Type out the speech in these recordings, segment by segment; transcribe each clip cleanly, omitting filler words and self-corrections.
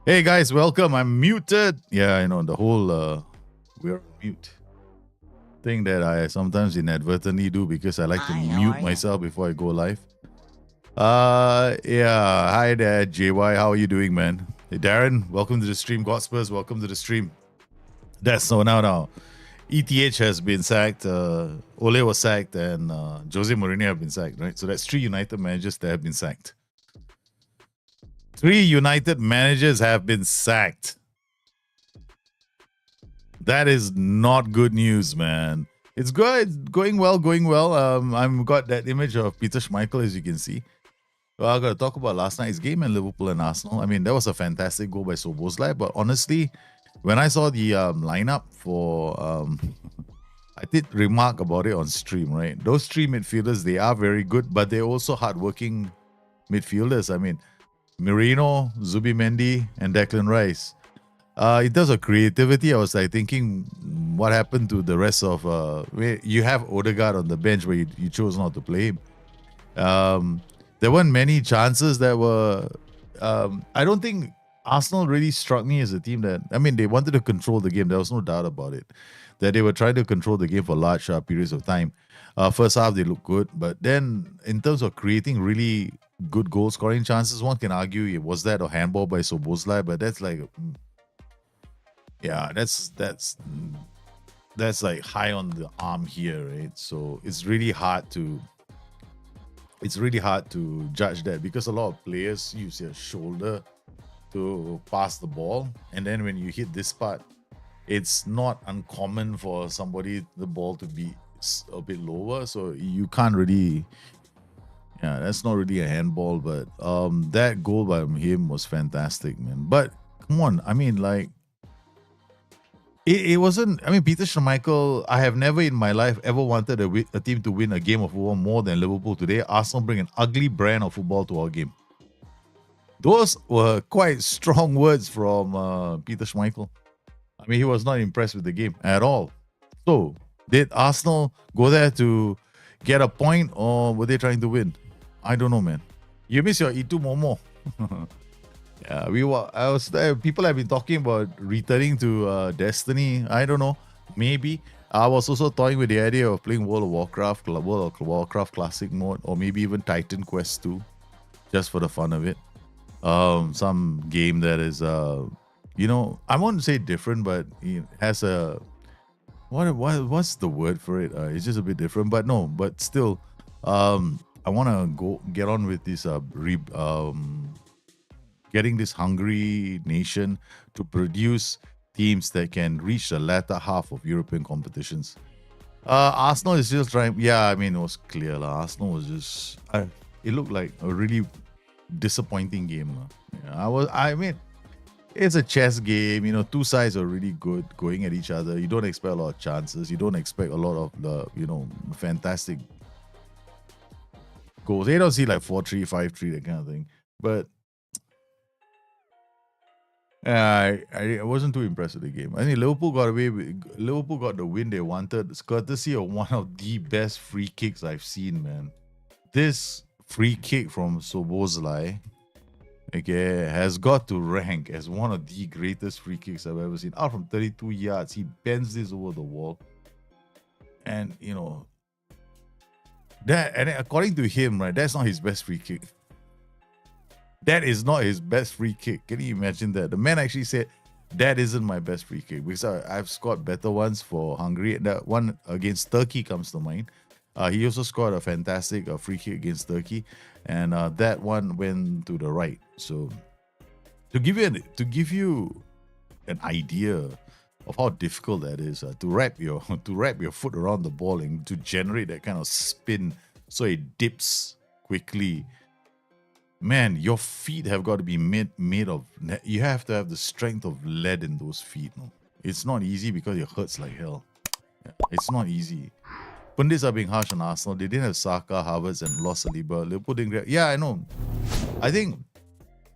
Hey guys, welcome. I'm muted. Yeah, I know the whole we're mute thing that I sometimes inadvertently do because I like to Hi, how mute are you? myself before I go live. Yeah. Hi there, JY. How are you doing, man? Hey Darren, welcome to the stream. Godspurs, welcome to the stream. That's so now. ETH has been sacked, Ole was sacked, and Jose Mourinho have been sacked, right? So that's 3 United managers that have been sacked. 3 United managers have been sacked. That is not good news, man. It's good, going well, going well. I've got that image of Peter Schmeichel, as you can see. Well, I got to talk about last night's game in Liverpool and Arsenal. I mean, that was a fantastic goal by Szoboszlai, but honestly, when I saw the lineup for, I did remark about it on stream, right? Those three midfielders, they are very good, but they're also hardworking midfielders. I mean, Merino, Zubimendi, and Declan Rice. In terms of creativity, I was like thinking, what happened to the rest of? You have Odegaard on the bench, but you chose not to play him. There weren't many chances that were. I don't think Arsenal really struck me as a team that. I mean, they wanted to control the game. There was no doubt about it. That they were trying to control the game for large periods of time. First half they looked good, but then in terms of creating really good goal scoring chances, one can argue it was that a handball by Szoboszlai, but that's like yeah, that's like high on the arm here, right? So it's really hard to judge that because a lot of players use their shoulder to pass the ball, and then when you hit this part, it's not uncommon for somebody the ball to be a bit lower, so you can't really. Yeah, that's not really a handball, but that goal by him was fantastic, man. But come on, I mean, like it wasn't. I mean, Peter Schmeichel. I have never in my life ever wanted a team to win a game of football more than Liverpool today. Arsenal bring an ugly brand of football to our game. Those were quite strong words from Peter Schmeichel. I mean, he was not impressed with the game at all. So, did Arsenal go there to get a point, or were they trying to win? I don't know, man. You miss your Itu Momo. Yeah, I was there. People have been talking about returning to Destiny. I don't know. Maybe. I was also toying with the idea of playing World of Warcraft Classic mode, or maybe even Titan Quest 2, just for the fun of it. Some game that is, I won't say different, but it has a what's the word for it? It's just a bit different, but no, but still, I want to go get on with this getting this hungry nation to produce teams that can reach the latter half of European competitions. Arsenal is just trying. Yeah, I mean, it was clear. Arsenal was just. It looked like a really disappointing game. Yeah, I mean, it's a chess game. Two sides are really good going at each other. You don't expect a lot of chances. You don't expect a lot of the, fantastic goals. They don't see like 4-3, 5-3, that kind of thing. But I wasn't too impressed with the game. I think Liverpool got the win they wanted. It's courtesy of one of the best free kicks I've seen, man. This free kick from Szoboszlai, okay, has got to rank as one of the greatest free kicks I've ever seen. Out from 32 yards, he bends this over the wall. And, and according to him, right, that's not his best free kick. That is not his best free kick. Can you imagine that? The man actually said, that isn't my best free kick because I've scored better ones for Hungary. That one against Turkey comes to mind. He also scored a fantastic free kick against Turkey, and that one went to the right. So to give you an idea of how difficult that is, to wrap your foot around the ball and to generate that kind of spin so it dips quickly. Man, your feet have got to be made of. You have to have the strength of lead in those feet. No, it's not easy because it hurts like hell. Yeah, it's not easy. Pundits are being harsh on Arsenal. They didn't have Saka, Havertz, and lost Saliba. Liverpool didn't create. Yeah, I know. I think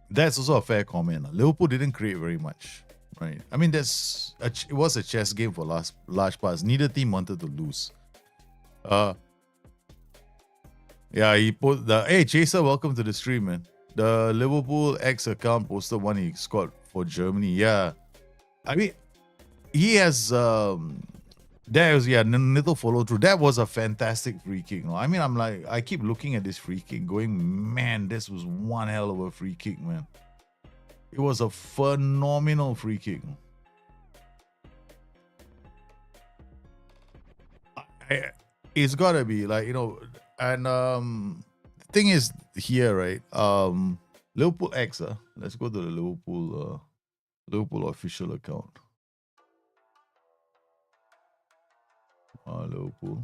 that's also a fair comment. Liverpool didn't create very much, right? I mean, it was a chess game for large parts. Neither team wanted to lose. Yeah, he put hey Chaser, welcome to the stream, man. The Liverpool X account posted one he scored for Germany. Yeah, I mean, he has there was little follow through. That was a fantastic free kick. No? I mean, I'm like, I keep looking at this free kick, going, man, this was one hell of a free kick, man. It was a phenomenal free kick. It's gotta be like, you know, and the thing is here, right? Liverpool X, let's go to the Liverpool official account. Liverpool.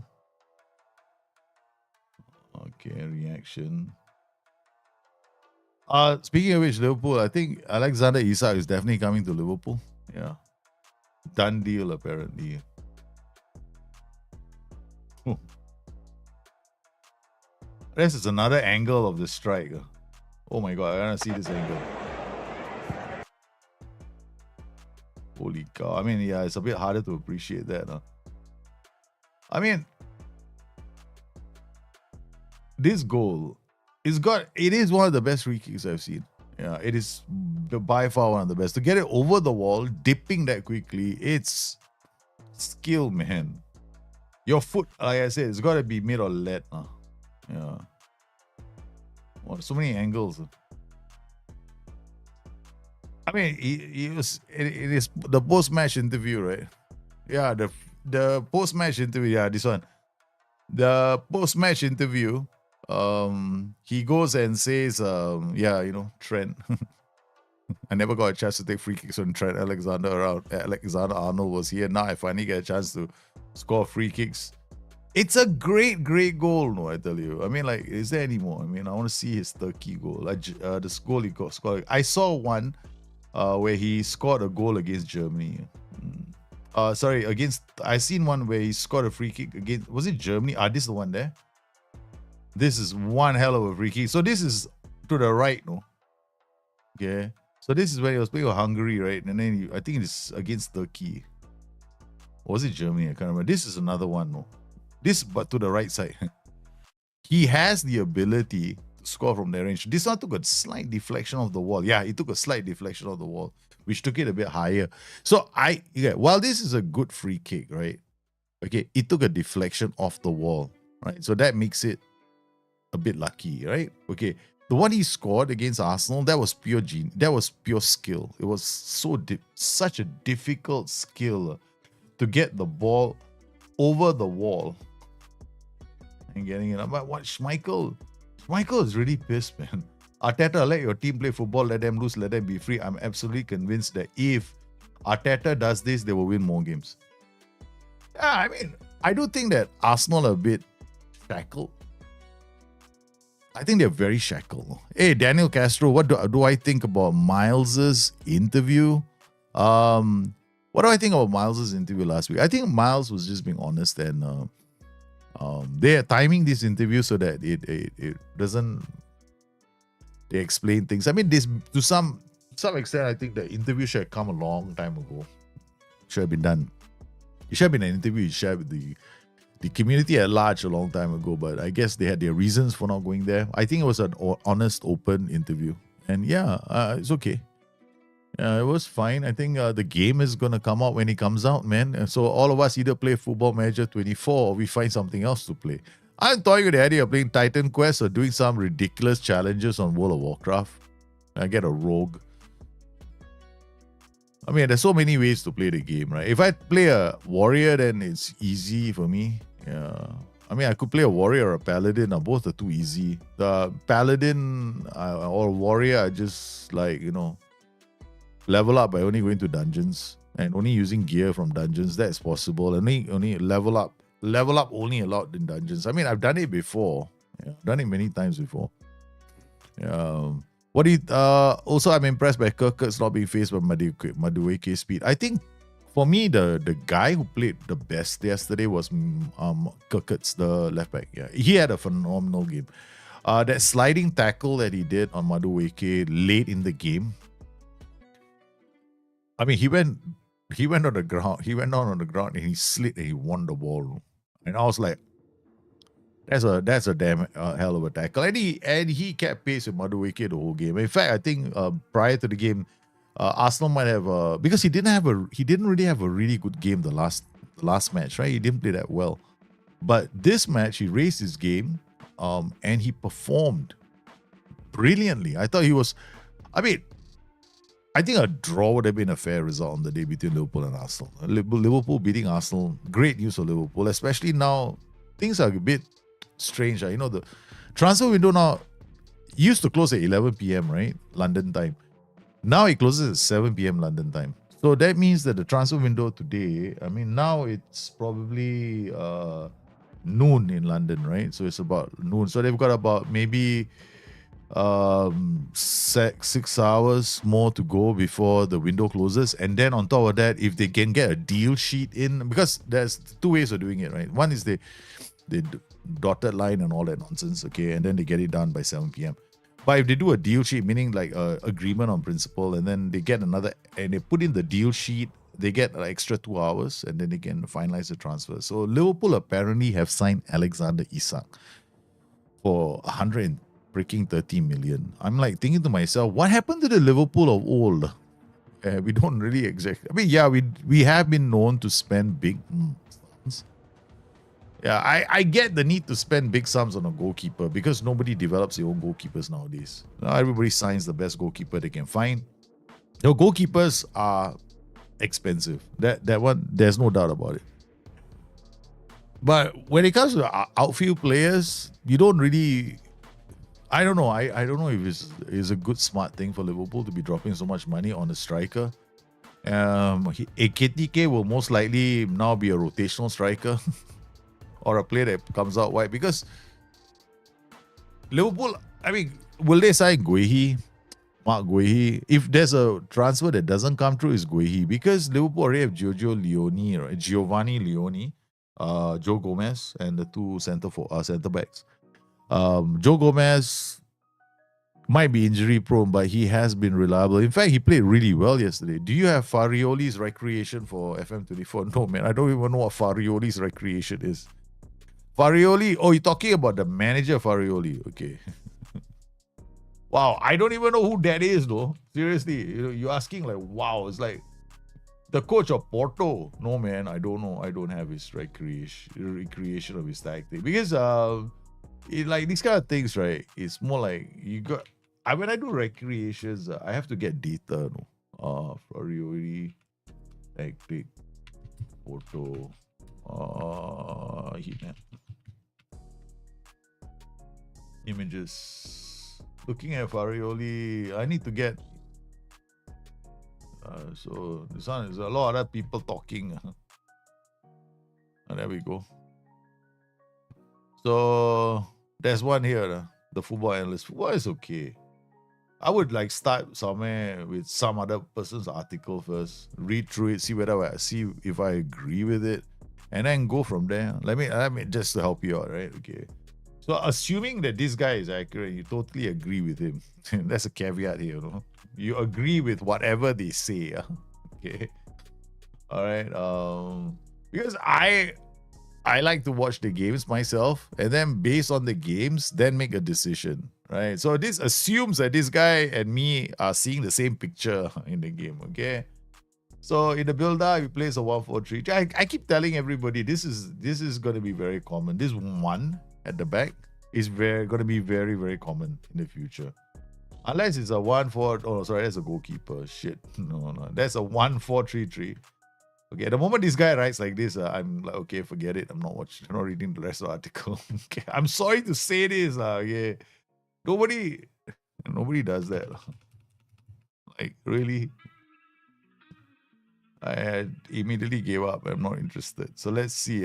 Okay, reaction. Speaking of which, Liverpool, I think Alexander Isak is definitely coming to Liverpool. Yeah. Done deal, apparently. This is another angle of the strike. Oh my god, I want to see this angle. Holy cow. I mean, yeah, it's a bit harder to appreciate that. I mean, this goal it is one of the best free kicks I've seen. Yeah, it is by far one of the best. To get it over the wall, dipping that quickly, it's skill, man. Your foot, like I said, it's got to be made of lead. Yeah. What, so many angles. I mean, it is the post-match interview, right? Yeah, the post-match interview. Yeah, this one. The post-match interview. He goes and says, yeah, you know, Trent. I never got a chance to take free kicks when Trent Alexander-Arnold was here. Now I finally get a chance to score free kicks. It's a great goal, no, I tell you. I mean, like, is there any more? I mean, I want to see his Turkey goal. Like, this goal he scored. I saw one where he scored a goal against Germany. I seen one where he scored a free kick against, was it Germany? This is the one there. This is one hell of a free kick. So this is to the right, no? Okay. So this is when he was playing with Hungary, right? And then I think it's against Turkey. Or was it Germany? I can't remember. This is another one, no? This, but to the right side. He has the ability to score from that range. This one took a slight deflection of the wall. Yeah, it took a slight deflection of the wall, which took it a bit higher. So while this is a good free kick, right? Okay, it took a deflection off the wall, right? So that makes it a bit lucky, right? Okay, the one he scored against Arsenal, that was pure that was pure skill. It was such a difficult skill to get the ball over the wall and getting it up. But what Schmeichel is really pissed, man. Arteta, let your team play football, let them lose, let them be free. I'm absolutely convinced that if Arteta does this, they will win more games. Yeah, I mean, I do think that Arsenal are a bit shackled. I think they're very shackled. Hey, Daniel Castro, what do I think about Miles's interview? What do I think about Miles's interview last week? I think Miles was just being honest, and they are timing this interview so that it doesn't. They explain things. I mean, this to some extent, I think the interview should have come a long time ago. Should have been done. It should have been an interview you shared with the community at large a long time ago. But I guess they had their reasons for not going there. I think it was an honest, open interview, and yeah, it's okay. Yeah, it was fine. I think the game is gonna come out when it comes out, man. And so all of us either play Football Manager 24 or we find something else to play. I'm toying with the idea of playing Titan Quest or doing some ridiculous challenges on World of Warcraft. I get a rogue. I mean, there's so many ways to play the game, right? If I play a warrior, then it's easy for me. Yeah. I mean, I could play a warrior or a paladin. Both are too easy. The paladin or warrior are just like, you know, level up by only going to dungeons and only using gear from dungeons. That's possible. Only level up only allowed in dungeons. I mean, I've done it before. Yeah, I've done it many times before. What do you also I'm impressed by Kirkut's not being faced by Madueke speed. I think for me the guy who played the best yesterday was Kirkut's, the left back. Yeah, he had a phenomenal game. That sliding tackle that he did on Madueke late in the game. I mean, he went on the ground. He went down on the ground and he slid and he won the ball. And I was like, that's a damn hell of a tackle. And he kept pace with Madueke the whole game. In fact, I think prior to the game, Arsenal might have because he didn't really have a really good game the last match, right? He didn't play that well. But this match, he raised his game, and he performed brilliantly. I thought he was. I mean, I think a draw would have been a fair result on the day between Liverpool and Arsenal. Liverpool beating Arsenal, great news for Liverpool, especially now. Things are a bit strange. You know, the transfer window now used to close at 11 p.m., right? London time. Now it closes at 7 p.m. London time. So that means that the transfer window today, I mean, now it's probably noon in London, right? So it's about noon. So they've got about maybe 6 hours more to go before the window closes. And then on top of that, if they can get a deal sheet in, because there's two ways of doing it, right? One is they dotted line and all that nonsense, okay, and then they get it done by 7 p.m. But if they do a deal sheet, meaning like agreement on principle, and then they get another, and they put in the deal sheet, they get an extra 2 hours, and then they can finalize the transfer. So Liverpool apparently have signed Alexander Isak for 130 million. I'm like thinking to myself, what happened to the Liverpool of old? We don't really exactly. I mean, yeah, we have been known to spend big sums. Yeah, I get the need to spend big sums on a goalkeeper because nobody develops their own goalkeepers nowadays. Now everybody signs the best goalkeeper they can find. The goalkeepers are expensive. That one, there's no doubt about it. But when it comes to outfield players, you don't really. I don't know. I don't know if it's a good smart thing for Liverpool to be dropping so much money on a striker. Ekitike will most likely now be a rotational striker. Or a player that comes out wide, because Liverpool, I mean, will they sign Mark Guehi? If there's a transfer that doesn't come through, is Guehi, because Liverpool already have Giovanni Leone, Joe Gomez, and the two centre backs. Joe Gomez might be injury prone, but he has been reliable. In fact, he played really well yesterday. Do you have Farioli's recreation for FM24? No, man, I don't even know what Farioli's recreation is. Farioli, oh, you're talking about the manager Farioli. Okay. Wow, I don't even know who that is, though. Seriously, you're asking like, wow, it's like the coach of Porto. No, man, I don't know. I don't have his recreation of his tactic. Because like these kind of things, right? It's more like you got. When I do recreations, I have to get data. No, Farioli tactic Porto. Heat map. Images. Looking at Farioli, I need to get. So this one is a lot of other people talking. And there we go. So there's one here. The football analyst. Football is okay. I would like start somewhere with some other person's article first, read through it, see if I agree with it, and then go from there. Let me just to help you out, right? Okay. So assuming that this guy is accurate, you totally agree with him. That's a caveat here, You agree with whatever they say. Okay. All right. Because I like to watch the games myself, and then based on the games, then make a decision. Right. So this assumes that this guy and me are seeing the same picture in the game. Okay. So in the build-up, he plays a 1-4-3. I keep telling everybody this is going to be very common. This one at the back is going to be very, very common in the future. Unless it's a 1-4. Oh, sorry, that's a goalkeeper. Shit. No. That's a 1-4-3-3. Okay, the moment this guy writes like this, I'm like, okay, forget it. I'm not reading the rest of the article. Okay, I'm sorry to say this. Okay. Nobody does that. Like, really? I immediately gave up. I'm not interested. So let's see.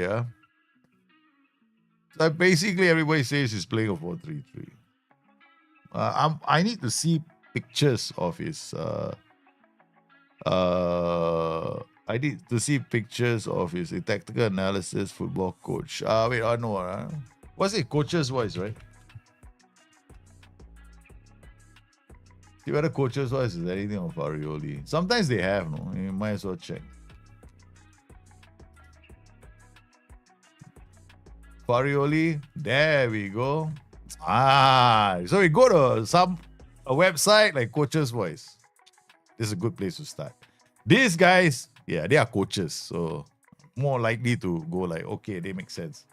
So basically, everybody says he's playing a 4-3-3. I need to see pictures of his. I need to see pictures of his tactical analysis football coach. Wait, no. What's it? Coach's voice, right? See whether coach's voice is anything on Farioli. Sometimes they have, no? You might as well check. Farioli, there we go. So we go to a website like Coach's Voice. This is a good place to start. These guys, yeah, they are coaches, so more likely to go like, okay, they make sense.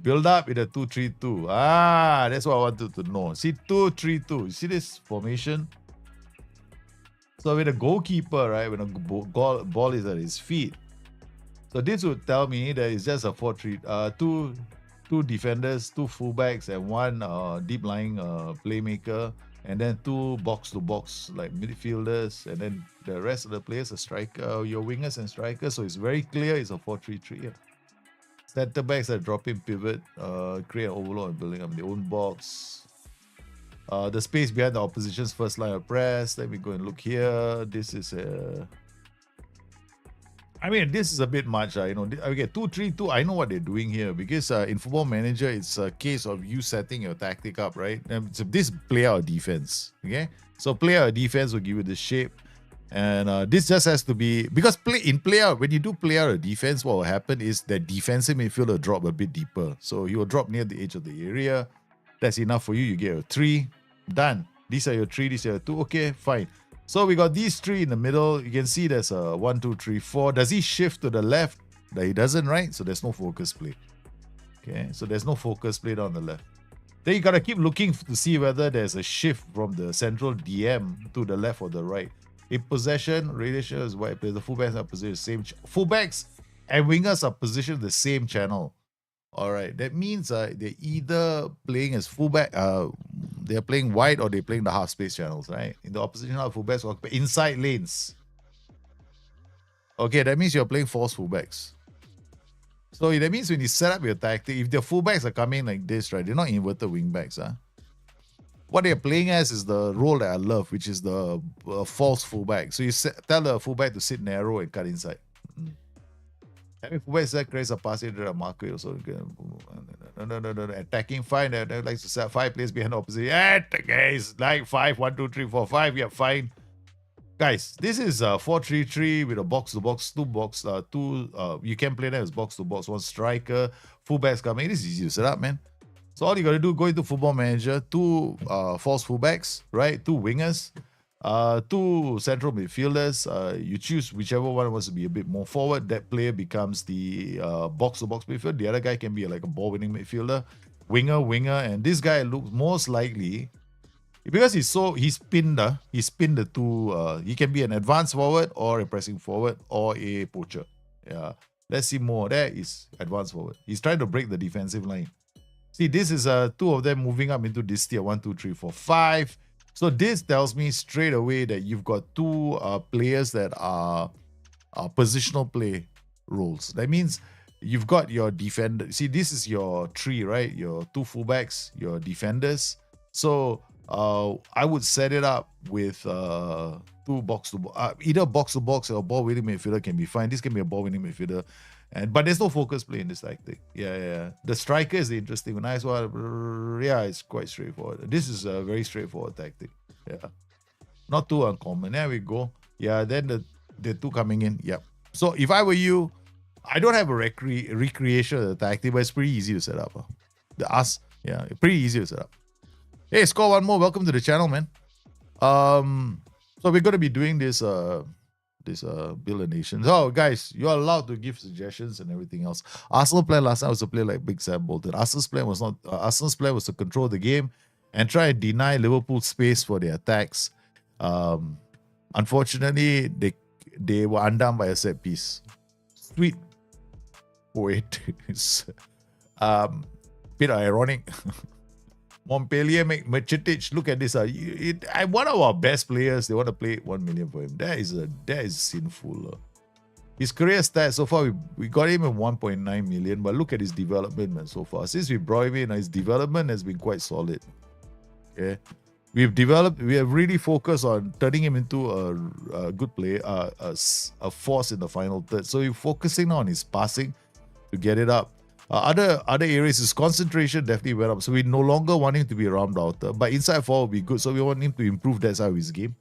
Build up in a 2-3-2. Ah, that's what I wanted to know. See, 2-3-2. You see this formation? So with a goalkeeper, right, when a ball is at his feet, so this would tell me that it's just a 4-3, two defenders, two fullbacks, and one deep lying playmaker, and then two box-to-box like midfielders, and then the rest of the players, a striker, your wingers and strikers. So it's very clear it's a 4-3-3. Yeah. Center backs are dropping pivot, create an overload and building up their own box. The space behind the opposition's first line of press. Let me go and look here. This is this is a bit much. Okay, 2-3-2. I know what they're doing here because in Football Manager, it's a case of you setting your tactic up, right? So this player or defense, okay? So player or defense will give you the shape. And this just has to be, because when you do player or defense, what will happen is that defensive midfielder drop a bit deeper. So he will drop near the edge of the area. That's enough for you. You get a 3. Done. These are your 3, these are your 2. Okay, fine. So we got these 3 in the middle. You can see there's a 1, 2, 3, 4. Does he shift to the left? That he doesn't, right? So there's no focus play. Okay, so there's no focus play down the left. Then you gotta keep looking to see whether there's a shift from the central DM to the left or the right. In possession, relation is wide players. The fullbacks are positioned the same. Fullbacks and wingers are positioned the same channel. All right, that means they're either playing as fullback, they're playing wide, or they're playing the half space channels, right? In the opposition half, fullbacks occupy inside lanes. Okay, that means you're playing false fullbacks. So that means when you set up your tactic, if the fullbacks are coming like this, right, they're not inverted wingbacks, What they're playing as is the role that I love, which is the false fullback. So you tell the fullback to sit narrow and cut inside. Having fullback that creates a pass into the market also. No. Attacking fine. They like to set 5 players behind the opposition. Guys, like 5, 1, 2, 3, 4, 5. Yeah, fine. Guys, this is 4-3-3 with a box-to-box, 2 box, 2. You can play that as box-to-box, 1 striker, fullbacks coming. This is easy to set up, man. So all you got to do, go into Football Manager, 2 false fullbacks, right? 2 wingers, 2 central midfielders. You choose whichever one wants to be a bit more forward. That player becomes the box-to-box midfielder. The other guy can be like a ball-winning midfielder, winger, and this guy looks most likely, because he's pinned the 2. He can be an advanced forward or a pressing forward or a poacher. Yeah, let's see more. There is advanced forward. He's trying to break the defensive line. See, this is 2 of them moving up into this tier 1, 2, 3, 4, 5. So this tells me straight away that you've got 2 players that are positional play roles. That means you've got your defender. See, this is your 3, right? Your 2 fullbacks, your defenders. So I would set it up with 2 box-to-box. Either box-to-box or ball-winning midfielder can be fine. This can be a ball-winning midfielder. But there's no focus play in this tactic. Yeah. The striker is the interesting one. Nice one. Yeah, it's quite straightforward. This is a very straightforward tactic. Yeah. Not too uncommon. There we go. Yeah, then the 2 coming in. Yeah. So if I were you, I don't have a recreation of the tactic, but it's pretty easy to set up. Pretty easy to set up. Hey, score 1 more. Welcome to the channel, man. So we're going to be doing this Build a Nation. So guys, you're allowed to give suggestions and everything else. Arsenal plan last night was to play like Big Sam Bolton. Arsenal's plan was to control the game and try and deny Liverpool space for their attacks. Unfortunately, they were undone by a set piece. Sweet poet. Bit ironic. Montpellier make Mercetic. Look at this. One of our best players, they want to play 1 million for him. That is sinful. His career stats so far, we got him at 1.9 million, but look at his development, man, so far. Since we brought him in, his development has been quite solid. Okay. We have really focused on turning him into a good player, a force in the final third. So we're focusing on his passing to get it up. Other areas, his concentration definitely went up. So we no longer want him to be a round outer, but inside forward will be good. So we want him to improve that side of his game.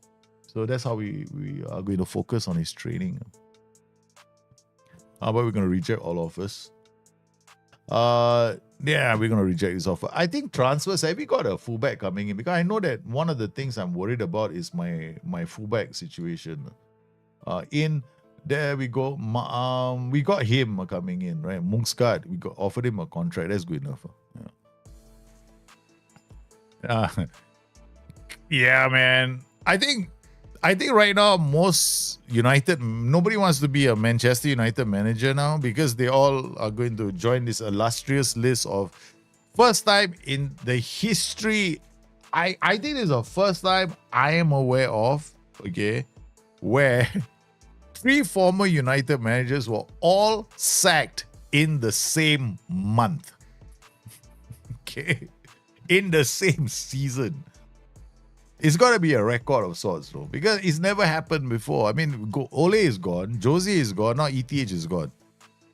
So that's how we are going to focus on his training. How about we're going to reject all offers? Yeah, we're gonna reject this offer. I think transfers. Have we got a fullback coming in? Because I know that one of the things I'm worried about is my fullback situation. In there we go. We got him coming in, right? Mungsgard. We got offered him a contract. That's good enough. Yeah. Yeah, man. I think right now most United, nobody wants to be a Manchester United manager now because they all are going to join this illustrious list of first time in the history. I think it's the first time I am aware of, okay, where three former United managers were all sacked in the same month. Okay. In the same season. It's got to be a record of sorts, though, because it's never happened before. I mean, Ole is gone, Josie is gone, now ETH is gone.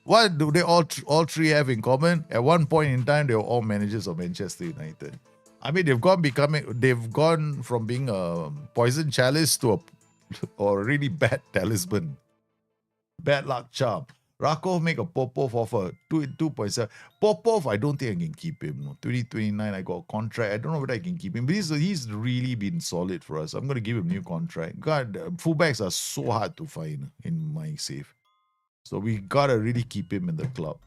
What do they all three have in common? At one point in time, they were all managers of Manchester United. I mean, they've gone from being a poison chalice to a really bad talisman, bad luck charm. Rakov make a Popov offer 2.7. Popov, I don't think I can keep him. 2029, I got a contract. I don't know whether I can keep him, but he's really been solid for us. I'm going to give him a new contract. God, fullbacks are so hard to find in my save. So we got to really keep him in the club.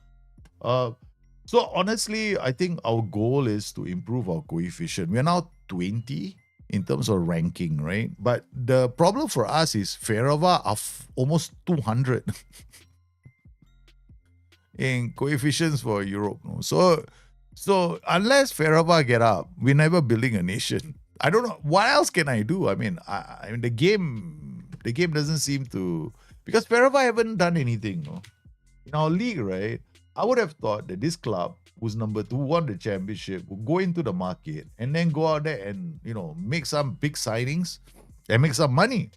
So honestly, I think our goal is to improve our coefficient. We're now 20 in terms of ranking, right? But the problem for us is Ferrova are almost 200. In coefficients for Europe. No? So unless Ferrova get up, we're never building a nation. I don't know. What else can I do? I mean, the game doesn't seem to, because Ferrova haven't done anything. No? In our league, right? I would have thought that this club, who's number 2, won the championship, will go into the market and then go out there and, make some big signings and make some money.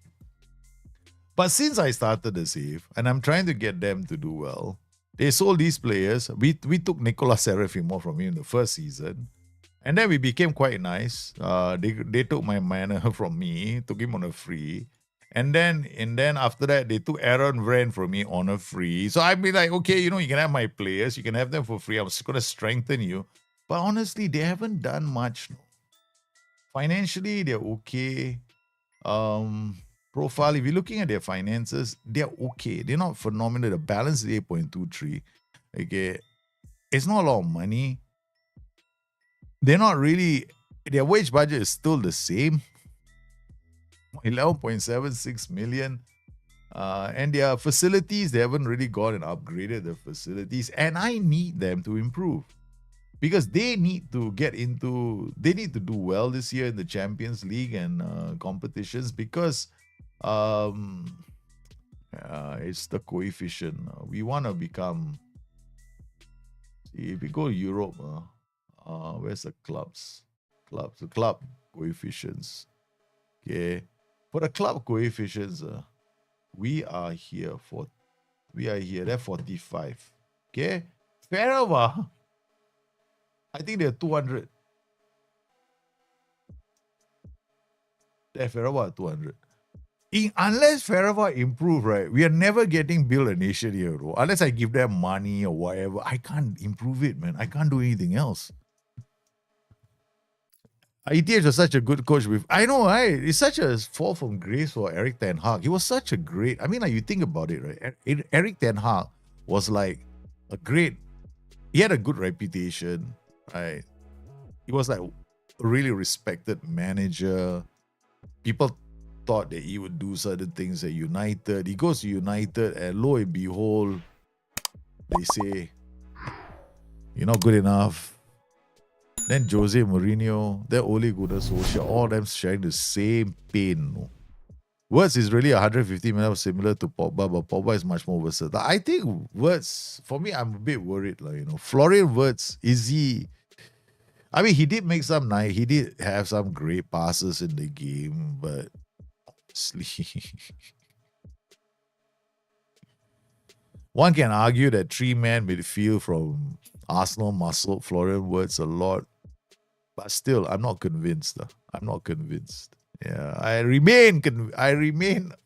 But since I started the save and I'm trying to get them to do well, they sold these players. We took Nicolas Serafimo from him in the first season. And then we became quite nice. They took my manor from me, took him on a free. And then after that, they took Aaron Vren from me on a free. So I'd be like, okay, you can have my players. You can have them for free. I'm just going to strengthen you. But honestly, they haven't done much. Financially, they're okay. Profile, if you're looking at their finances, they're okay. They're not phenomenal. The balance is 8.23. Okay. It's not a lot of money. They're not really, their wage budget is still the same. 11.76 million. And their facilities, they haven't really gone and upgraded the facilities. And I need them to improve. Because they need to do well this year in the Champions League and competitions, because it's the coefficient. We want to become. See, if we go to Europe, where's the clubs? The club coefficients. Okay, for the club coefficients, we are here. They're 45. Okay, Ferrova, I think they're 200. Ferrova 200. Unless Ferrova improve, right, we are never getting build a nation here, bro. Unless I give them money or whatever, I can't improve it, man. I can't do anything else. ETH was such a good coach. I know, right? It's such a fall from grace for Eric Ten Hag. He was such a great. I mean, like, you think about it, right? Eric Ten Hag was like a great. He had a good reputation, right? He was like a really respected manager. People thought that he would do certain things at United. He goes to United, and lo and behold, they say, you're not good enough. Then Jose Mourinho, then Ole Gunnar Solskjaer, all of them sharing the same pain. No? Wirtz is really 150 million similar to Pogba, but Pogba is much more versatile. I think Wirtz, for me, I'm a bit worried. Florian Wirtz, is he... I mean, he did make some nice... He did have some great passes in the game, but honestly... One can argue that three-man midfield from Arsenal muscled Florian Wirtz a lot. But still, I'm not convinced. I'm not convinced. Yeah, I remain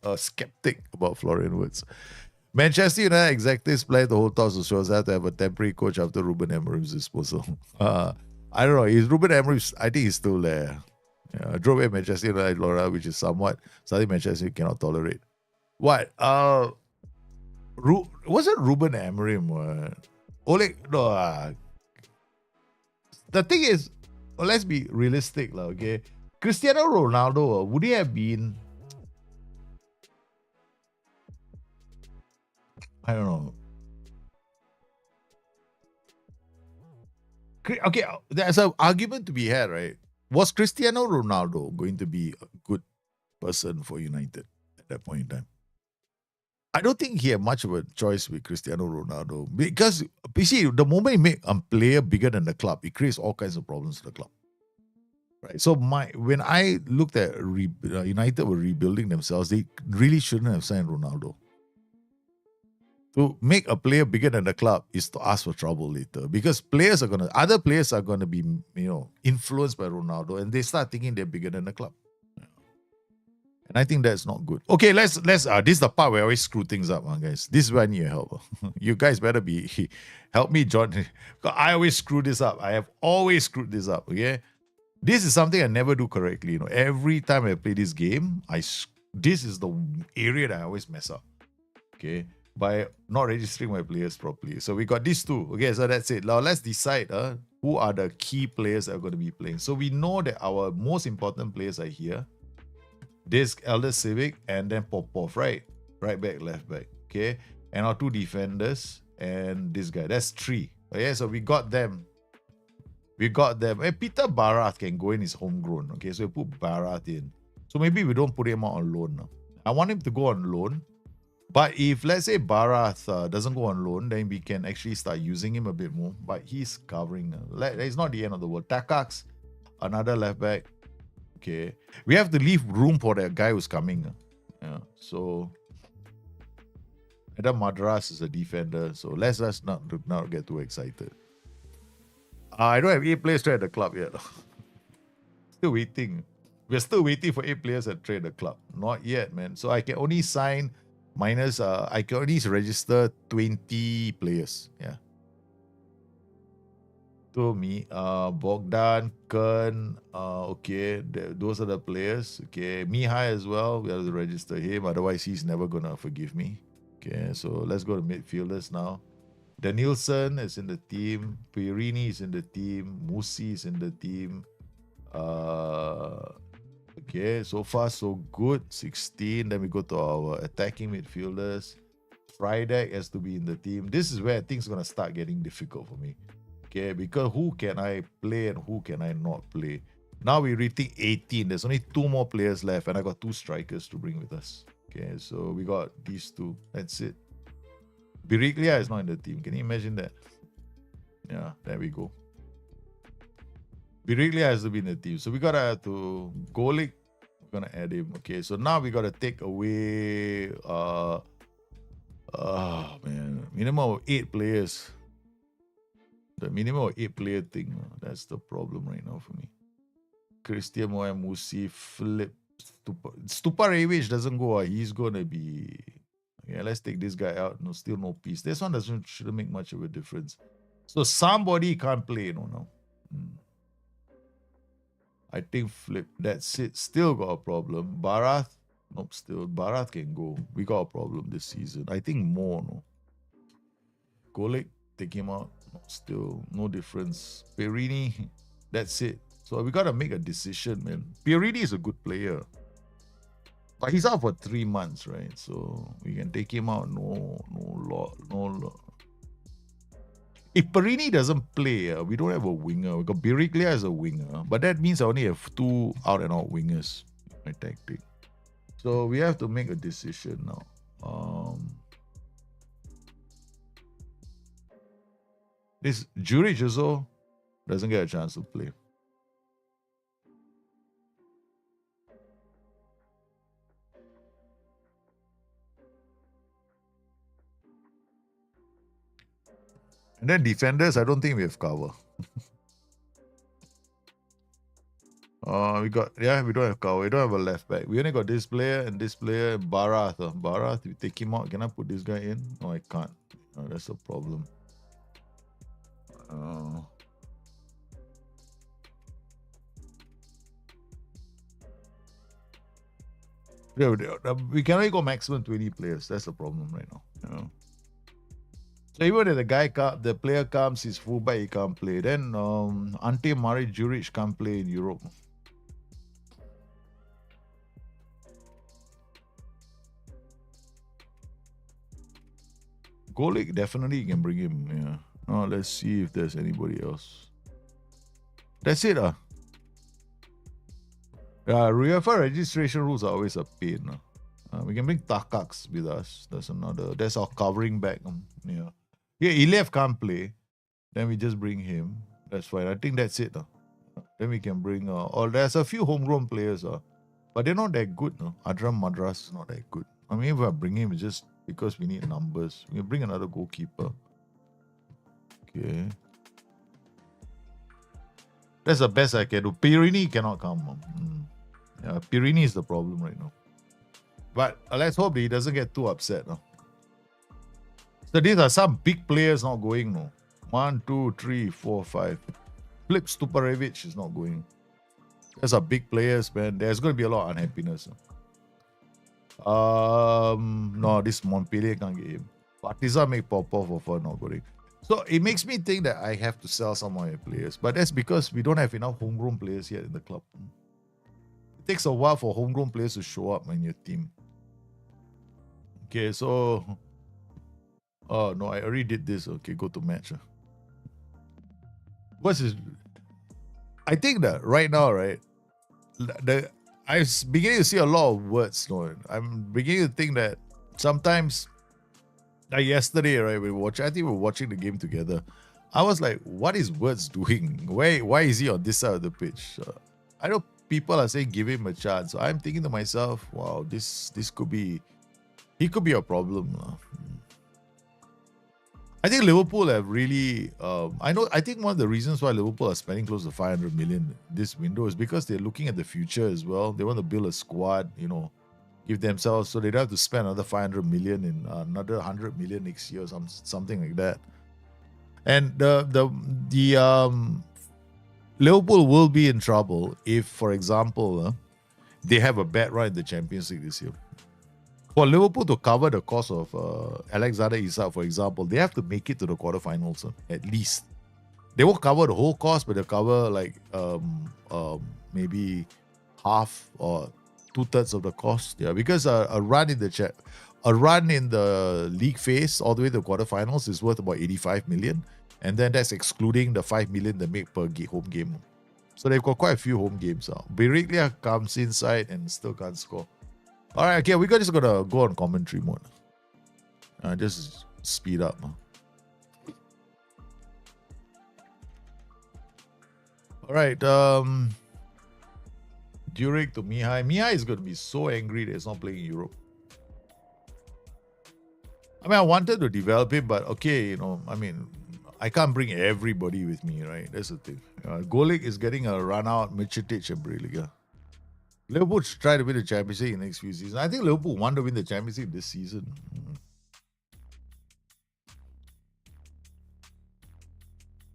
a skeptic about Florian Wirtz. Manchester United executives plan the whole toss of shows have to have a temporary coach after Ruben Amorim's disposal. I don't know. Is Ruben Amorim? I think he's still there. Drove away Manchester United, Laura, which is something Manchester cannot tolerate. What? Wasn't Ruben Amorim? Oleg? No. The thing is, let's be realistic, okay? Cristiano Ronaldo, would he have been? I don't know. Okay, there's an argument to be had, right? Was Cristiano Ronaldo going to be a good person for United at that point in time? I don't think he had much of a choice with Cristiano Ronaldo because you see, the moment you make a player bigger than the club, it creates all kinds of problems to the club. Right. So when I looked at United were rebuilding themselves, they really shouldn't have signed Ronaldo. To make a player bigger than the club is to ask for trouble later because other players are gonna be influenced by Ronaldo and they start thinking they're bigger than the club. And I think that's not good. Okay, let's this is the part where I always screw things up, guys. This is where I need your help. You guys better help me, John. I always screw this up. I have always screwed this up. Okay, this is something I never do correctly. Every time I play this game, this is the area that I always mess up. Okay, by not registering my players properly. So we got these two. Okay, so that's it. Now let's decide who are the key players that are going to be playing. So we know that our most important players are here. This Elder Civic and then Popov, right? Right back, left back. Okay. And our two defenders and this guy. That's three. Okay, so we got them. And Peter Barath can go in his homegrown. Okay, so we put Barath in. So maybe we don't put him out on loan now. I want him to go on loan. But if, let's say, Barath doesn't go on loan, then we can actually start using him a bit more. But he's covering. It's not the end of the world. Takax, another left back. Okay. We have to leave room for that guy who's coming. Yeah. So, Adam Madras is a defender. So, let's not get too excited. I don't have 8 players to at the club yet. Still waiting. We're still waiting for 8 players at trade the club. Not yet, man. So, I can only sign I can only register 20 players. Yeah. To me, Bogdan, Kern, okay, those are the players. Okay, Mihai as well. We have to register him. Otherwise, he's never gonna forgive me. Okay, so let's go to midfielders now. Danielson is in the team. Pierini is in the team. Musi is in the team. Okay, so far so good. 16. Then we go to our attacking midfielders. Friday has to be in the team. This is where things are gonna start getting difficult for me. Okay, because who can I play and who can I not play? Now we're reaching 18. There's only 2 more players left, and I got 2 strikers to bring with us. Okay, so we got these 2. That's it. Biriglia is not in the team. Can you imagine that? Yeah, there we go. Biriglia has to be in the team. So we gotta to Golik. We're gonna add him. Okay, so now we gotta take away minimum of 8 players. The minimum of 8 player thing. That's the problem right now for me. Christian Moya, Musi, Flip, Stuparevic doesn't go. He's gonna be. Yeah, let's take this guy out. No, still no peace. This one shouldn't make much of a difference. So somebody can't play, now. I think Flip. That's it. Still got a problem. Barath. Nope, still. Barath can go. We got a problem this season. I think more, no. Golek, take him out. Still no difference. Pierini, that's it. So we gotta make a decision, man. Pierini is a good player, but he's out for 3 months, right? So we can take him out. No. If Pierini doesn't play, we don't have a winger. We got Biriglia as a winger, but that means I only have 2 out and out wingers. My tactic. So we have to make a decision now. This Juric also doesn't get a chance to play. And then defenders, I don't think we have cover. We don't have Kawhi. We don't have a left back. We only got this player and this player, Barath. Barath, we take him out. Can I put this guy in? No, I can't. That's a problem. We can only go maximum 20 players. That's the problem right now. So even if the player comes, his fullback, he can't play. Then Ante Mari Juric can't play in Europe. Golik, definitely you can bring him. Yeah. Let's see if there's anybody else. That's it. UEFA registration rules are always a pain. We can bring Takaks with us. That's our covering back. Yeah, Iliev can't play. Then we just bring him. That's fine. I think that's it. Then we can bring. There's a few homegrown players. But they're not that good. Adram Madras is not that good. I mean, if I bring him, it's just because we need numbers. We can bring another goalkeeper. Okay. That's the best I can do. Pirini cannot come. Yeah, Pirini is the problem right now. But let's hope he doesn't get too upset. So these are some big players not going. 1, 2, 3, 4, 5. Flip Stuparevic is not going. Those are big players, man. There's going to be a lot of unhappiness. No, this Montpellier can't get him. Partizan make Popov for not going. So it makes me think that I have to sell some of my players. But that's because we don't have enough homegrown players yet in the club. It takes a while for homegrown players to show up in your team. Okay, so... Oh, no, I already did this. Okay, go to match. I think that right now, right, I'm beginning to see a lot of words. I'm beginning to think that sometimes, like yesterday, right, I think we were watching the game together. I was like, what is Words doing? Why is he on this side of the pitch? I know people are saying give him a chance. So I'm thinking to myself, wow, this could be, he could be a problem. I think Liverpool have really, I think one of the reasons why Liverpool are spending close to 500 million this window is because they're looking at the future as well. They want to build a squad, give themselves, so they don't have to spend another 500 million in another 100 million next year or something like that. And Liverpool will be in trouble if, for example, they have a bad run in the Champions League this year. For Liverpool to cover the cost of Alexander Isak, for example, they have to make it to the quarterfinals at least. They won't cover the whole cost, but they'll cover like maybe half or 2/3 of the cost. Yeah, because a run in the league phase all the way to the quarterfinals is worth about 85 million, and then that's excluding the 5 million they make per home game. So they've got quite a few home games. Biriglia comes inside and still can't score. All right, okay, we're just gonna go on commentary mode. Just speed up. All right, Durick to Mihai. Mihai is gonna be so angry that he's not playing in Europe. I mean, I wanted to develop him, but okay, I can't bring everybody with me, right? That's the thing. Golik is getting a run out, Michitic and Biriglia. Liverpool should try to win the Champions League in the next few seasons. I think Liverpool want to win the Champions League this season.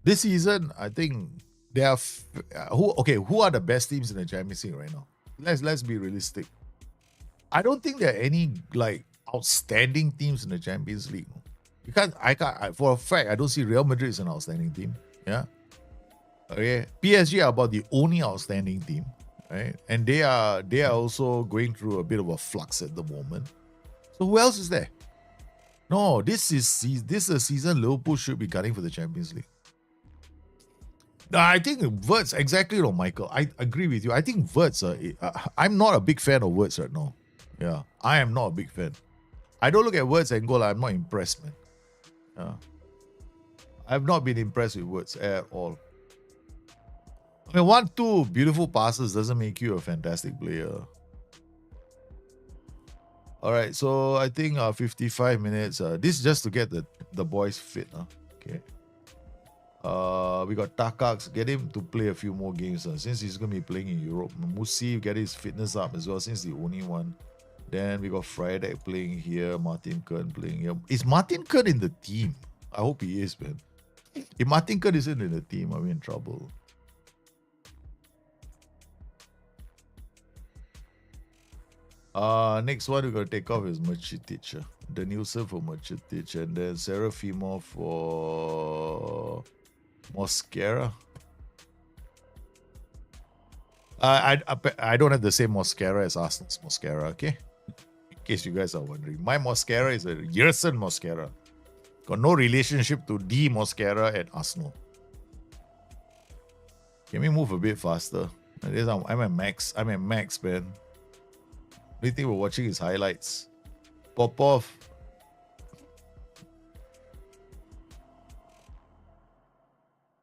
This season, I think they have who are the best teams in the Champions League right now? Let's be realistic. I don't think there are any like outstanding teams in the Champions League. For a fact, I don't see Real Madrid as an outstanding team. Yeah. Okay. PSG are about the only outstanding team. Right, and they are also going through a bit of a flux at the moment. So who else is there? No, this is a season Liverpool should be gunning for the Champions League. I think Wirtz, exactly, Michael. I agree with you. I think Wirtz, I'm not a big fan of Wirtz right now. Yeah, I am not a big fan. I don't look at Wirtz and go, I'm not impressed, man. Yeah. I've not been impressed with Wirtz at all. I mean, 1-2 beautiful passes doesn't make you a fantastic player. All right, so I think 55 minutes. This is just to get the boys fit. Okay. We got Takax. Get him to play a few more games since he's going to be playing in Europe. Musi, get his fitness up as well since the only one. Then we got Friday playing here. Martin Kern playing here. Is Martin Kern in the team? I hope he is, man. If Martin Kern isn't in the team, are we in trouble? Next one we're going to take off is Merchitic. Danielson for Merchitic. And then Serafimov for Mosquera. I don't have the same Mosquera as Arsenal's Mosquera, okay? In case you guys are wondering. My Mosquera is a Yerson Mosquera. Got no relationship to the Mosquera at Arsenal. Can we move a bit faster? I'm at max. I'm at max, man. Only thing we're watching is highlights. Popov.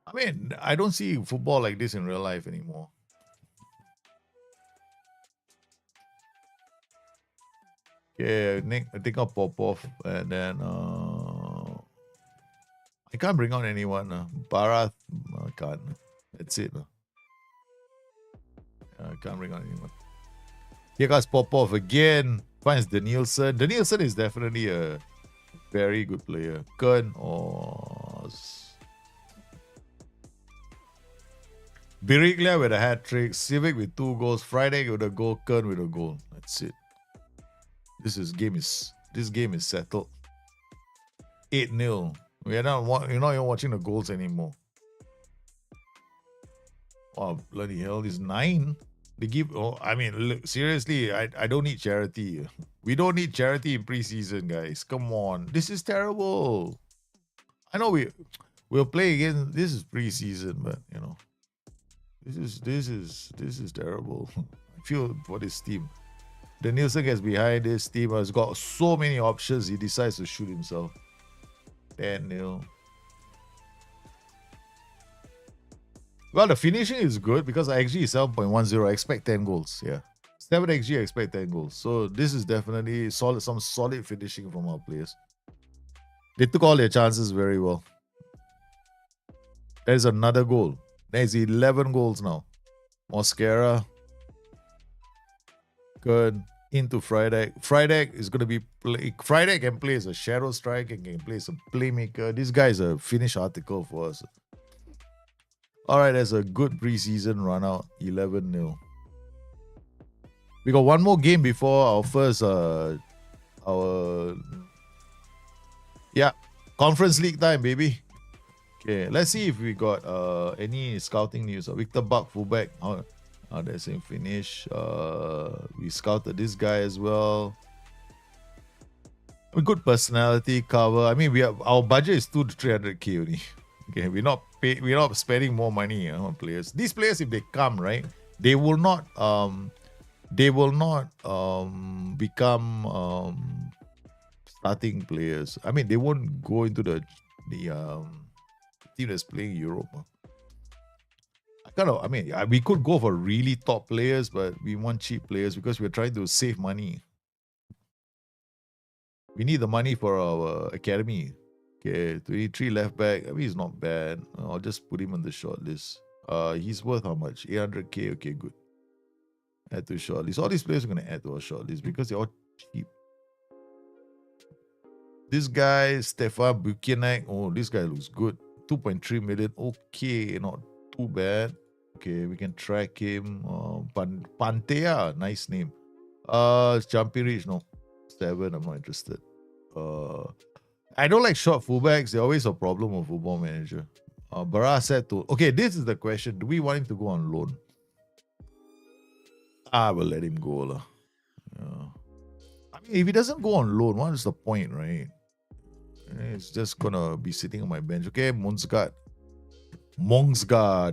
I mean, I don't see football like this in real life anymore. Okay, Nick, I think I'll Popov and then I can't bring on anyone. Barath, I can't. That's it. I can't bring on anyone. Here comes Popov again. Finds Danielson. Danielson is definitely a very good player. Kern or Biriglia with a hat trick. Civic with 2 goals. Friday with a goal. Kern with a goal. That's it. This game is settled. 8-0. You're not even watching the goals anymore. Oh, bloody hell. It's 9. They give. Oh, I mean, look, seriously, I don't need charity. We don't need charity in preseason, guys. Come on. This is terrible. I know we'll play again. This is preseason, but you know. This is terrible. I feel for this team. Danielson gets behind this team, has got so many options, he decides to shoot himself. 10-0. Well, the finishing is good because XG is 7.10. I expect 10 goals. Yeah. 7 XG, I expect 10 goals. So this is definitely some solid finishing from our players. They took all their chances very well. There's another goal. There's 11 goals now. Mosquera. Good. Into Friday. Friday is going to be Friday can play as a shadow striker, can play as a playmaker. This guy is a finished article for us. All right, that's a good preseason run out. 11-0. We got one more game before our first Conference League time, baby. Okay, let's see if we got any scouting news. Victor Buck, fullback. That's him finish. We scouted this guy as well. A good personality cover. I mean, our budget is 200 to 300k only. Okay, we're not spending more money on players. These players, if they come, right, they will not become starting players. I mean, they won't go into the team that's playing Europe. We could go for really top players, but we want cheap players because we're trying to save money. We need the money for our academy. Okay, 23 left back. I mean, he's not bad. I'll just put him on the short list. He's worth how much? 800k. Okay, good. Add to short list. All these players are going to add to our short list because they're all cheap. This guy, Stefan Buchanan. Oh, this guy looks good. 2.3 million. Okay, not too bad. Okay, we can track him. Pantea, nice name. Jumping reach, no. 7, I'm not interested. I don't like short fullbacks. They're always a problem of Football Manager. Bara said to... Okay, this is the question. Do we want him to go on loan? I will let him go. I mean, if he doesn't go on loan, what is the point, right? It's just going to be sitting on my bench. Okay, Monsgard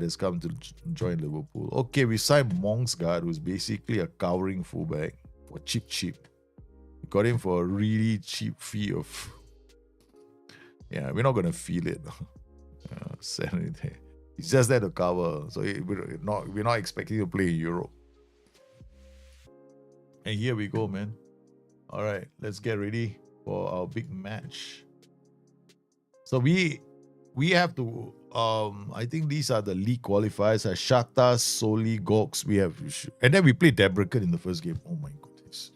has come to join Liverpool. Okay, we signed Monsgard, who's basically a cowering fullback for cheap. We got him for a really cheap fee of... Yeah, we're not going to feel it. He's just there to cover. So we're not expecting to play in Europe. And here we go, man. All right, let's get ready for our big match. So we we have to. I think these are the league qualifiers. Shakhtar, Soli, Gox. We have, and then we played Debrecen in the first game. Oh my goodness!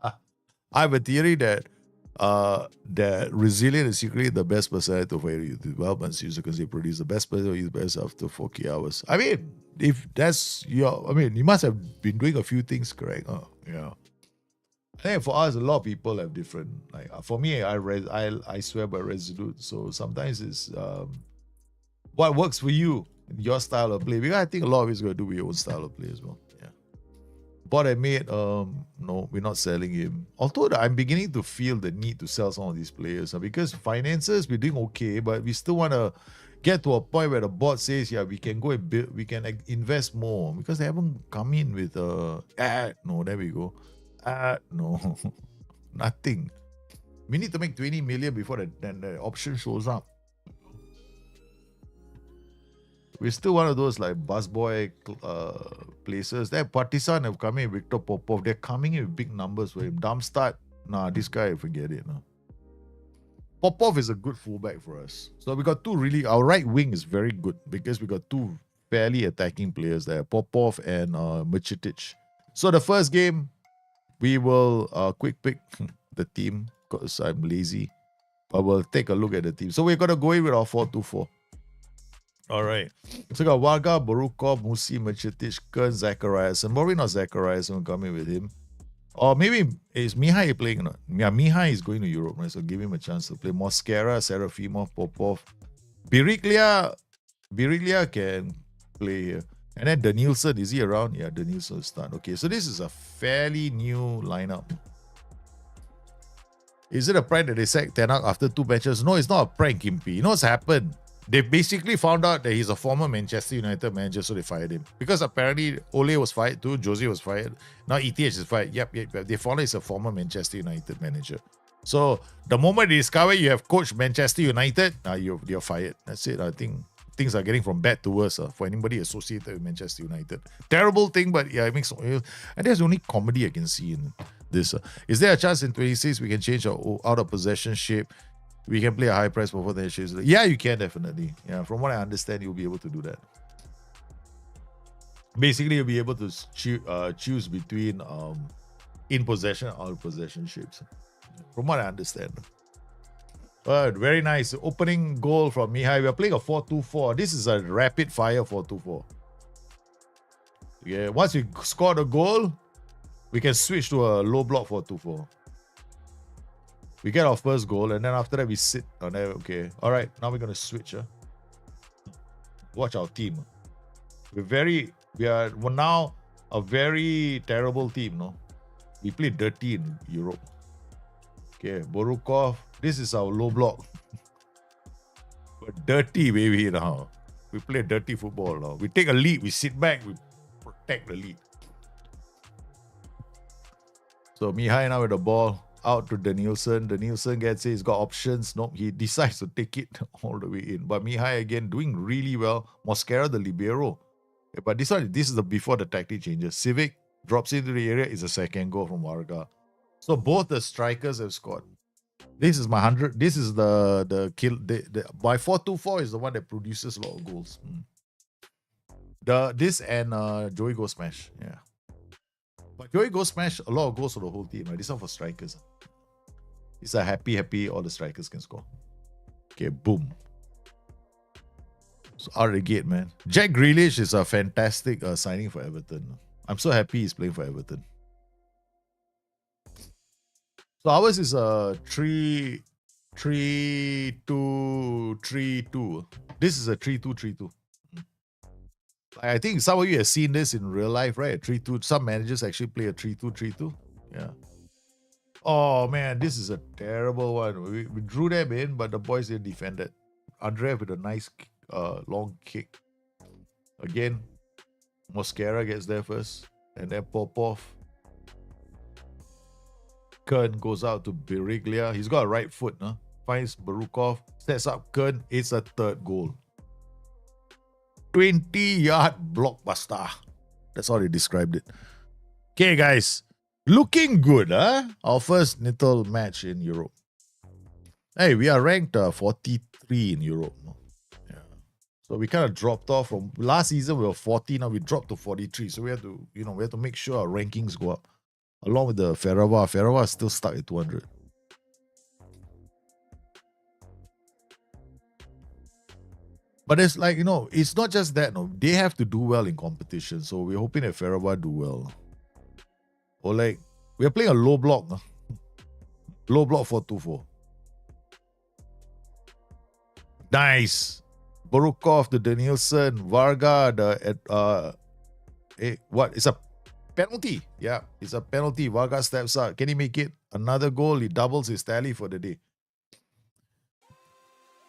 I have a theory that resilient is secretly the best personality for development user because they produce the best player is best after 40 hours. I mean, if that's your, I mean, you must have been doing a few things correct. Yeah. I think for us, a lot of people have different. Like for me, I swear by Resolute. So sometimes it's what works for you, your style of play. Because I think a lot of it's going to do with your own style of play as well. Yeah. But I made no, we're not selling him. Although I'm beginning to feel the need to sell some of these players because finances we're doing okay, but we still want to get to a point where the board says, yeah, we can go and build, we can invest more because they haven't come in with no, there we go. No, nothing. We need to make 20 million before the option shows up. We're still one of those like busboy places. That Partisan have come in, Victor Popov. They're coming in with big numbers for him. Darmstadt, nah, this guy, forget it. No. Popov is a good fullback for us. So we got two really, our right wing is very good because we got two fairly attacking players there, Popov and Micitic. So the first game, we will quick pick the team because I'm lazy. But we'll take a look at the team. So we're going to go in with our 4-2-4. All right. So we got Varga, Borukov, Musi, Micitic, Kern, Zacharias. And probably not Zacharias will come in with him. Or maybe is Mihai playing or not? Yeah, Mihai is going to Europe, right? So give him a chance to play. Mosquera, Serafimov, Popov. Biriglia can play here. And then Danielson, is he around? Yeah, Danielson will start. Okay, so this is a fairly new lineup. Is it a prank that they sacked Tenak after 2 matches? No, it's not a prank, Kimpi. You know what's happened? They basically found out that he's a former Manchester United manager, so they fired him. Because apparently Ole was fired too, Jose was fired, now ETH is fired. Yep. They found out he's a former Manchester United manager. So the moment they discover you have coached Manchester United, you're fired. That's it. I think things are getting from bad to worse for anybody associated with Manchester United. Terrible thing, but yeah, it makes. And there's only comedy I can see in this. Is there a chance in 26 we can change our out of possession shape? We can play a high price before the shares. Yeah, you can definitely. Yeah, from what I understand, you'll be able to do that. Basically, you'll be able to choose between in possession or out of possession shapes. From what I understand. But very nice. Opening goal from Mihai. We're playing a 4-2-4. This is a rapid fire 4-2-4. Yeah, once we score the goal, we can switch to a low block 4-2-4. We get our first goal, and then after that we sit on there. Okay, all right. Now we're gonna switch. Watch our team. We are now a very terrible team. No, we play dirty in Europe. Okay, Borukov. This is our low block. But dirty, baby. Now we play dirty football. Now we take a lead. We sit back. We protect the lead. So Mihai now with the ball. Out to Danielson. Danielson gets it. He's got options. Nope. He decides to take it all the way in. But Mihai again doing really well. Mosquera, the libero. But this is the before the tactic changes. Civic drops into the area. Is a second goal from Varga. So both the strikers have scored. This is my 100. This is the kill. By 4-2-4 is the one that produces a lot of goals. This and Joey Go Smash. Yeah. But Joey Go Smash a lot of goals for the whole team. Right? This one for strikers. It's a happy. All the strikers can score. Okay, boom. So out of the gate, man. Jack Grealish is a fantastic signing for Everton. I'm so happy he's playing for Everton. So ours is a 3-2-3-2. This is a 3-2-3-2. I think some of you have seen this in real life, right? 3-2. Some managers actually play a 3-2-3-2. Yeah. Oh man, this is a terrible one. We drew them in, but the boys didn't defend it. Andrea with a nice long kick. Again, Mosquera gets there first, and then Popov. Kern goes out to Biriglia. He's got a right foot, huh? Finds Borukov, sets up Kern. It's a third goal. 20-yard blockbuster. That's how they described it. Okay, guys. Looking good, huh? Our first little match in Europe. Hey, we are ranked 43 in Europe. No? Yeah. So we kind of dropped off from last season. We were 40. Now we dropped to 43. So we have to, we have to make sure our rankings go up. Along with the Ferrava. Ferrava is still stuck at 200. But it's like, it's not just that. No, they have to do well in competition. So we're hoping that Ferrava do well. Or like, we're playing a low block. No? Low block 4-2-4. Nice. Borukov, the Danielson, Varga, what? It's a penalty. Yeah, it's a penalty. Varga steps up. Can he make it? Another goal. He doubles his tally for the day.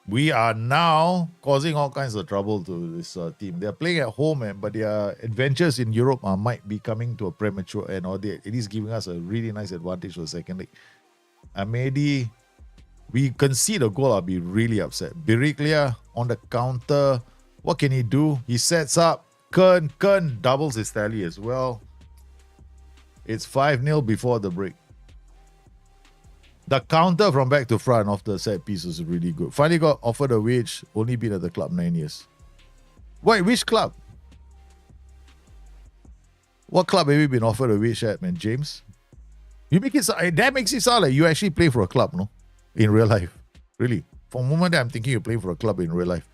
We are now causing all kinds of trouble to this team. They're playing at home, but their adventures in Europe might be coming to a premature end, or it is giving us a really nice advantage for the second leg. Amedi, we concede a goal, I'll be really upset. Biriglia on the counter. What can he do? He sets up. Kern doubles his tally as well. It's 5-0 before the break. The counter from back to front of the set piece was really good. Finally got offered a wage. Only been at the club 9 years. Wait, which club? What club have you been offered a wage at, man? James? That makes it sound like you actually play for a club, no? In real life. Really. For a moment, I'm thinking you play for a club in real life.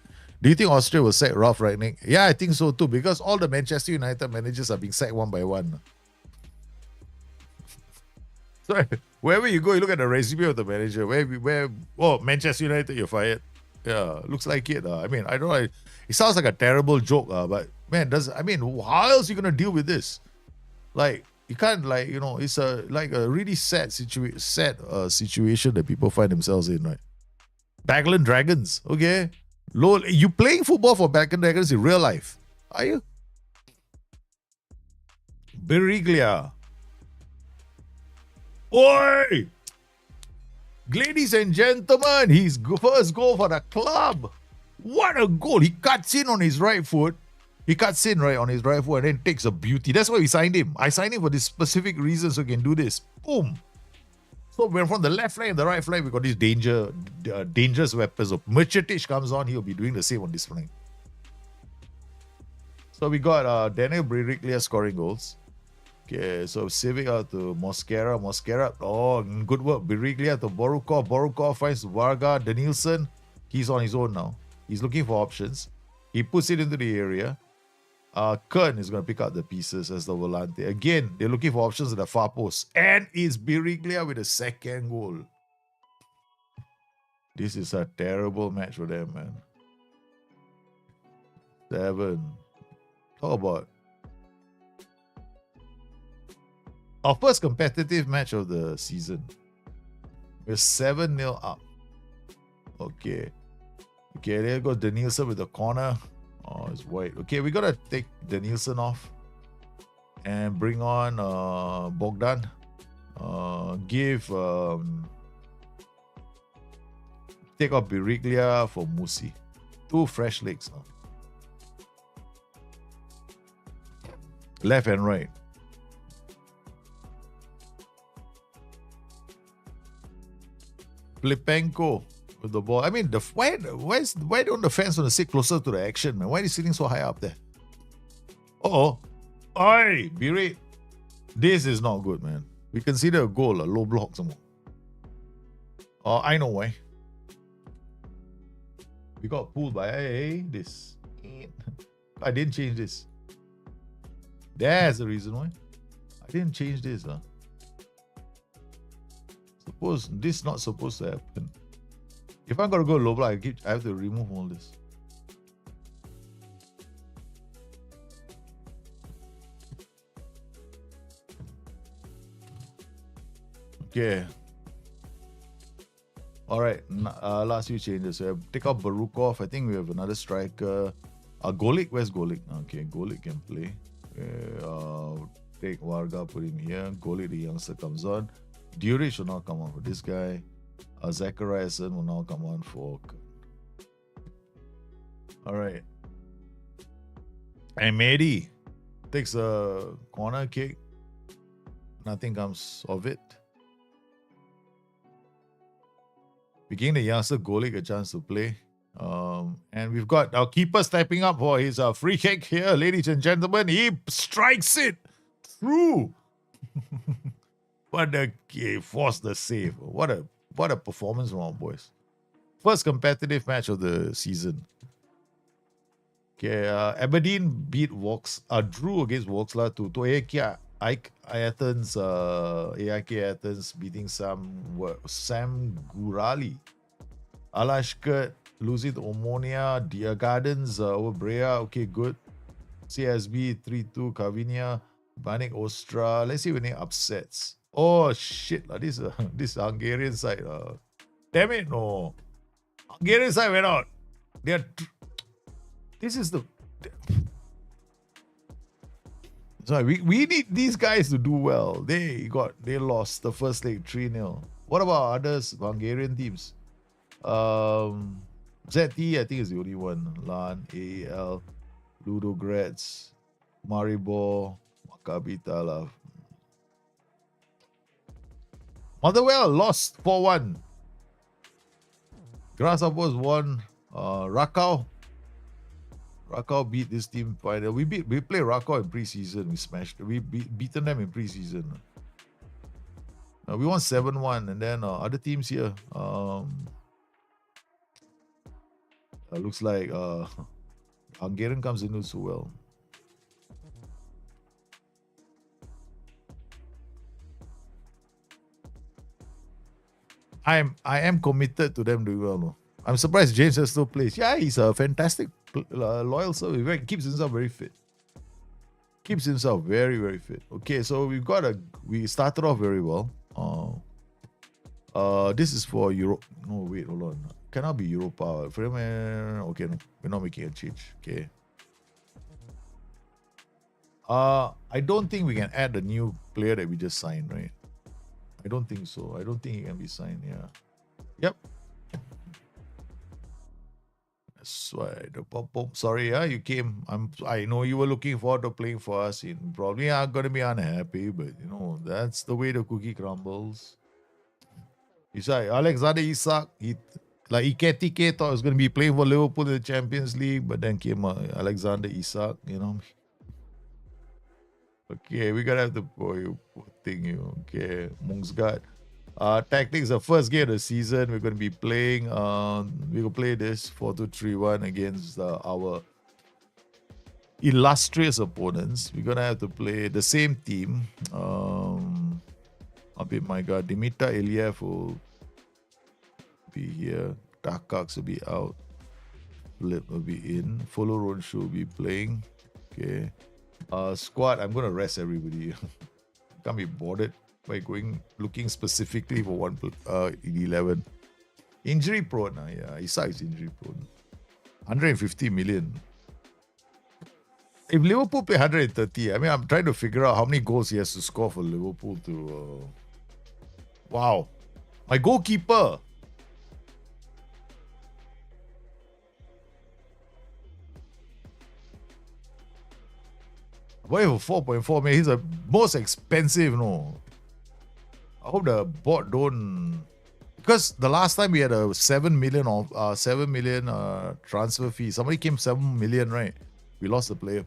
Do you think Austria will sack Ralph Rangnick? Yeah, I think so too, because all the Manchester United managers are being sacked one by one. So wherever you go, you look at the resume of the manager. Manchester United, you're fired. Yeah, looks like it. I mean, I don't know. It sounds like a terrible joke, but man, how else are you gonna deal with this? Like, you can't it's a really sad situation that people find themselves in, right? Bagland Dragons, okay. You playing football for Bagland Dragons in real life? Are you? Biriglia. Oi! Ladies and gentlemen, his first goal for the club. What a goal. He cuts in on his right foot. He cuts in on his right foot and then takes a beauty. That's why we signed him. I signed him for this specific reason so he can do this. Boom. So when from the left flank and the right flank, we got these dangerous weapons. So Mercetic comes on, he'll be doing the same on this flank. So we got Daniel Biriglia scoring goals. Okay, so saving out to Mosquera. Oh, good work. Biriglia to Borukov. Borukov finds Varga. Danielson, he's on his own now. He's looking for options. He puts it into the area. Kern is going to pick up the pieces as the volante. Again, they're looking for options at the far post. And it's Biriglia with a second goal. This is a terrible match for them, man. 7. How about our first competitive match of the season? We're 7-0 up. Okay, there goes Danielson with the corner. Oh, it's white. Okay, we gotta take Danielson off and bring on Bogdan. Take off Biriglia for Musi. 2 fresh legs now. Left and right. Flipenko with the ball. I mean, why don't the fans want to sit closer to the action, man? Why are they sitting so high up there? Oi, Biri. This is not good, man. We consider a goal, a low block some more. Oh, I know why. We got pulled by this. I didn't change this. That's the reason why. I didn't change this, huh? Suppose this is not supposed to happen. If I'm gonna go low block, I have to remove all this. Okay. All right. Last few changes. So take out Barukov. I think we have another striker. Golik. Where's Golik? Okay, Golik can play. Take Varga, put him here. Golik, the youngster, comes on. Duric will now come on for this guy. Zachariasen will now come on for. All right. And Mehdi takes a corner kick. Nothing comes of it. We're giving the youngster Golik a chance to play. And we've got our keeper stepping up for his free kick here, ladies and gentlemen. He strikes it through. But he forced the save. What a performance from our boys. First competitive match of the season. Okay, Aberdeen beat drew against Vauxhall to AIK Athens, AIK Athens beating Sam Gurali. Alashkert losing to Omonia, Deer Gardens over Brea. Okay, good. CSB 3-2, Kavinia, Banik Ostra. Let's see if any upsets. Oh shit, this Hungarian side. Damn it, no. Hungarian side went out. This is the. Sorry, we need these guys to do well. They lost the first leg 3-0. What about others, Hungarian teams? ZT, I think is the only one. LAN, AEL, Ludogorets, Maribor, Maccabi Talav. Motherwell lost 4-1. Grasshoppers won. Rakau beat this team final. We played Rakau in preseason. We smashed. We beaten them in preseason. We won 7-1, and then other teams here. Looks like Hungarian comes in so well. I am committed to them doing well. No? I'm surprised James has still plays. Yeah, he's a fantastic loyal server. He keeps himself very fit. Keeps himself very, very fit. Okay, so we started off very well. This is for Europe. No, wait, hold on. Cannot be Europa. Okay, no, we're not making a change. Okay. I don't think we can add the new player that we just signed, right? I don't think so. I don't think he can be signed. Yeah. Yep. That's why the pop. Sorry, you came. I know you were looking forward to playing for us. You probably are gonna be unhappy, but that's the way the cookie crumbles. Like Alexander Isak, Iketike thought he was gonna be playing for Liverpool in the Champions League, but then came Alexander Isak. Okay, we gotta have the poor thing. Okay, Mungsgat. Tactics, the first game of the season, we're going to be playing. We will play this 4-2-3-1 against our illustrious opponents. We're going to have to play the same team. My God, Dimitar Iliev will be here. Takax will be out. Flip will be in. Follow Ronshu will be playing. Okay. Squad, I'm going to rest everybody. Can't be bothered by looking specifically for one 11. Injury prone, yeah. Isak is injury prone. 150 million. If Liverpool play 130, I'm trying to figure out how many goals he has to score for Liverpool to. Wow, my goalkeeper. Why for 4.4 million? He's the most expensive, no. I hope the board don't, because the last time we had a 7 million transfer fee. Somebody came 7 million, right? We lost the player.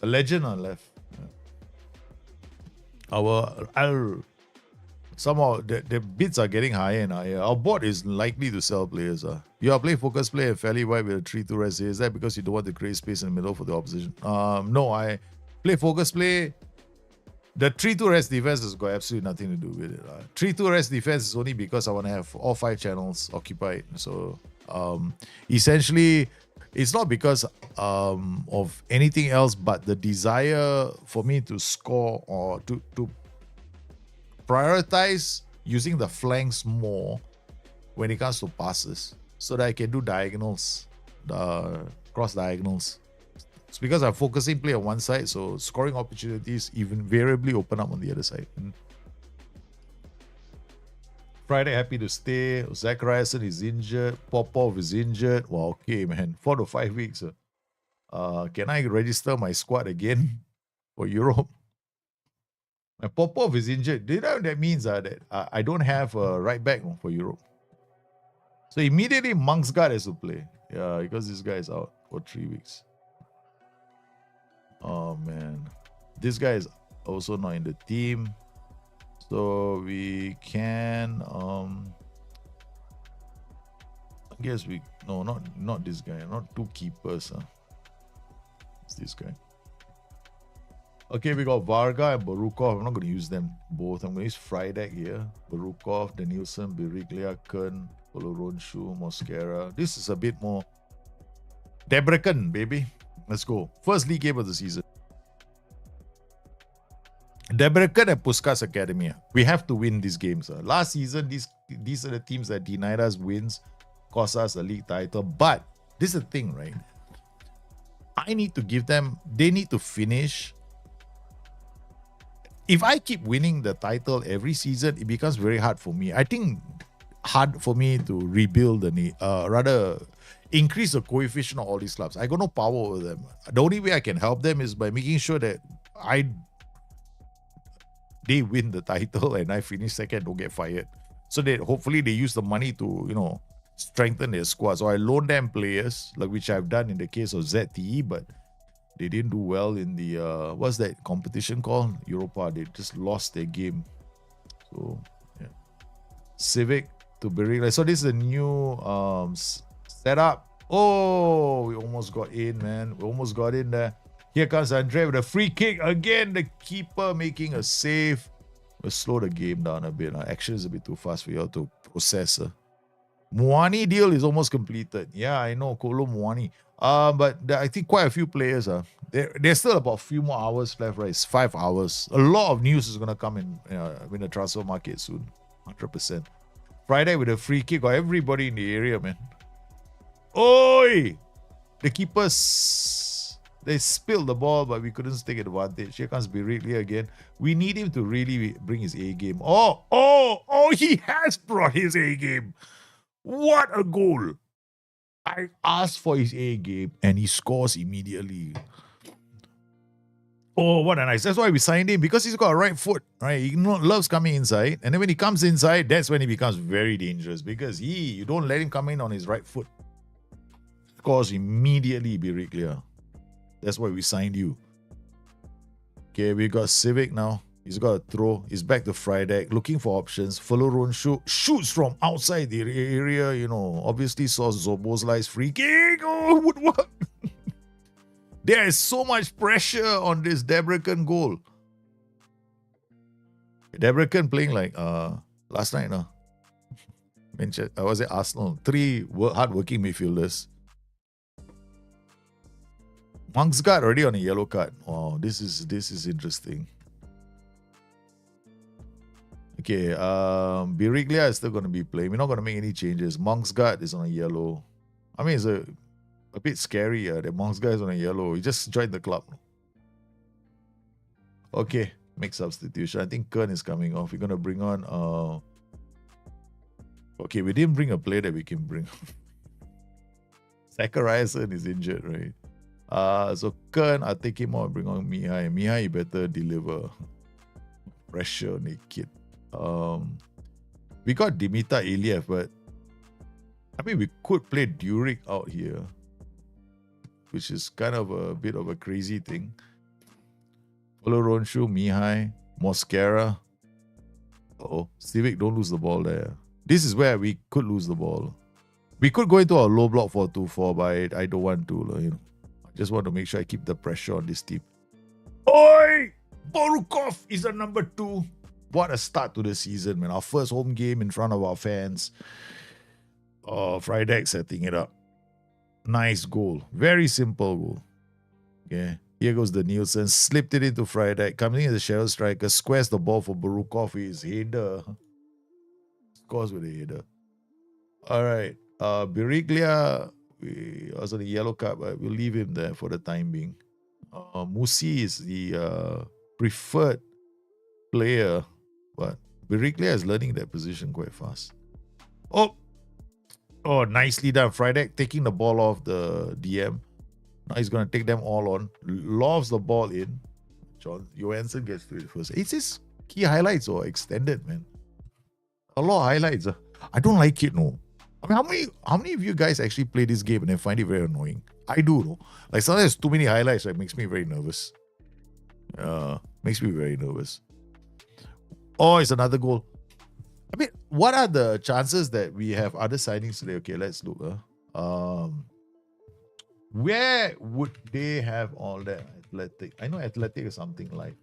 A legend left. Yeah. Somehow the bids are getting higher and higher. Our board is likely to sell players. You are playing focus play and fairly wide with a 3-2 rest. Is that because you don't want to create space in the middle for the opposition? No, I play focus play. The 3-2 rest defense has got absolutely nothing to do with it. 3-2 rest defense is only because I want to have all 5 channels occupied. So essentially, it's not because of anything else but the desire for me to score or to prioritize using the flanks more when it comes to passes so that I can do diagonals, cross diagonals. It's because I'm focusing play on one side, so scoring opportunities even variably open up on the other side. Friday, happy to stay. Zachariason is injured. Popov is injured. Well, okay, man. 4 to 5 weeks. Can I register my squad again for Europe? Popov is injured. Do you know what that means? That I don't have a right back for Europe. So immediately Monksguard has to play. Yeah, because this guy is out for 3 weeks. Oh man. This guy is also not in the team. So we can I guess we no not this guy, not two keepers. It's this guy. Okay, we got Varga and Barukov. I'm not going to use them both. I'm going to use Frydek here. Barukov, Danielson, Biriglia, Kern, Oloronshu, Mosquera. This is a bit more Debrecen, baby. Let's go. First league game of the season. Debrecen and Puskas Academy. We have to win these games. Last season, these are the teams that denied us wins, cost us a league title. But this is the thing, right? I need to give them, they need to finish. If I keep winning the title every season, it becomes very hard for me. I think hard for me to rebuild rather increase the coefficient of all these clubs. I got no power over them. The only way I can help them is by making sure that they win the title and I finish second, don't get fired. So that hopefully they use the money to, strengthen their squad. So I loan them players, like which I've done in the case of ZTE, but they didn't do well in the what's that competition called? Europa. They just lost their game. So yeah. Civic to Biriglia. So this is a new setup. Oh, we almost got in, man. We almost got in there. Here comes Andre with a free kick. Again, the keeper making a save. We'll slow the game down a bit. Action is a bit too fast for you all to process. Muani deal is almost completed. Yeah, I know. Kolo Muani. But I think quite a few players. There's still about a few more hours left, right? It's 5 hours. A lot of news is going to come in the transfer market soon. 100%. Friday with a free kick. Got everybody in the area, man. Oi! The keepers, they spilled the ball, but we couldn't take advantage. Here comes Biriglia again. We need him to really bring his A game. Oh, he has brought his A game. What a goal. I asked for his A game and he scores immediately. Oh, what a nice. That's why we signed him, because he's got a right foot, right? He loves coming inside. And then when he comes inside, that's when he becomes very dangerous, because you don't let him come in on his right foot. Scores immediately, Biriglia. That's why we signed you. Okay, we got Civic now. He's got a throw. He's back to Frydek, looking for options. Oloronshu shoots from outside the area, obviously saw Zoboslai's free kick. Oh, would work. There is so much pressure on this Debrecen goal. Debrecen playing like last night, no? I was at Arsenal. 3 hard-working midfielders. Monksguard already on a yellow card. Oh, this is interesting. Okay, Biriglia is still going to be playing. We're not going to make any changes. Monksguard is on a yellow. I mean, it's a bit scary that Monksguard is on a yellow. He just joined the club. Okay, make substitution. I think Kern is coming off. We're going to bring on... Okay, we didn't bring a player that we can bring. Zachariasen is injured, right? So Kern, I'll take him out and bring on Mihai. Mihai, you better deliver. Pressure on the kid. We got Dimitar Iliev, but I mean, we could play Duric out here, which is kind of a bit of a crazy thing. Oloronshu, Mihai, Mosquera. Oh, Civic, don't lose the ball there. This is where we could lose the ball. We could go into a low block 4-2-4, but I don't want to. I just want to make sure I keep the pressure on this team. Oi! Borukov is the number 2. What a start to the season, man. Our first home game in front of our fans. Oh, Frydek setting it up. Nice goal. Very simple goal. Okay. Here goes the Nielsen. Slipped it into Frydek. Coming in as a shadow striker. Squares the ball for Barukov. His header. Scores with a header. Alright. Biriglia was on the yellow card, but we'll leave him there for the time being. Musi is the preferred player, but Biriglia is learning that position quite fast. Oh, nicely done. Frydek taking the ball off the DM. Now he's going to take them all on. Lofts the ball in. Johansson gets to it first. It's his key highlights or extended, man. A lot of highlights. I don't like it, no. I mean, how many of you guys actually play this game and then find it very annoying? I do, though. Like sometimes too many highlights, right? Makes me very nervous. Makes me very nervous. Oh, it's another goal. I mean, what are the chances that we have other signings today? Okay, let's look. Where would they have all that? Athletic. I know Athletic is something like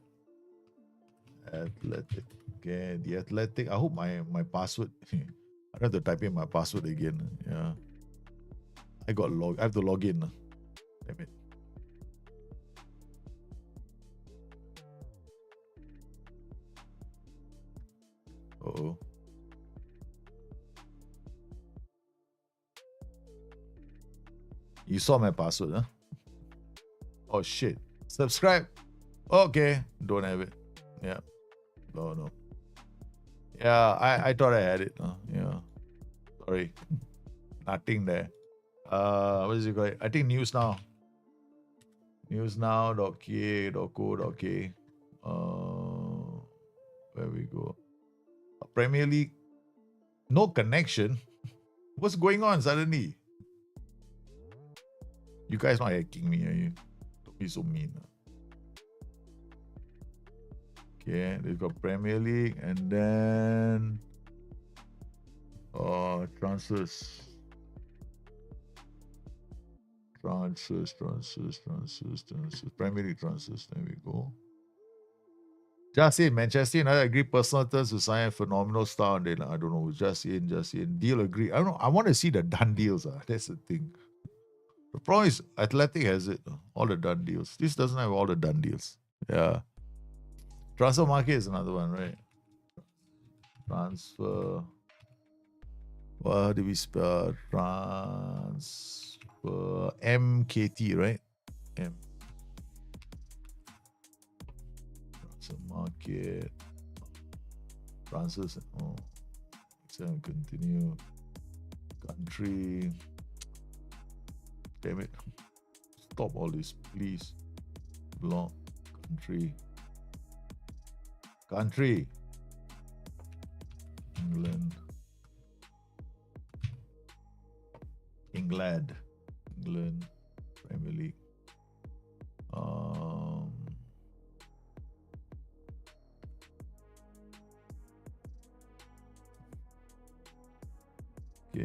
Athletic. Okay, the Athletic. I hope my password. I don't have to type in my password again. Yeah. I have to log in. Damn it. Uh-oh. You saw my password, huh? Oh shit. Subscribe. Okay. Don't have it. Yeah. No. Yeah, I thought I had it. Yeah. Sorry. Nothing there. What is it called? I think news now. Newsnow.ca.co.k. Where we go? Premier League. No connection. What's going on suddenly? You guys not hacking me, are you? Don't be so mean. Okay, they've got Premier League and then transfers. Premier League transfers. There we go. Just in Manchester United agree personal terms to sign a phenomenal star. I don't know. Just in. Deal agree. I don't know. I want to see the done deals. That's the thing. The problem is Athletic has it. All the done deals. This doesn't have all the done deals. Yeah. Transfer market is another one, right? Transfer. What do we spell? Transfer. MKT, right? M. Transfer market. Transfers. Oh. Continue. Country. Damn it. Stop all this, please. Block. Country. England. Premier League. Yeah.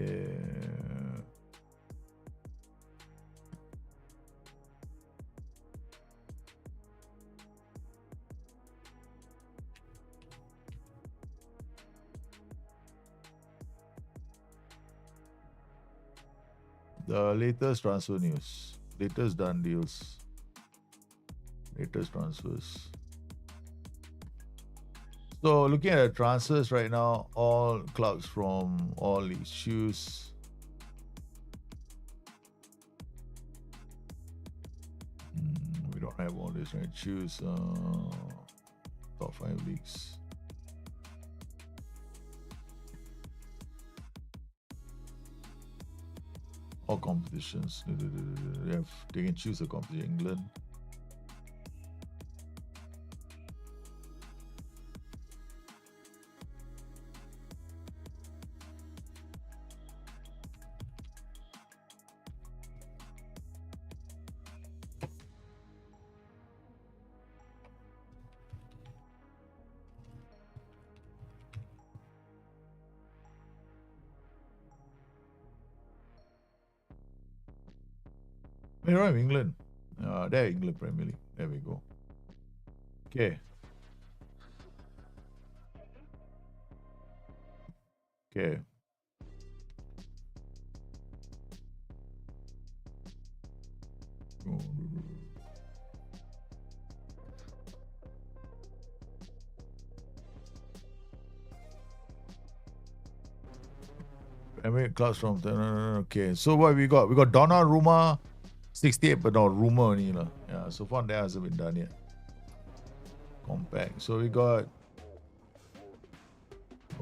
The latest transfer news, latest done deals, latest transfers. So looking at the transfers right now, all clubs from all leagues choose. We don't have all this, right? Choose top 5 leagues. All competitions. They can choose a competition. England. Where are England? There, England Premier League. There we go. Okay. Premier clubs from okay. So what we got? We got Donnarumma, 68, but no rumor only. Yeah, so far that hasn't been done yet. Compact. So we got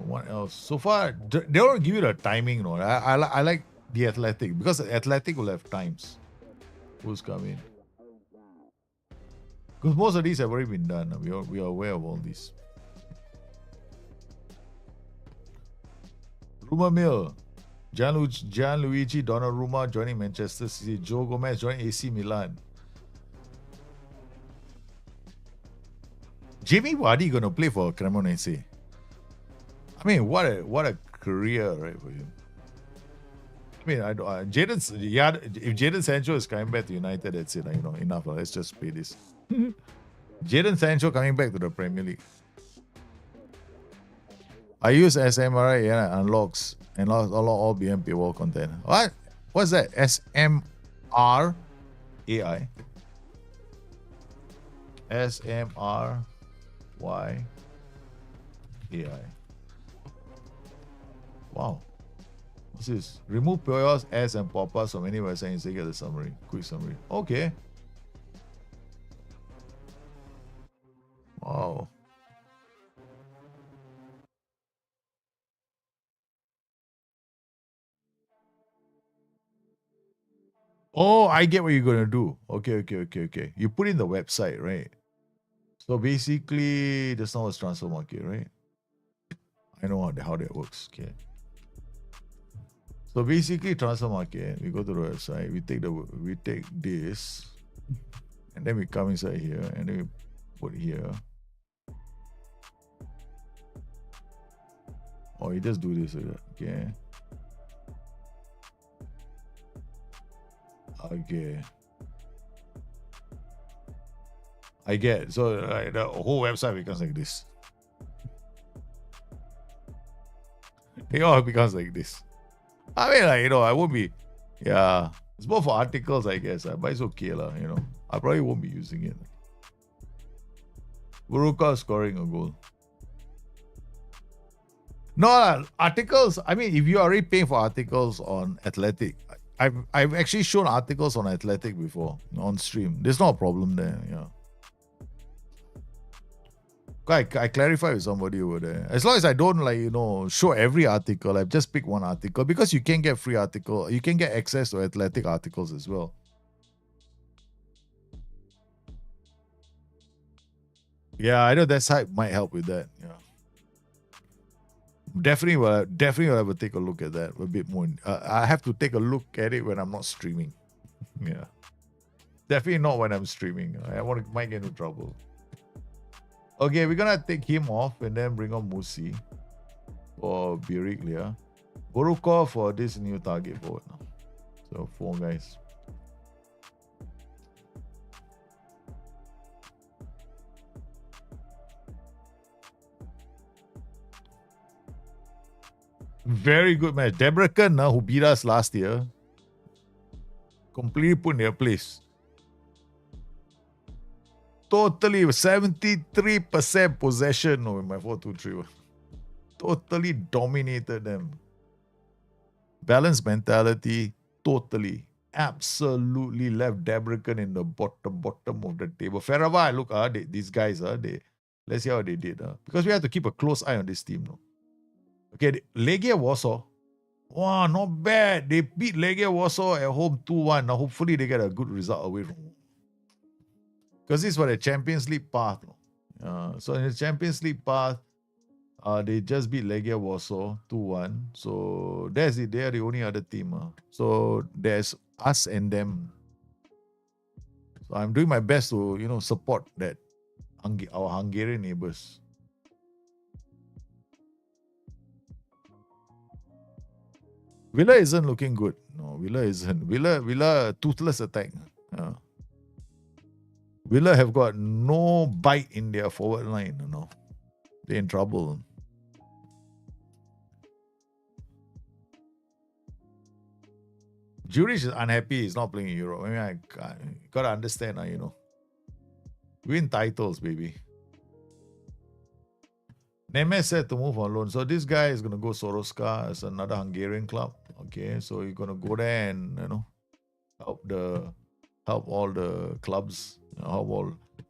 what else? So far, they don't give you the timing, no. I like the Athletic because the Athletic will have times. Who's coming? Because most of these have already been done. We are aware of all these. Rumor mill. Gianluigi Donnarumma joining Manchester City. Joe Gomez joining AC Milan. Jamie Vardy gonna play for Cremonese. I mean, what a career, right, for him. I mean, I don't. If Jadon Sancho is coming back to United, that's it. Enough. Let's just pay this. Jadon Sancho coming back to the Premier League. I use SMRI, yeah, unlocks and all BM paywall content. What? What's that? SMR AI. SMR Y AI. Wow. What's this? Remove POS, ads, and pop-ups from any website instead get the summary. Quick summary. Okay. Wow. Oh, I get what you're gonna do. Okay. You put in the website, right? So basically, that's not what's transfer market, right? I know how that works. Okay. So basically, transfer market. We go to the website. We take this, and then we come inside here, and then we put here. Oh, you just do this like that. Okay. Okay. I get. So the whole website becomes like this. It all becomes like this. I mean, I won't be. Yeah. It's more for articles, I guess. But it's okay, I probably won't be using it. Buruka scoring a goal. No, articles. I mean, if you're already paying for articles on Athletic, I've actually shown articles on Athletic before on stream. There's no problem there. Yeah. I clarify with somebody over there. As long as I don't show every article, I've just picked one article because you can get free article. You can get access to Athletic articles as well. Yeah, I know that site might help with that. Yeah. Definitely will have to take a look at that a bit more. I have to take a look at it when I'm not streaming. Yeah. Definitely not when I'm streaming. Might get into trouble. Okay, we're gonna take him off and then bring on Musi for Biriglia. Borukov for this new target forward now. So 4 guys. Very good match. Debrecen, who beat us last year, completely put in their place. Totally 73% possession in my 4-2-3. Totally dominated them. Balanced mentality, totally. Absolutely left Debrecen in the bottom of the table. Ferrava, look, these guys, let's see how they did. Because we have to keep a close eye on this team. No? Okay, Legia Warsaw. Wow, not bad. They beat Legia Warsaw at home 2-1. Now, hopefully, they get a good result away from home. Because this is for the Champions League path. So, in the Champions League path, they just beat Legia Warsaw 2-1. So, that's it. They are the only other team. So, there's us and them. So, I'm doing my best to, support that our Hungarian neighbors. Villa isn't looking good. No, Villa isn't. Villa toothless attack. Villa have got no bite in their forward line. They're in trouble. Juric is unhappy he's not playing in Europe. I mean, I gotta understand, Win titles, baby. Nemes said to move on loan. So this guy is gonna go Soroska as another Hungarian club. Okay, so he's gonna go there and help all the clubs.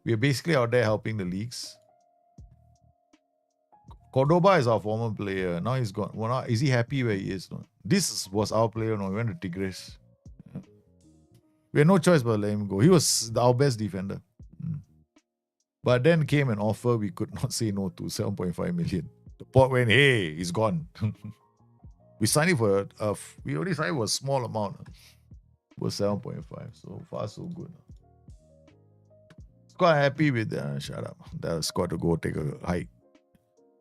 We're basically out there helping the leagues. Cordoba is our former player. Now he's gone. Well, is he happy where he is? No? This was our player. No, we went to Tigres. We had no choice but to let him go. He was our best defender. But then came an offer we could not say no to, 7.5 million. The pot went, hey, he's gone. We signed it for we only signed for a small amount. Was 7.5. So far, so good. Quite happy with shut up. That's got to go take a hike.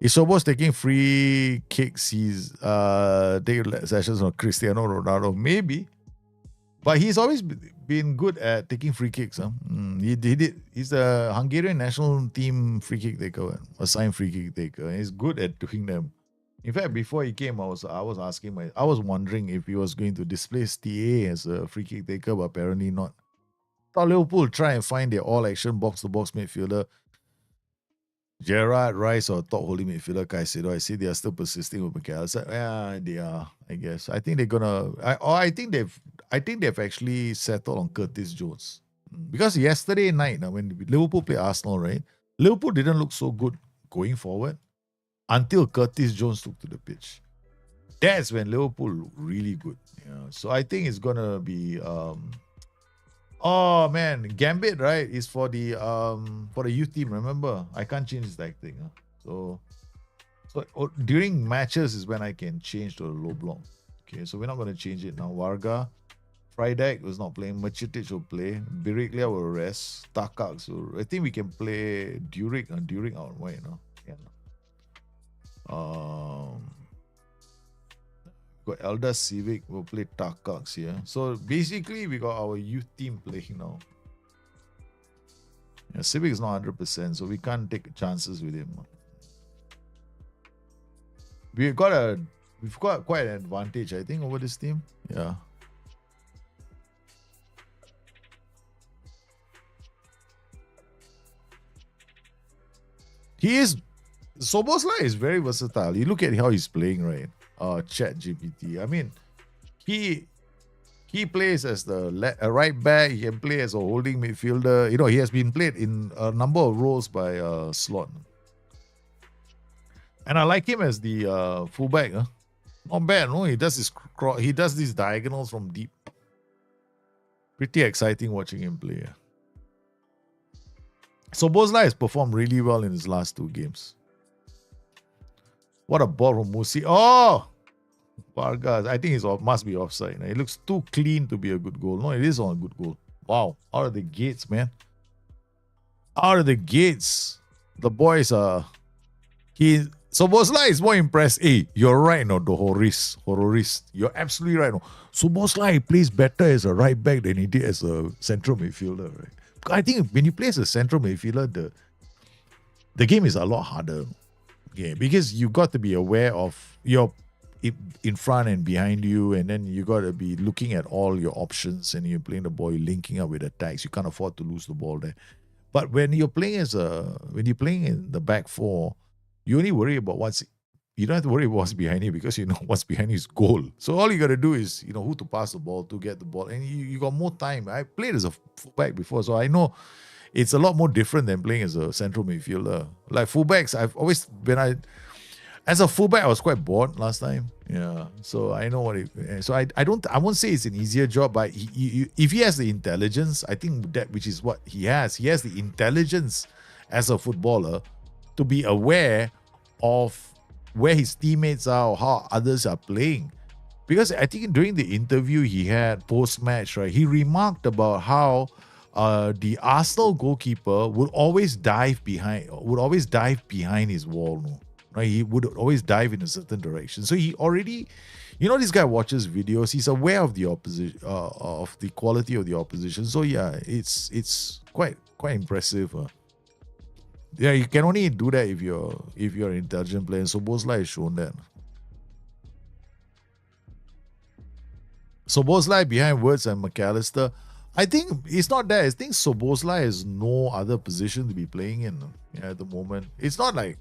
Is Sobos taking free kicks? He's take sessions on Cristiano Ronaldo? Maybe. But he's always been good at taking free kicks. Huh? He did. He's the Hungarian national team free kick taker, assigned free kick taker. He's good at doing them. In fact, before he came, I was wondering if he was going to displace TA as a free kick taker, but apparently not. Thought Liverpool try and find their all-action box-to-box midfielder, Gerrard, Rice, or top holding midfielder Caicedo. I see they are still persisting with McAllister. Yeah, they are. I guess. I think they're gonna. I think they've actually settled on Curtis Jones, because yesterday night, when Liverpool played Arsenal, right? Liverpool didn't look so good going forward until Curtis Jones took to the pitch. That's when Liverpool looked really good. Yeah. So I think it's gonna be. Oh man, Gambit, right, is for the youth team. Remember, I can't change that thing. So during matches is when I can change to a low block. Okay, so we're not gonna change it now. Varga, Friday was not playing. Machitic will play. Biriglia will rest. Takak, so I think we can play Durick out wide, Yeah. Got Elda Civic will play Takaks here. So basically, we got our youth team playing now. Yeah, Civic is not 100%, so we can't take chances with him. We've got quite an advantage, I think, over this team. Yeah. Soboslai is very versatile. You look at how he's playing, right? Chat GPT. I mean, he plays as a right back. He can play as a holding midfielder. He has been played in a number of roles by Slot. And I like him as the fullback. Not bad, no? He does these diagonals from deep. Pretty exciting watching him play. So Boslai has performed really well in his last 2 games. What a ball from Musi. Oh! Vargas, I think it must be offside. It looks too clean to be a good goal. No, it is on a good goal. Wow. Out of the gates, man. Out of the gates. The boys are... Soboslai is more impressed. Hey, you're right, no, the horrorist. You're absolutely right. No. Soboslai plays better as a right back than he did as a central midfielder, right? I think when you play as a central midfielder, the game is a lot harder. Yeah, because you got to be aware of your in front and behind you, and then you got to be looking at all your options, and you're playing the ball, you're linking up with attacks. You can't afford to lose the ball there. But when you're playing in the back four, you only worry about you don't have to worry about what's behind you, because you know what's behind you is goal. So all you got to do is who to pass the ball to, get the ball, and you got more time. I played as a fullback before, so I know it's a lot more different than playing as a central midfielder. Like fullbacks, as a fullback, I was quite bored last time. Yeah, so I know what so I won't say it's an easier job, but if he has the intelligence, I think that which is what he has. He has the intelligence as a footballer to be aware of where his teammates are or how others are playing. Because I think during the interview he had post-match, right, he remarked about how the Arsenal goalkeeper would always dive behind his wall. Right? He would always dive in a certain direction. So he already, this guy watches videos. He's aware of the opposition, of the quality of the opposition. So yeah, it's quite impressive. Yeah, you can only do that if you're an intelligent player. So Boslai has shown that. Soboslai behind Wirtz and McAllister. I think it's not that. I think Soboslai has no other position to be playing in at the moment. It's not like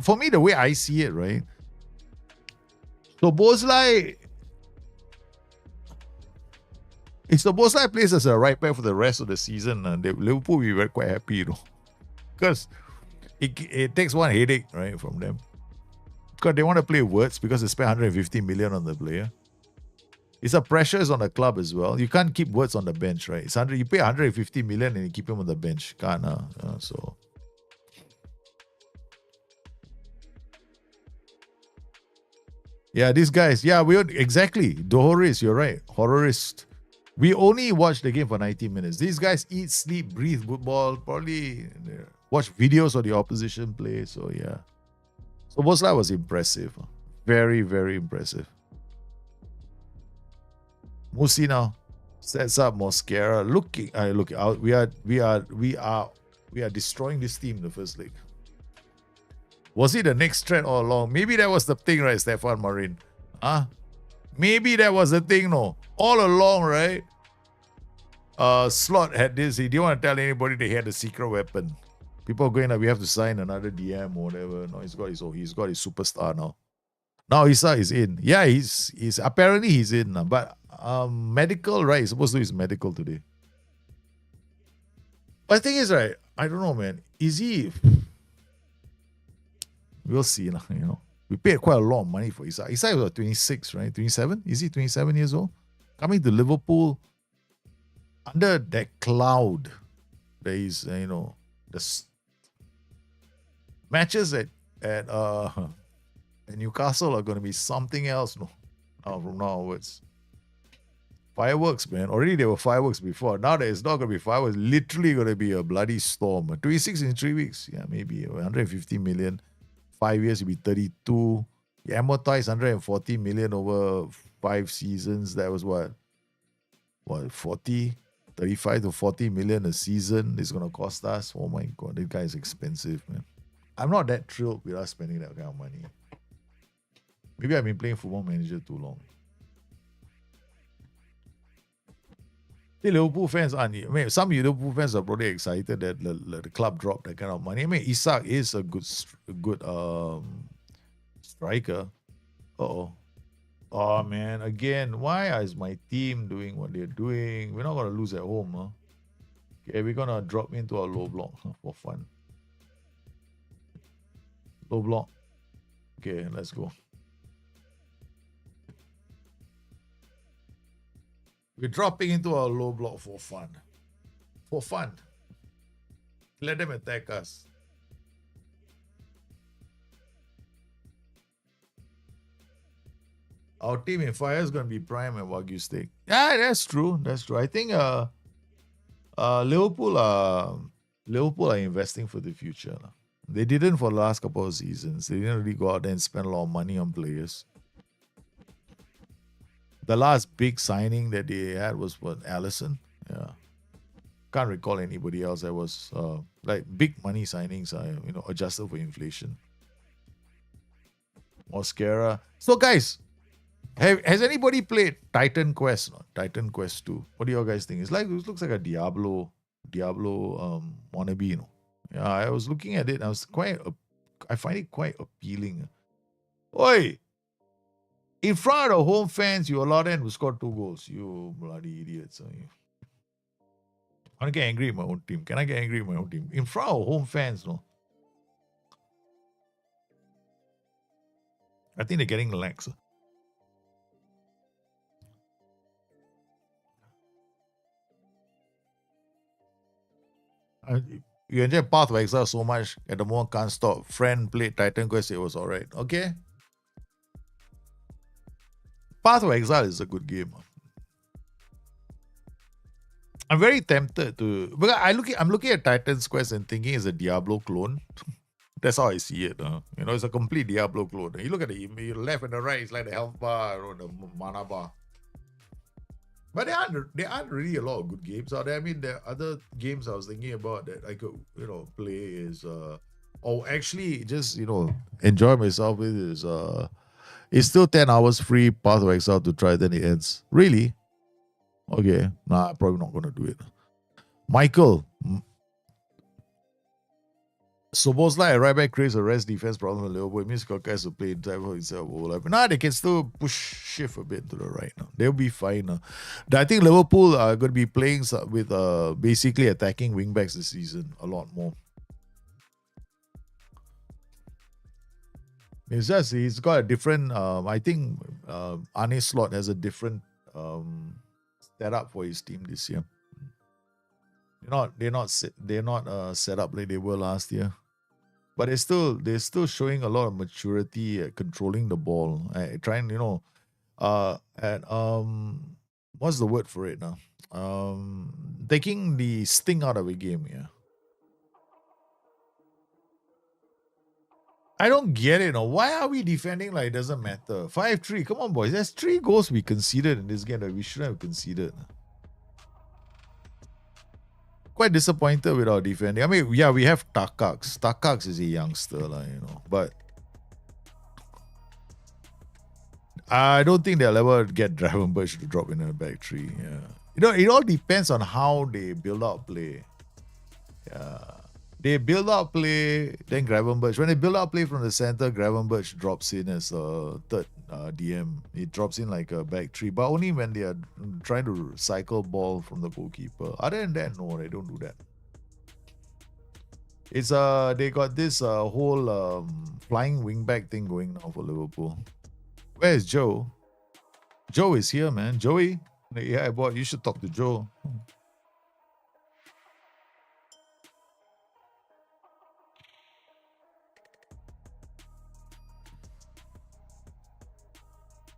for me, the way I see it, right? Soboslai, if Soboslai plays as a right back for the rest of the season, Liverpool will be quite happy, because it takes one headache, right, from them. Because they want to play Wirtz because they spent 150 million on the player. It's a pressure on the club as well. You can't keep Wirtz on the bench, right? You pay 150 million and you keep him on the bench. Can't, so. Yeah, these guys. Yeah, exactly. Dohoris, you're right. Horrorist. We only watch the game for 90 minutes. These guys eat, sleep, breathe football. Probably watch videos of the opposition play. So yeah. So Bosla was impressive. Very, very impressive. Musi now sets up Mosquera. Look out. We are destroying this team in the first leg. Was he the next trend all along? Maybe that was the thing, right, Stefan Marin? Maybe that was the thing, no. All along, right? Slot had this. He didn't want to tell anybody that he had a secret weapon. People are going like, we have to sign another DM or whatever. No, he's got his superstar now. Now Isak is in. Yeah, he's apparently he's in. But medical, right? He's supposed to do his medical today. But the thing is, right, I don't know, man. Is he? We'll see, you know. We paid quite a lot of money for Isak. Isak was 26, right? 27? Is he 27 years old? Coming to Liverpool under that cloud, there is, the matches at Newcastle are going to be something else, no? From now onwards. Fireworks, man. Already there were fireworks before. Now there's not going to be fireworks. Literally going to be a bloody storm. 26 in 3 weeks. Yeah, maybe 150 million. 5 years, you'll be 32. You amortize 140 million over 5 seasons. That was what 35 to 40 million a season is going to cost us. Oh my God, that guy is expensive, man. I'm not that thrilled with us spending that kind of money. Maybe I've been playing Football Manager too long. The Liverpool fans aren't. Some Liverpool fans are probably excited that the club dropped that kind of money. Isak is a good striker. Oh man, again, why is my team doing what they're doing? We're not gonna lose at home, huh? Okay, we're gonna drop into a low block for fun. Low block. Okay, let's go. We're dropping into a low block for fun. For fun. Let them attack us. Our team in fire is going to be prime and Wagyu steak. Yeah, that's true. That's true. I think Liverpool are investing for the future. They didn't for the last couple of seasons. They didn't really go out there and spend a lot of money on players. The last big signing that they had was Allison. Yeah. Can't recall anybody else that was like big money signings, adjusted for inflation. Mosquera. So guys, has anybody played Titan Quest? Titan Quest 2. What do you guys think? It looks like a Diablo wannabe, Yeah, I was looking at it. I find it quite appealing. Oi! In front of home fans, you allowed them to score 2 goals. You bloody idiots. I want to get angry with my own team. Can I get angry with my own team? In front of home fans, no? I think they're getting lax. You enjoy Path of Exile so much, at the moment can't stop. Friend played Titan Quest, it was alright. Okay. Path of Exile is a good game. I'm very tempted to, because I'm looking at Titan's Quest and thinking it's a Diablo clone. That's how I see it. It's a complete Diablo clone. You look at the left and the right, it's like the health bar or the mana bar. But there aren't really a lot of good games out there. I mean, there are other games I was thinking about that I could, play is or actually just, enjoy myself with is it's still 10 hours free Path of Exile to try, then it ends. Really? Okay. Nah, I'm probably not gonna do it. Michael. Sobozlai, right back creates a rest defense problem for Liverpool. It means Kaka has to play inside for himself. Nah, they can still shift a bit to the right now. They'll be fine. I think Liverpool are going to be playing with basically attacking wingbacks this season a lot more. It's just he's got a different. I think Arne Slot has a different setup for his team this year. They're not set up like they were last year. but they're still showing a lot of maturity at controlling the ball, trying, and what's the word for it now? Taking the sting out of a game. Yeah, I don't get it. No, why are we defending like it doesn't matter? 5-3. Come on, boys. There's 3 goals we conceded in this game that we shouldn't have conceded. Quite disappointed with our defending. I mean, yeah, we have Takax. Takax is a youngster, but I don't think they'll ever get Dravenberch to drop in a back 3. Yeah, it all depends on how they build out play. Yeah. They build out play, then Gravenberch. When they build out play from the center, Gravenberch drops in as a third DM. It drops in like a back 3, but only when they are trying to cycle ball from the goalkeeper. Other than that, no, they don't do that. It's they got this whole flying wingback thing going now for Liverpool. Where is Joe? Joe is here, man. Joey, yeah, boy, you should talk to Joe.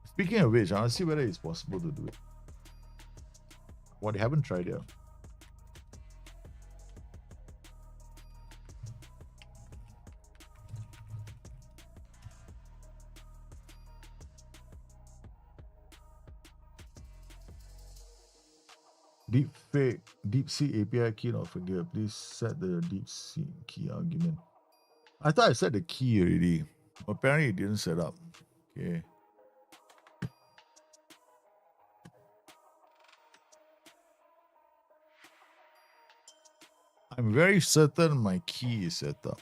Speaking of which, I want to see whether it's possible to do it. Well, they haven't tried it. Deep C API key not forget. Please set the deep C key argument. I thought I set the key already. Apparently it didn't set up. Okay. I'm very certain my key is set up.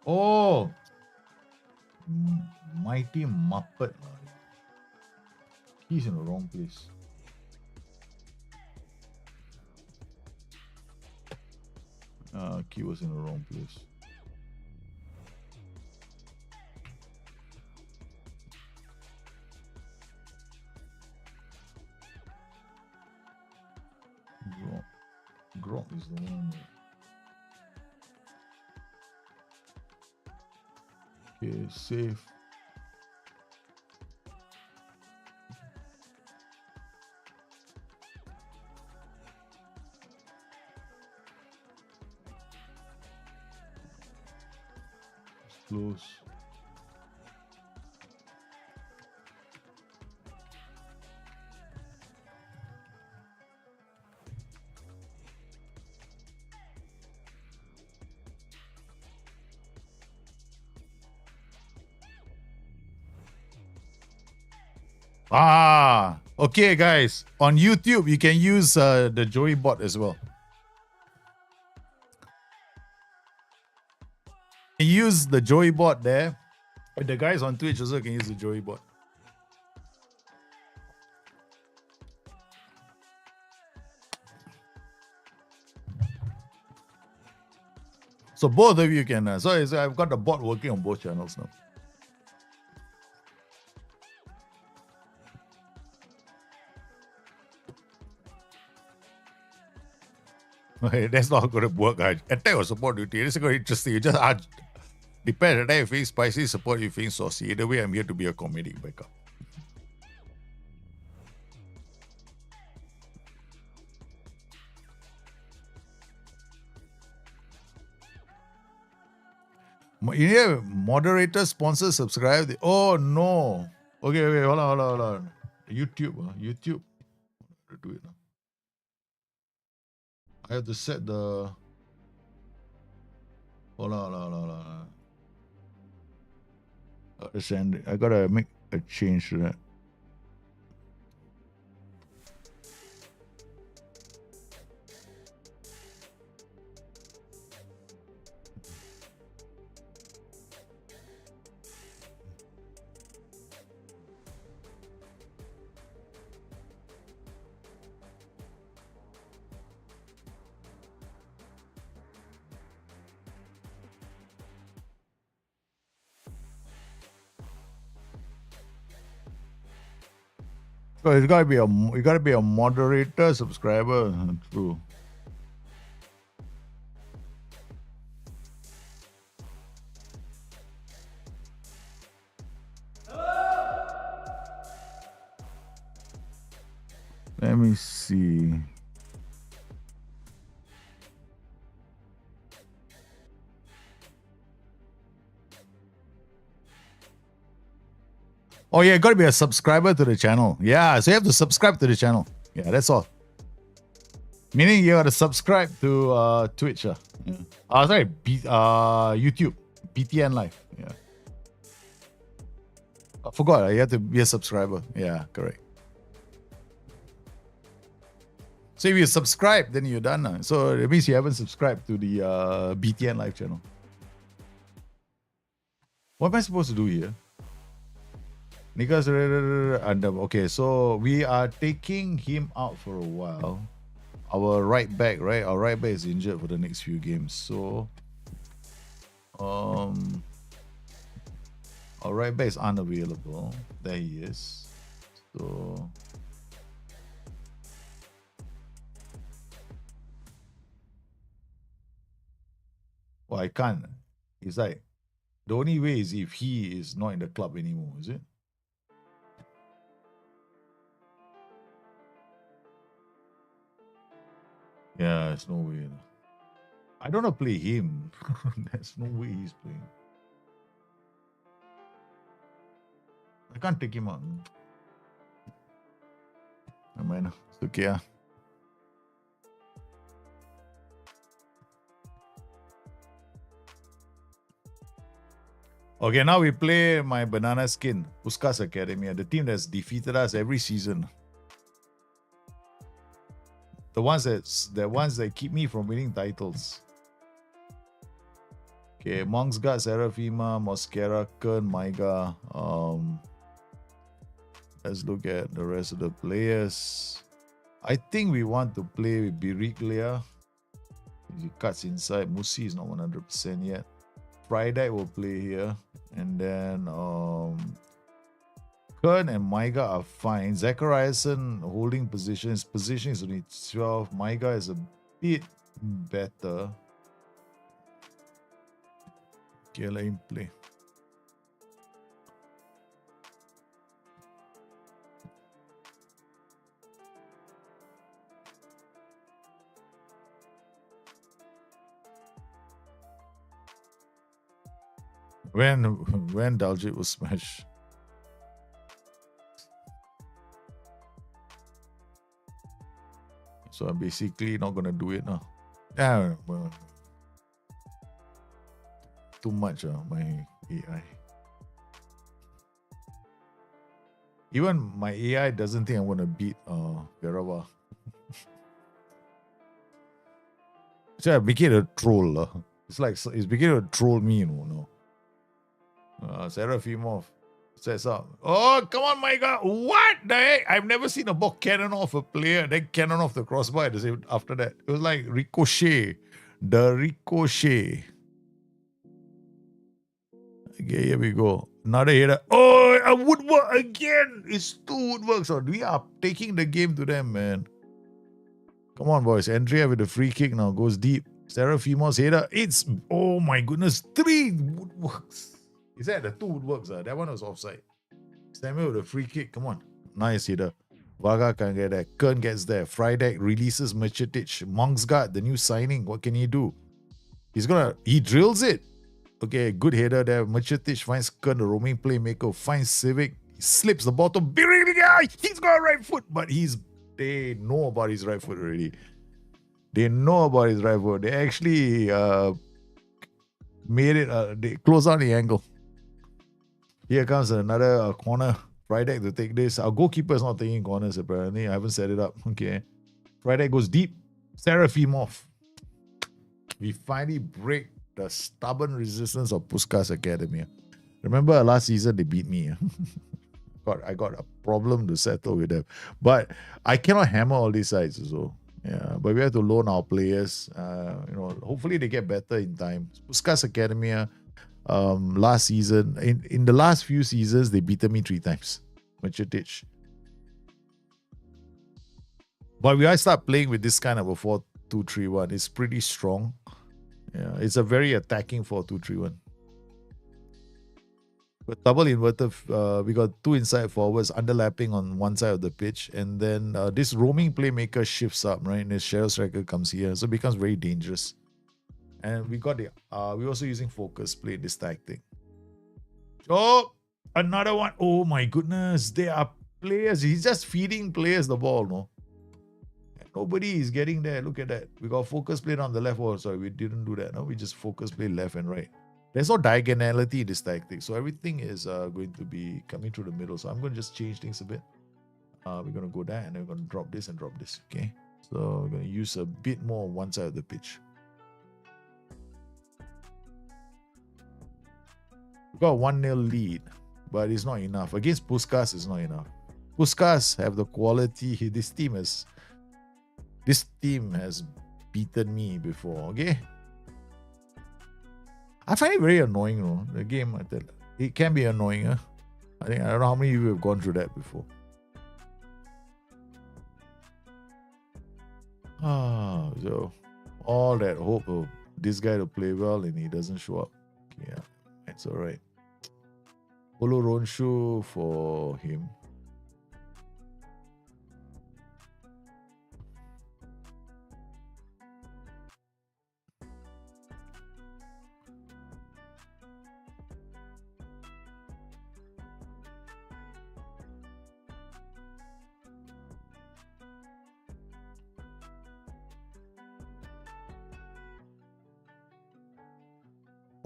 Oh, Mighty Muppet. He's in the wrong place. Key was in the wrong place. Grok is the one. Okay, save. Close. Okay, guys. On YouTube, you can use the Joey bot as well. You can use the Joey bot there. And the guys on Twitch also can use the Joey bot. So both of you can. So I've got the bot working on both channels now. Okay, that's not going to work. Attack or support duty. It's going to interesting. You just ask. Depends. Attack you feel spicy, support you feel saucy. Either way, I'm here to be a comedic backup. Yeah, moderator, sponsor, subscribe. Oh no. Okay, hold on. YouTube. YouTube. Do it now. I have to set the. Hold on. I gotta make a change to that. So it's gotta be a moderator subscriber. True. Let me see. Oh yeah, gotta be a subscriber to the channel. Yeah, so you have to subscribe to the channel. Yeah, that's all. Meaning you gotta subscribe to Twitch. Yeah. Sorry, YouTube. BTN Live. Yeah. I forgot, you have to be a subscriber. Yeah, correct. So if you subscribe, then you're done. So it means you haven't subscribed to the BTN Live channel. What am I supposed to do here? Nikas, okay, so we are taking him out for a while. Our right back, right? Our right back is injured for the next few games. So, our right back is unavailable. There he is. So, well, I can't. It's like the only way is if he is not in the club anymore, is it? Yeah, there's no way. I don't want to play him. There's no way he's playing. I can't take him out. Never mind. It's okay. Okay, now we play my banana skin, Puskas Academy, the team that's defeated us every season. The ones that keep me from winning titles. Okay, Mongsgard, Seraphima, Mosquera, Kern, Maiga. Let's look at the rest of the players. I think we want to play with Biriglia. He cuts inside. Musi is not 100% yet. Friday will play here. And then Kern and Maiga are fine. Zachariason holding position. His position is only 12. Maiga is a bit better. Okay, let him play. When Daljit was smashed. So I'm basically not gonna do it now. Yeah, well, too much my AI. Even my AI doesn't think I'm gonna beat Verava. So I became a troll. It's like it's beginning to troll me, you know. Seraphimov sets up. Oh, come on, my God. What the heck? I've never seen a ball cannon off a player, then cannon off the crossbar after that. It was like ricochet. The ricochet. Okay, here we go. Another header. Oh, a woodwork again. It's two woodworks. So we are taking the game to them, man. Come on, boys. Andrea with the free kick now goes deep. Seraphimos header. It's, oh my goodness, 3 woodworks. Is that the 2 woodworks? That one was offside. Samuel with a free kick. Come on. Nice header. Vaga can't get there. Kern gets there. Friday releases Merchetic. Mongsgard, the new signing. What can he do? He drills it. Okay, good header there. Merchetic finds Kern, the roaming playmaker. Finds Civic. He slips the ball to Biriglia. He's got a right foot, but they know about his right foot already. They know about his right foot. They actually made it. They closed down the angle. Here comes another corner. Friday to take this. Our goalkeeper is not taking corners apparently. I haven't set it up. Okay. Friday goes deep. Seraphimov. We finally break the stubborn resistance of Puskas Academy. Remember last season they beat me. I got a problem to settle with them. But I cannot hammer all these sides. So yeah, but we have to loan our players. Hopefully they get better in time. Puskas Academy. Last season, in the last few seasons, they beat me 3 times. Merchetic. But we I start playing with this kind of a 4-2-3-1. It's pretty strong. Yeah, it's a very attacking 4-2-3-1. With double inverted, we got two inside forwards underlapping on one side of the pitch, and then this roaming playmaker shifts up, right? And his shadow striker comes here, so it becomes very dangerous. And we got the we're also using focus play this tactic. Oh, another one. Oh my goodness, they are players. He's just feeding players the ball, no? Nobody is getting there. Look at that. We got focus play on the left. Oh, sorry, we didn't do that. No, we just focus play left and right. There's no diagonality in this tactic. So everything is going to be coming through the middle. So I'm going to just change things a bit. We're going to go there and then we're going to drop this and drop this. Okay. So we're going to use a bit more on one side of the pitch. We got 1-0 lead, but it's not enough. Against Puskas, it's not enough. Puskas have the quality. This team has beaten me before. Okay. I find it very annoying, though. The game, it can be annoying. I don't know how many of you have gone through that before. So all that hope of this guy to play well and he doesn't show up. Yeah, it's all right. Polo Ronshu for him.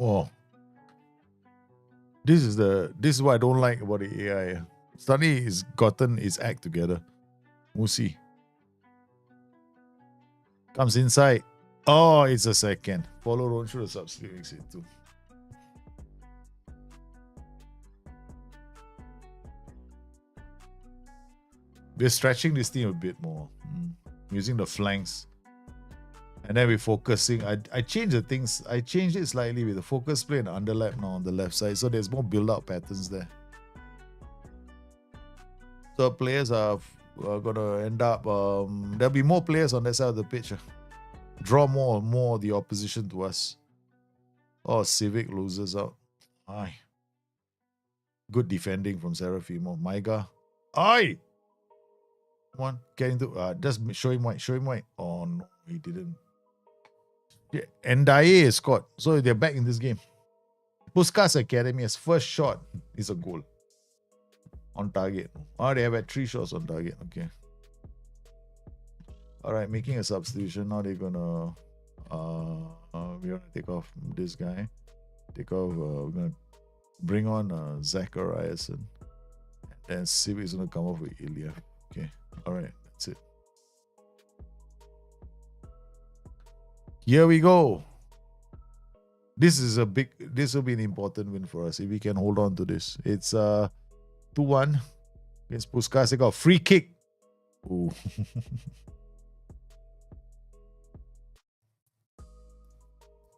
Oh, this is what I don't like about the AI. Suddenly he's gotten his act together. Musi comes inside. Oh, it's a second. Follow Ronshu the substitute makes it too. We're stretching this team a bit more. Using the flanks. And then we're focusing. I changed the things. I changed it slightly with the focus play and the underlap now on the left side. So there's more build-up patterns there. So players are going to end up... there'll be more players on that side of the pitch. Draw more and more the opposition to us. Oh, Civic loses out. Aye. Good defending from Serafimo. Maiga. Aye! Come on, get into... just show him white. Show him white. Oh, no, he didn't. Yeah, Ndaye is scored. So they're back in this game. Puskas Academy's first shot is a goal. On target. Oh, they have had 3 shots on target. Okay. Alright, making a substitution. Now they're gonna we're gonna take off this guy. Take off we're gonna bring on Zachariason. And then Civic is gonna come off with Ilya. Okay. Alright, that's it. Here we go. This will be an important win for us if we can hold on to this. It's 2-1 against Puskas. They got a free kick. Ooh.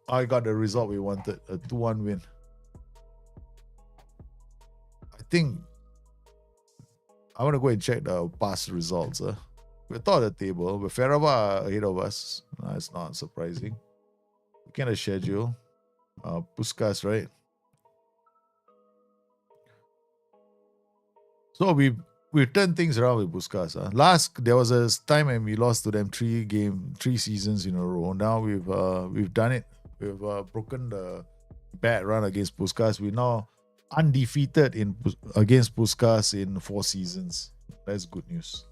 I got the result we wanted, a 2-1 win. I think I want to go and check the past results. We're top of the table, but Ferraba are ahead of us. That's not surprising. We can schedule. Puskas, right? So we turned things around with Puskas. There was a time when we lost to them 3 seasons in a row. Now we've done it. We've broken the bad run against Puskas. We're now undefeated against Puskas in 4 seasons. That's good news.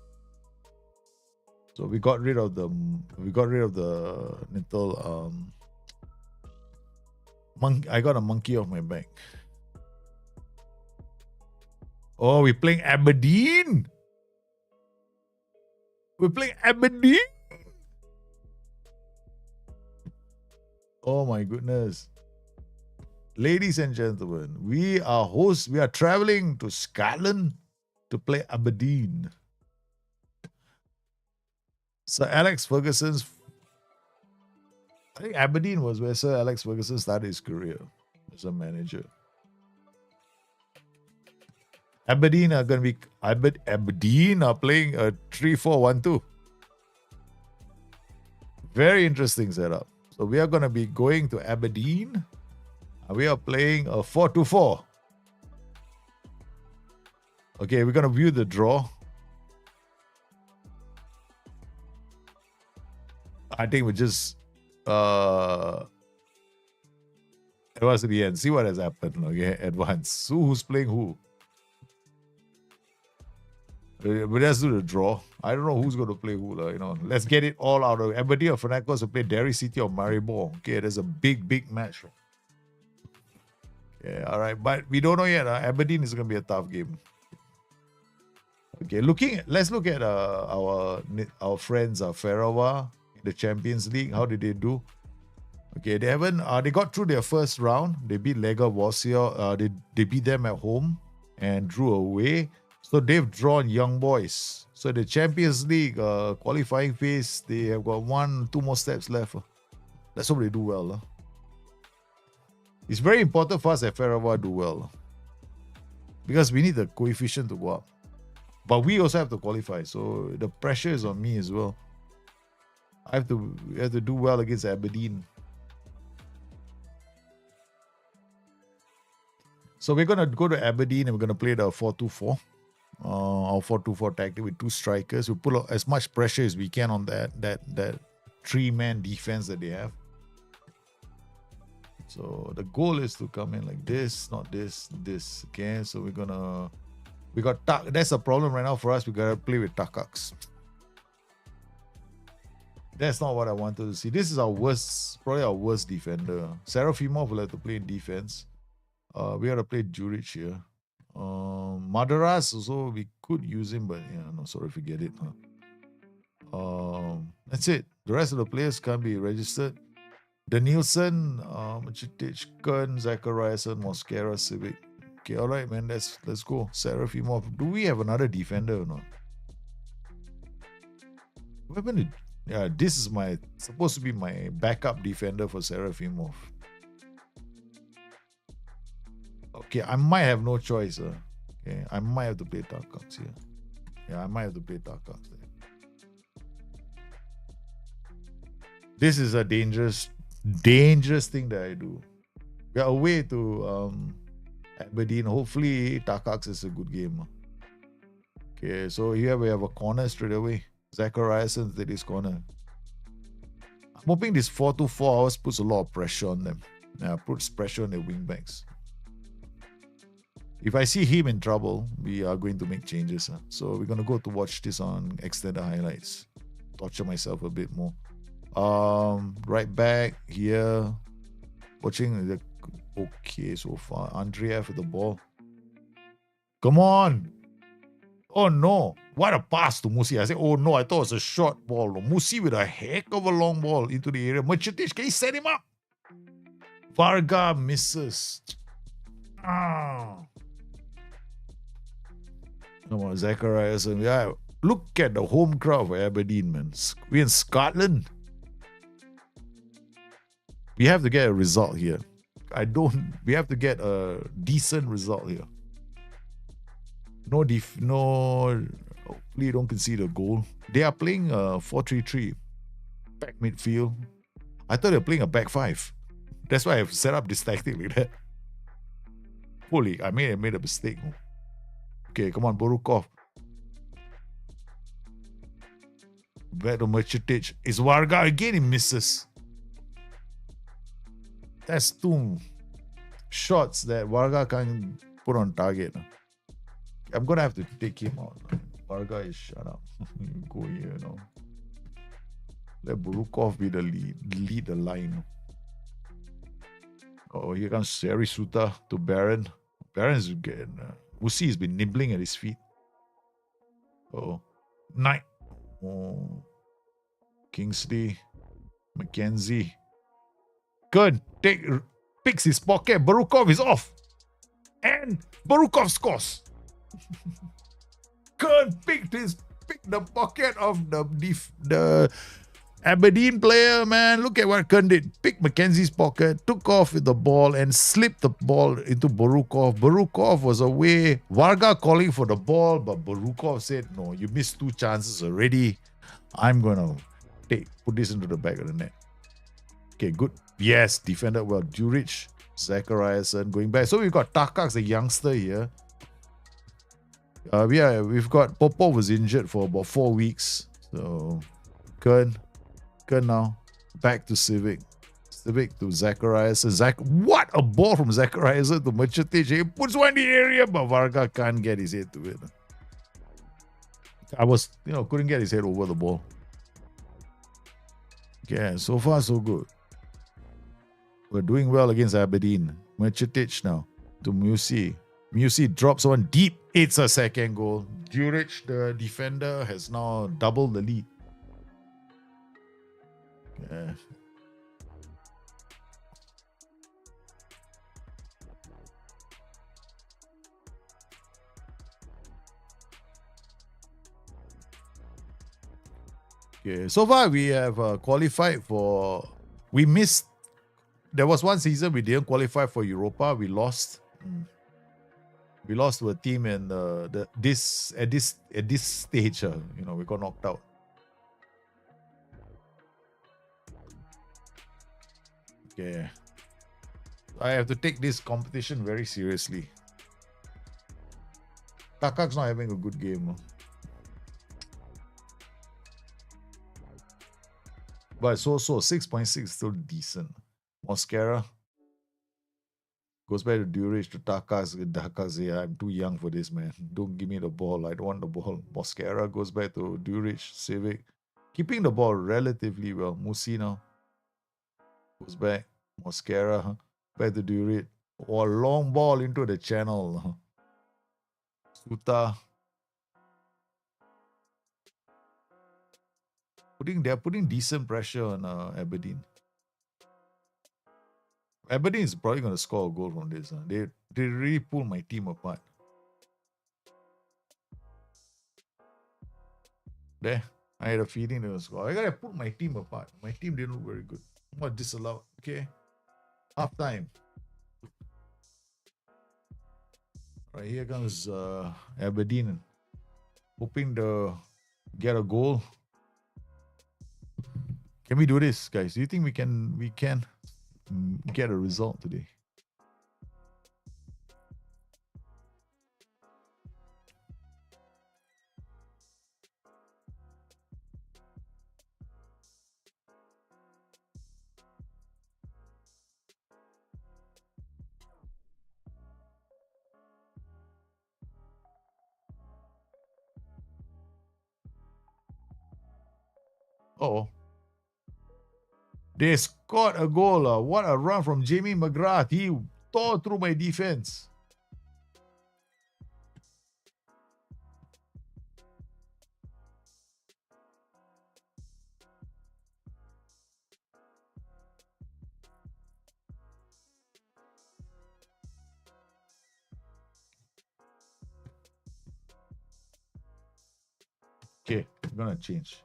So we got rid of the little I got a monkey off my back. Oh, we're playing Aberdeen. We're playing Aberdeen. Oh my goodness. Ladies and gentlemen, we are traveling to Scotland to play Aberdeen. Sir Alex Ferguson's... I think Aberdeen was where Sir Alex Ferguson started his career as a manager. Aberdeen are playing a 3-4-1-2. Very interesting setup. So we are going to be going to Aberdeen. We are playing a 4-4. Okay, we're going to view the draw. I think we just advance to the end. See what has happened. Okay, advance. Who's playing who? But let's do the draw. I don't know who's going to play who. Let's get it all out of Aberdeen or Fanacos to play Derry City or Maribor. Okay, there's a big match. Yeah, all right. But we don't know yet. Aberdeen is going to be a tough game. Okay, let's look at our friends, Ferawa in the Champions League. How did they do? Okay, they got through their first round. They beat Lega Warsaw. They beat them at home and drew away. So they've drawn Young Boys. So the Champions League qualifying phase, they have got 2 more steps left. Let's hope they do well. It's very important for us that Ferawa do well. Because we need the coefficient to go up. But we also have to qualify. So the pressure is on me as well. We have to do well against Aberdeen. So we're going to go to Aberdeen and we're going to play the 4-2-4. Our 4-2-4 tactic with 2 strikers. We put as much pressure as we can on that 3-man defense that they have. So the goal is to come in like this, not this. Okay, so that's a problem right now for us. We gotta play with Takaks. That's not what I wanted to see. This is probably our worst defender. Serafimov will have to play in defense. We gotta play Juric here. Madaras also, we could use him, but sorry, forget it. That's it. The rest of the players can't be registered. Danielson, Machitic, Kern, Zachariason, Mosquera, Civic. Okay, all right, man. Let's go. Serafimov. Do we have another defender or not? What happened to... Yeah, this is supposed to be my backup defender for Serafimov. Okay, I might have no choice. Okay, I might have to play Tarkaks here. Yeah, I might have to play Tarkaks there. This is a dangerous thing that I do. We are away to Aberdeen. Hopefully, Tarkaks is a good game. Okay, so here we have a corner straight away. Zachariason did his corner. I'm hoping this 4-4 hours puts a lot of pressure on them. Yeah, puts pressure on their wingbacks. If I see him in trouble, we are going to make changes. So we're going to go to watch this on extended highlights. Torture myself a bit more. Right back here. Watching the... Okay, so far. Andrea with the ball. Come on! Oh no! What a pass to Musi. I said, oh no, I thought it was a short ball. Musi with a heck of a long ball into the area. Machitic, can he set him up? Varga misses. Come on, Zachariason. Yeah, look at the home crowd for Aberdeen, man. We're in Scotland. We have to get a result here. We have to get a decent result here. Hopefully don't concede a goal. They are playing 4-3-3. Back midfield. I thought they were playing a back 5. That's why I've set up this tactic like that. Holy, I made a mistake. Okay, come on, Borukov. Back to Machitic. It's Varga again, he misses. That's 2 shots that Varga can't put on target. I'm going to have to take him out. Varga is shut up. Go here, Let Borukov be the lead the line. Oh, here comes Seri Suta to Baron. Baron's getting... Usi has been nibbling at his feet. Oh. Knight. Oh. Kingsley. Mackenzie. Good. Picks his pocket. Borukov is off. And Borukov scores. Kern picked the pocket of the Aberdeen player, man. Look at what Kern did. Picked Mackenzie's pocket, took off with the ball and slipped the ball into Borukov. Borukov was away. Varga calling for the ball, but Borukov said, no, you missed 2 chances already. I'm going to put this into the back of the net. Okay, good. Yes, defended well. Durich, Zachariasen going back. So we've got Takaks, the youngster here. We've got Popov was injured for about 4 weeks. So Kern now back to Civic. Civic to Zachariasen. What a ball from Zachariasen to Matchday. He puts one in the area, but Varga can't get his head to it. Couldn't get his head over the ball. Okay, so far so good. We're doing well against Aberdeen. Matchday now to Musi. Musi drops one deep. It's a second goal. Durich, the defender, has now doubled the lead. Yeah. Okay, so far we have qualified for. We missed. There was one season we didn't qualify for Europa. We lost. We lost to a team in this stage. We got knocked out. Okay, I have to take this competition very seriously. Takak's not having a good game. But so 6.6 still decent. Mosquera goes back to Durich to Takas. Yeah, I'm too young for this, man. Don't give me the ball. I don't want the ball. Mosquera goes back to Durich. Civic keeping the ball relatively well. Musi now goes back. Mosquera back to Durich. Oh, long ball into the channel. Suta. They're putting decent pressure on Aberdeen. Aberdeen is probably going to score a goal from this. They really pull my team apart. There, I had a feeling they will score. I gotta put my team apart. My team didn't look very good. What disallowed? Okay, half time. Right, here comes Aberdeen, hoping to get a goal. Can we do this, guys? Do you think we can get a result today? Oh, they scored a goal. What a run from Jamie McGrath. He tore through my defense. Okay, I'm gonna change.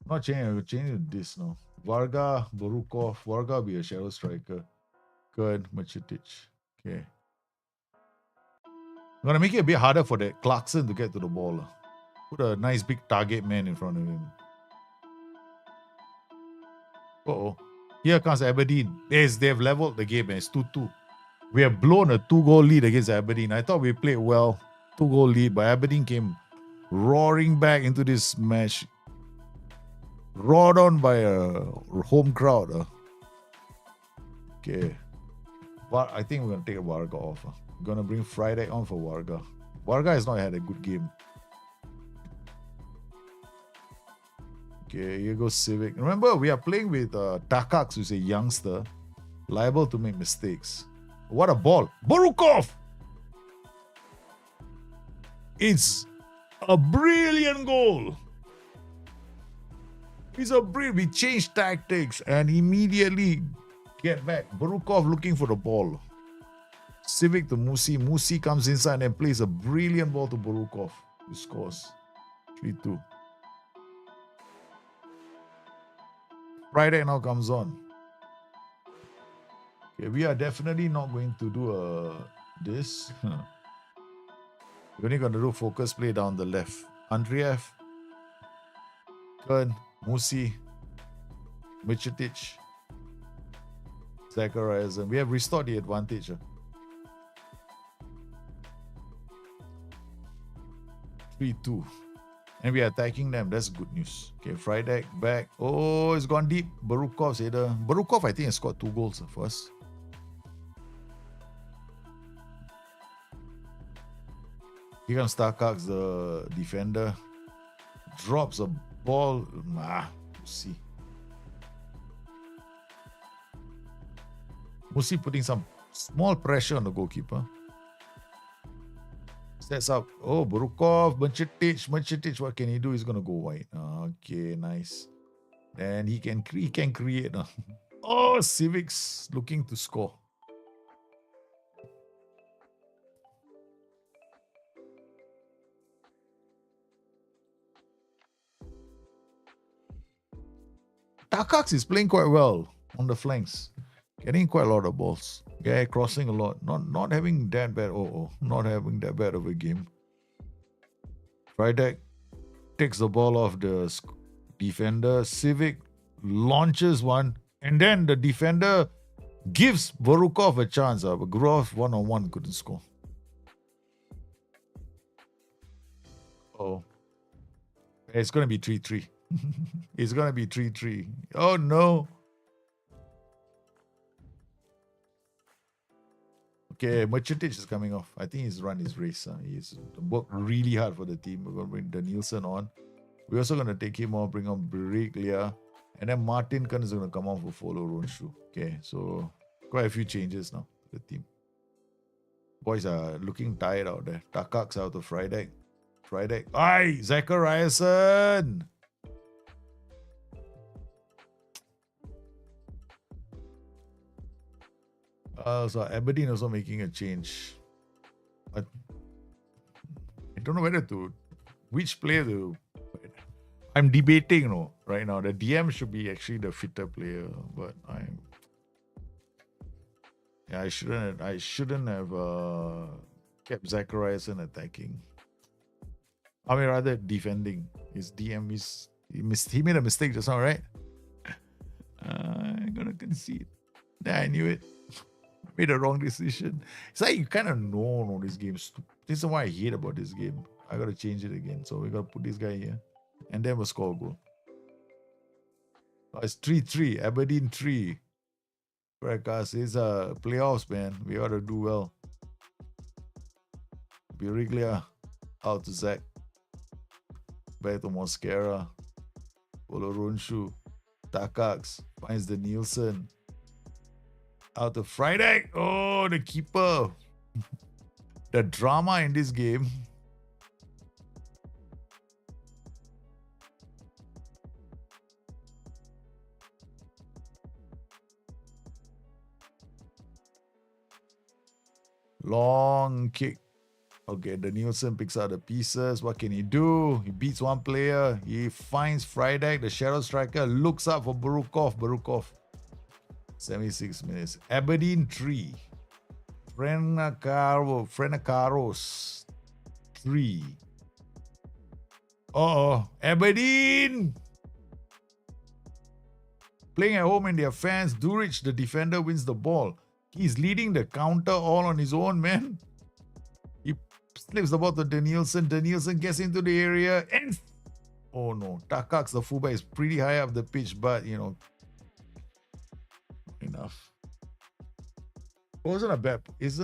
Not changing, I'm changing this now. Varga, Borukov. Varga will be a shadow striker. Good, Machutic. Okay. I'm gonna make it a bit harder for that Clarkson to get to the ball. Put a nice big target man in front of him. Uh-oh. Here comes Aberdeen. They've leveled the game, and it's 2-2. We have blown a 2-goal lead against Aberdeen. I thought we played well. 2-goal lead, but Aberdeen came roaring back into this match. Roared on by a home crowd. Okay. But I think we're going to take Varga off. We're going to bring Friday on for Varga. Varga has not had a good game. Okay, here goes Civic. Remember, we are playing with Takaks, who's a youngster, liable to make mistakes. What a ball. Borukov! It's a brilliant goal. It's a brilliant. We changed tactics and immediately get back. Borukov looking for the ball. Civic to Musi. Musi comes inside and plays a brilliant ball to Borukov. He scores 3-2. Friday now comes on. Okay, we are definitely not going to do this. We're only going to do focus play down the left. Andreev, Kern, Musi. Michitic, Zacharias, and we have restored the advantage. 3-2. And we are attacking them. That's good news. Okay, Friday back. Oh, it's gone deep. Barukov, Seda. Barukov, I think, has scored 2 goals for us. Here comes Starkax, the defender. Drops a ball. We'll see. Musi putting some small pressure on the goalkeeper. Sets up. Oh, Barukov, Manchitic. What can he do? He's gonna go wide. Okay, nice. And he can create. Oh, Civics looking to score. Takax is playing quite well on the flanks, getting quite a lot of balls. Yeah, crossing a lot. Not having that bad. Not having that bad of a game. Friday takes the ball off the defender. Civic launches one, and then the defender gives Barukov a chance. But Grov 1-on-1 couldn't score. Oh, it's gonna be 3-3. It's gonna be 3-3. Oh no. Okay, Merchitic is coming off. I think he's run his race. He's worked really hard for the team. We're going to bring the Nielsen on. We're also going to take him off, bring on Briglia. And then Martin Khan is going to come on for Follow Ronshu. Okay, so quite a few changes now to the team. Boys are looking tired out there. Takax out of Friday. Aye, Zachariason! So Aberdeen also making a change. I don't know which player to. I'm debating, right now. The DM should be actually the fitter player, but I shouldn't have kept Zachariason attacking. I mean, rather defending. His DM he made a mistake just now, right? I'm gonna concede. Yeah, I knew it. Made a wrong decision. It's like you kind of know this game. This is why I hate about this game. I gotta change it again. So we gotta put this guy here. And then we'll score a goal. It's 3-3. Aberdeen 3. Prakash, it's playoffs, man. We gotta do well. Biriglia out to Zach. Back to Mosquera. Poloronshu. Takax finds the Nielsen. Out to Friday. Oh, the keeper. The drama in this game. Long kick. Okay, the Nielsen picks out the pieces. What can he do? He beats one player. He finds Friday. The shadow striker looks up for Barukov. 76 minutes. Aberdeen 3. Frenacaros 3. Aberdeen! Playing at home in their fans. Durich, the defender, wins the ball. He's leading the counter all on his own, man. He slips the ball to Danielson. Danielson gets into the area and... Oh no. Takax, the fullback, is pretty high up the pitch, but, enough. Isn't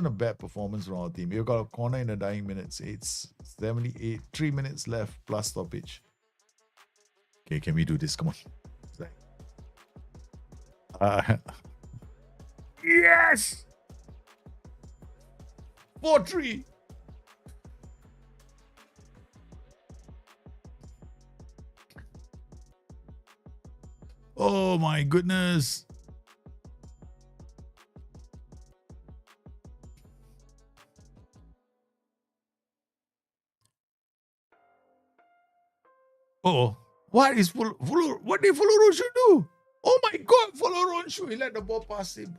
a bad performance from our team. You got a corner in the dying minutes. It's 78, 3 minutes left plus stoppage. Okay, can we do this? Come on. Yes! 4-3. Oh my goodness. What did Fuloronshu do? Oh my God, Fuloronshu, he let the ball pass him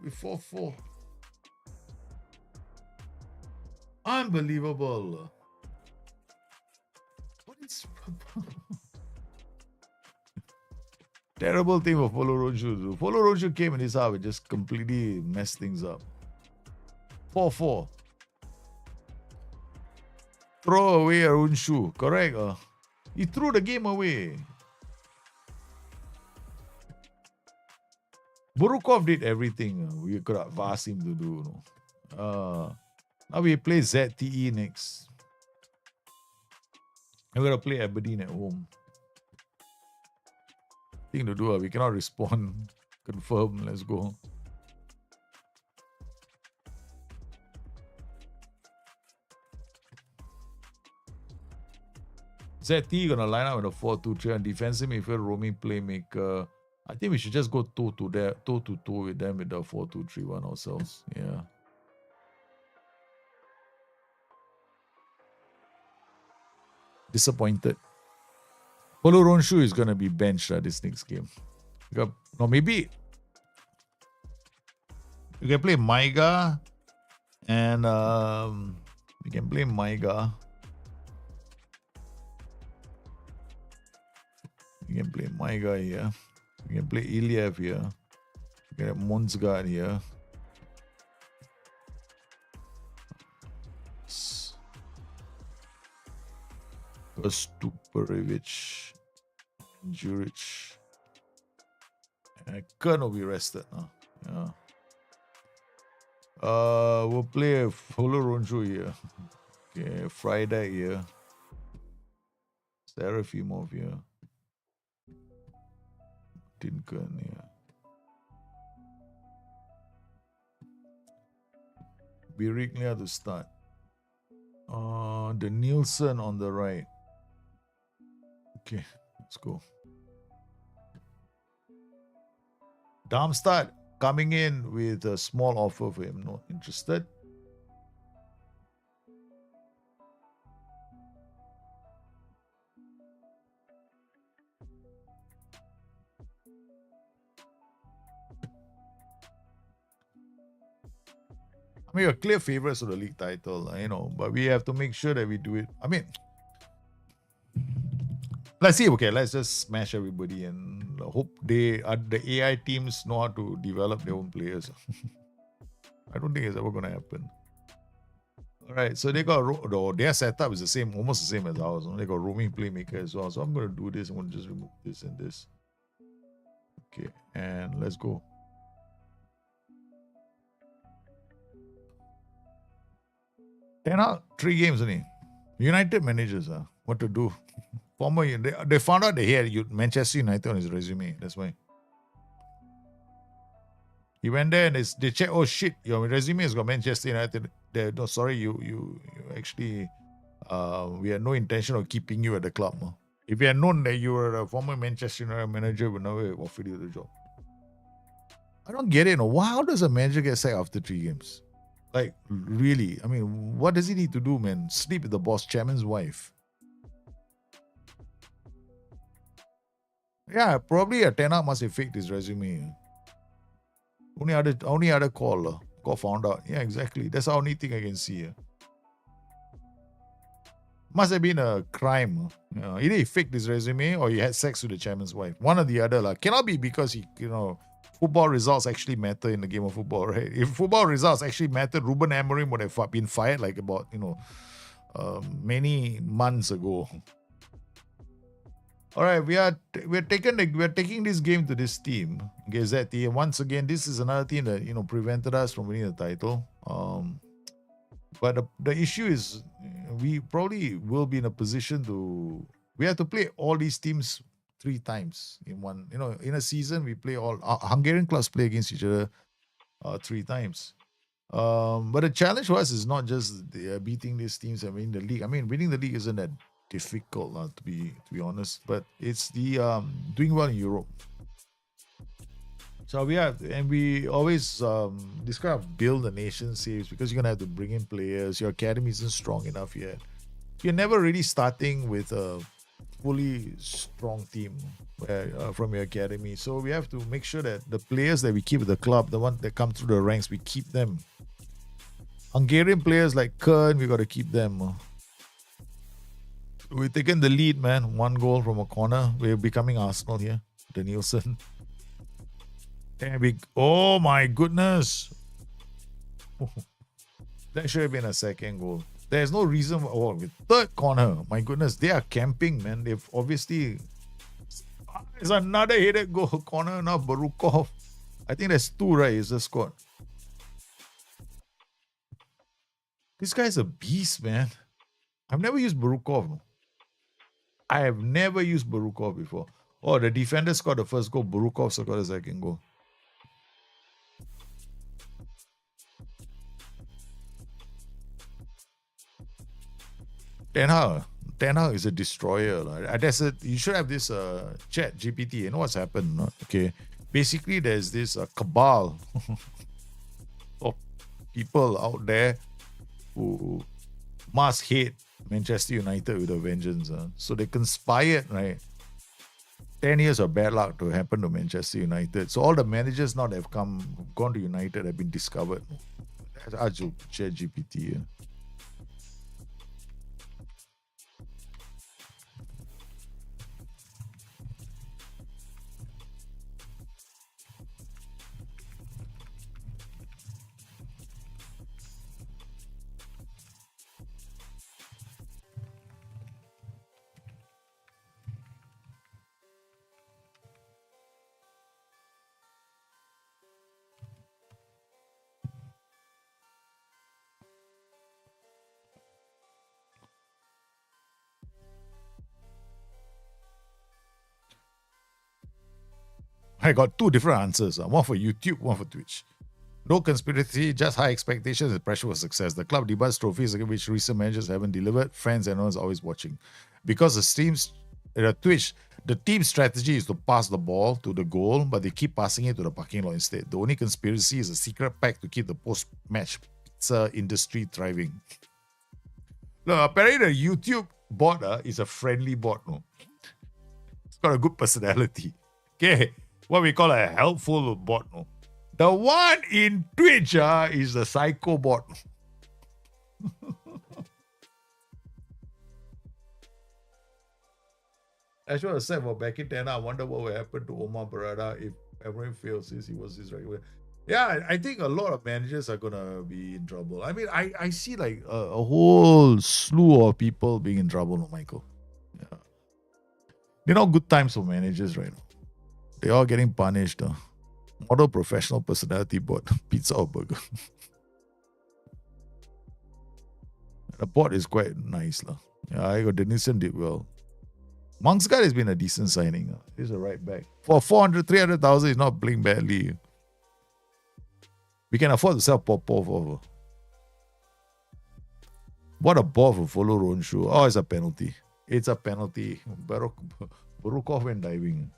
before 4. Unbelievable. What is... Terrible thing for Follow Ronshu. Follow Ronshu came in this half and just completely messed things up. 4-4. Throw away a Ronshu. Correct. He threw the game away. Burukov did everything we could have asked him to do. Now we play ZTE next. We're going to play Aberdeen at home. Thing to do. We cannot respond. Confirm. Let's go. ZT gonna line up with a 4-2-3 and defensive midfield roaming playmaker. I think we should just go toe to toe with them with the 4-2-3-1 ourselves. Yeah. Disappointed. Polo Ronshu is gonna be benched this next game. No, maybe you can play Maiga and we can play Maiga. You can play Maiga here. You can play Iliev here. You can have Monsgard here. Stuparevic, Juric. And Kern will be rested now. Yeah. We'll play a Follow Ronshu here. Okay, Friday here. Serafimov here. Tinkan here. Biriglia to start. The Nielsen on the right. Okay, let's go. Darmstadt coming in with a small offer for him. Not interested. I mean, we're clear favorites of the league title, but we have to make sure that we do it. I mean, let's see. Okay, let's just smash everybody and hope the AI teams know how to develop their own players. I don't think it's ever going to happen. All right, so they got their setup is the same, almost the same as ours. They got roaming playmaker as well. So I'm going to do this. I'm going to just remove this and this. Okay, and let's go. Now 3 games only. United managers, what to do? They found out they had Manchester United on his resume. That's why. He went there and they checked, oh shit, your resume has got Manchester United. No, sorry, you actually, we had no intention of keeping you at the club. If we had known that you were a former Manchester United manager, we never offered you the job. I don't get it. How does a manager get sacked after 3 games? Like, really? I mean, what does he need to do, man? Sleep with the boss chairman's wife? Yeah, probably a Ten Hag must have faked his resume. Only other call got found out. Yeah, exactly. That's the only thing I can see. Must have been a crime. Either he faked his resume or he had sex with the chairman's wife. One or the other. Cannot be because he, football results actually matter in the game of football, right? If football results actually mattered, Ruben Amorim would have been fired about, many months ago. All right, we're taking this game to this team. Okay, ZT. Once again, this is another team that prevented us from winning the title. But the issue is, we probably will be in a position we have to play all these teams 3 times in one. In a season, we play all Hungarian clubs play against each other 3 times. But the challenge for us is not just beating these teams and winning the league. I mean, winning the league isn't that difficult, to be honest. But it's the doing well in Europe. So we always this kind of build the nation saves because you're gonna have to bring in players. Your academy isn't strong enough yet. You're never really starting with a fully strong team from your academy. So we have to make sure that the players that we keep at the club, the ones that come through the ranks, we keep them. Hungarian players like Kern, we got to keep them. We've taken the lead, man. 1 goal from a corner. We're becoming Arsenal here. The Nielsen. There we Oh my goodness. That should have been a second goal. There's no reason. Oh, with third corner. My goodness, they are camping, man. They've obviously. It's another headed goal corner now. Barukov. I think there's two, right? Is the squad. This guy's a beast, man. I've never used Barukov. I have never used Barukov before. Oh, the defender scored the first goal. Barukov scored the second goal. Ten Hag is a destroyer. You should have this chat GPT. You know what's happened? No? Okay. Basically, there's this cabal of people out there who must hate Manchester United with a vengeance. So they conspired, right? 10 years of bad luck to happen to Manchester United. So all the managers now that have gone to United have been discovered. That's chat GPT. Yeah. I got two different answers. One for YouTube, one for Twitch. No conspiracy, just high expectations and pressure for success. The club debuts trophies which recent managers haven't delivered. Fans and others always watching. Because Twitch, the team's strategy is to pass the ball to the goal, but they keep passing it to the parking lot instead. The only conspiracy is a secret pact to keep the post-match pizza industry thriving. No, apparently the YouTube bot is a friendly bot. No? It's got a good personality. Okay. What we call a helpful bot. No? The one in Twitch is the psycho bot. As well as said, for back in 10, I wonder what will happen to Omar Barada if Amorim fails since he was his regular. Yeah, I think a lot of managers are going to be in trouble. I mean, I see like a whole slew of people being in trouble, no, Michael. Yeah. They're not good times for managers right now. They're all getting punished. Model professional personality bot, pizza or burger. The bot is quite nice. Yeah, I got Denison did well. Monk's Guard has been a decent signing. He's a right back. For 300,000, he's not playing badly. We can afford to sell Popov over. What a ball for follow Ronshu. Oh, it's a penalty. It's a penalty. Barukov went diving.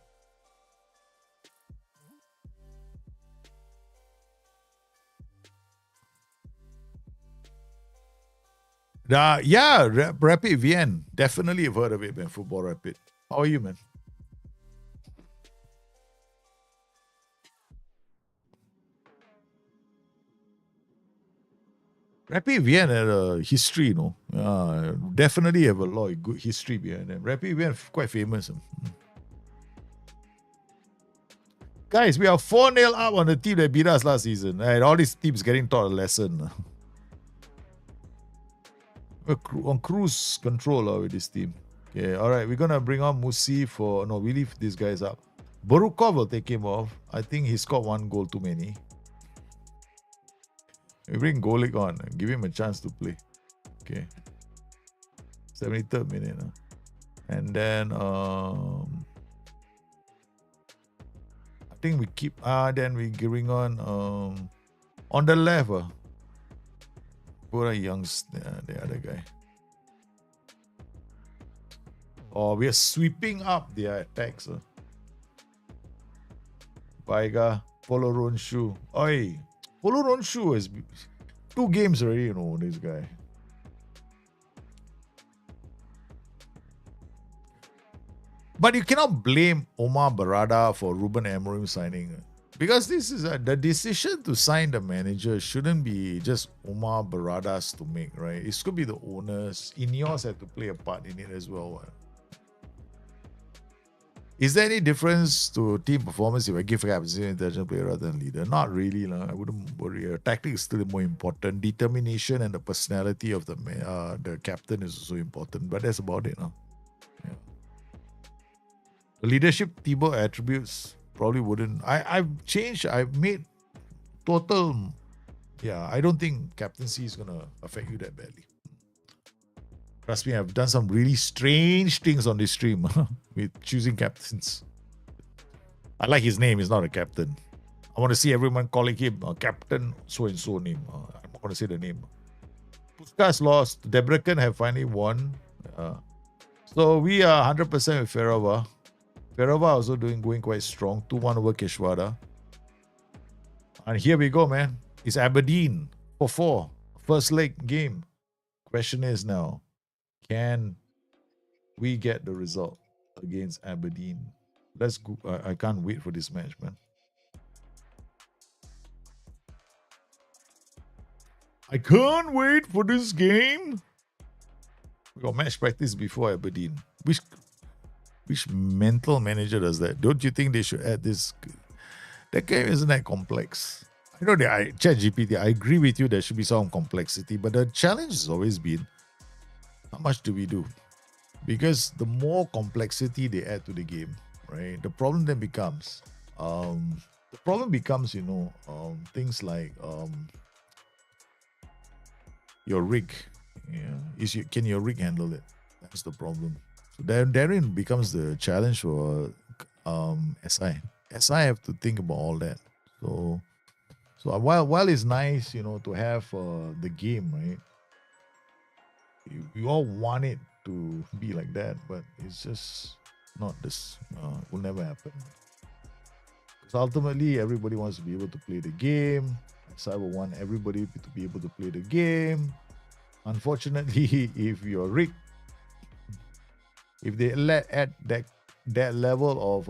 Yeah, Rapid Vienna. Definitely have heard of it, man. Football Rapid. How are you, man? Rapid Vienna had a history, you know. Definitely have a lot of good history behind them. Rapid Vienna quite famous. Guys, we are 4-0 up on the team that beat us last season. And all these teams getting taught a lesson. We're on cruise control with this team. Okay, all right. We're going to bring on Musi for... No, we leave these guys up. Barukov will take him off. I think he scored one goal too many. We bring Golik on. Give him a chance to play. Okay. 73rd minute. And then... I think we keep... then we bring on... on the left... Pura Young's the other guy. Oh, we are sweeping up their attacks. Baiga, Polo Ronshu. Oi, Polo Ronshu has 2 games already, you know, this guy. But you cannot blame Omar Barada for Ruben Amorim signing. Because this is the decision to sign the manager shouldn't be just Omar Barada's to make, right? It could be the owners. Ineos had to play a part in it as well. Is there any difference to team performance if I give captain intelligent player rather than leader? Not really. I wouldn't worry. Tactics is still more important. Determination and the personality of the captain is also important. But that's about it. Yeah. The leadership teamwork attributes probably wouldn't. I've changed. I've made total. Yeah, I don't think captaincy is gonna affect you that badly. Trust me, I've done some really strange things on this stream with choosing captains. I like his name. He's not a captain. I want to see everyone calling him Captain so and so name. I'm not going to say the name. Puskas lost. Debrecen have finally won. So we are 100% with Ferrova. Ferrova also going quite strong. 2-1 over Keshwada. And here we go, man. It's Aberdeen 4-4. First leg game. Question is now, can we get the result against Aberdeen? Let's go. I can't wait for this match, man. I can't wait for this game. We got match practice before Aberdeen. Which mental manager does that? Don't you think they should add this? That game isn't that complex. I know that ChatGPT, I agree with you, there should be some complexity, but the challenge has always been, how much do we do? Because the more complexity they add to the game, right, the problem then becomes, things like your rig. Yeah, can your rig handle it? That's the problem. So therein becomes the challenge for SI. SI have to think about all that. So while it's nice, to have the game, right? You all want it to be like that, but it's just not this. It will never happen. Because ultimately, everybody wants to be able to play the game. SI will want everybody to be able to play the game. Unfortunately, if you're rigged, if they add that level of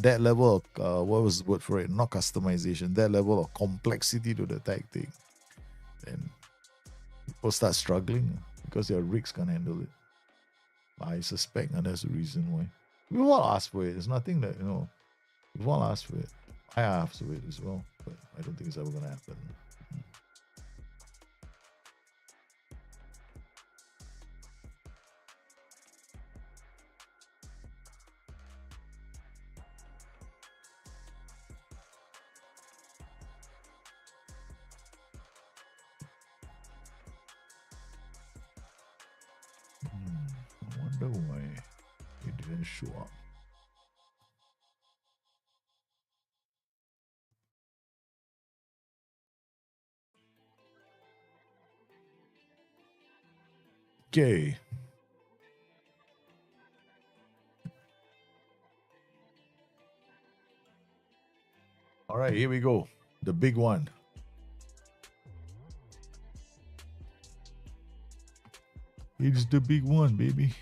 that level of what was the word for it? Not customization. That level of complexity to the tactic, then people start struggling because their rigs can't handle it. I suspect that's the reason why. We all asked for it. It's nothing that we've all asked for it. I asked for it as well, but I don't think it's ever gonna happen. I wonder why it didn't show up. Okay. All right, here we go. The big one. It's the big one, baby.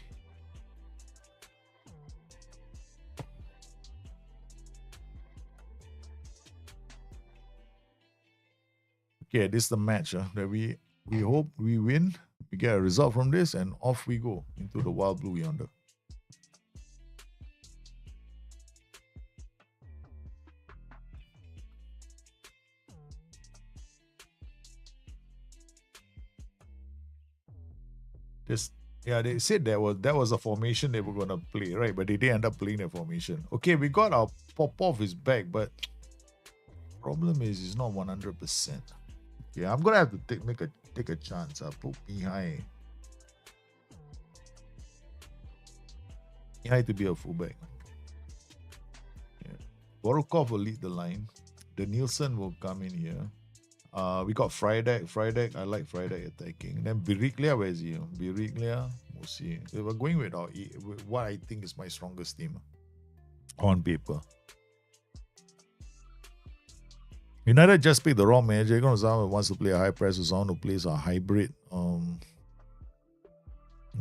Okay, this is the match that we hope we win. We get a result from this, and off we go into the wild blue yonder. They said that was a formation they were gonna play, right? But they didn't end up playing the formation. Okay, we got our Popov is back, but problem is he's not 100%. Yeah, I'm gonna have to take a chance. I'll put Mihai to be a fullback. Yeah. Borukov will lead the line. The Nielsen will come in here. We got Friday. I like Friday attacking. Then Biriglia, where is he? Biriglia, we'll see. We're going with what I think is my strongest team on paper. United just picked the wrong manager. Gonzalo wants to play a high press. Gonzalo plays a hybrid.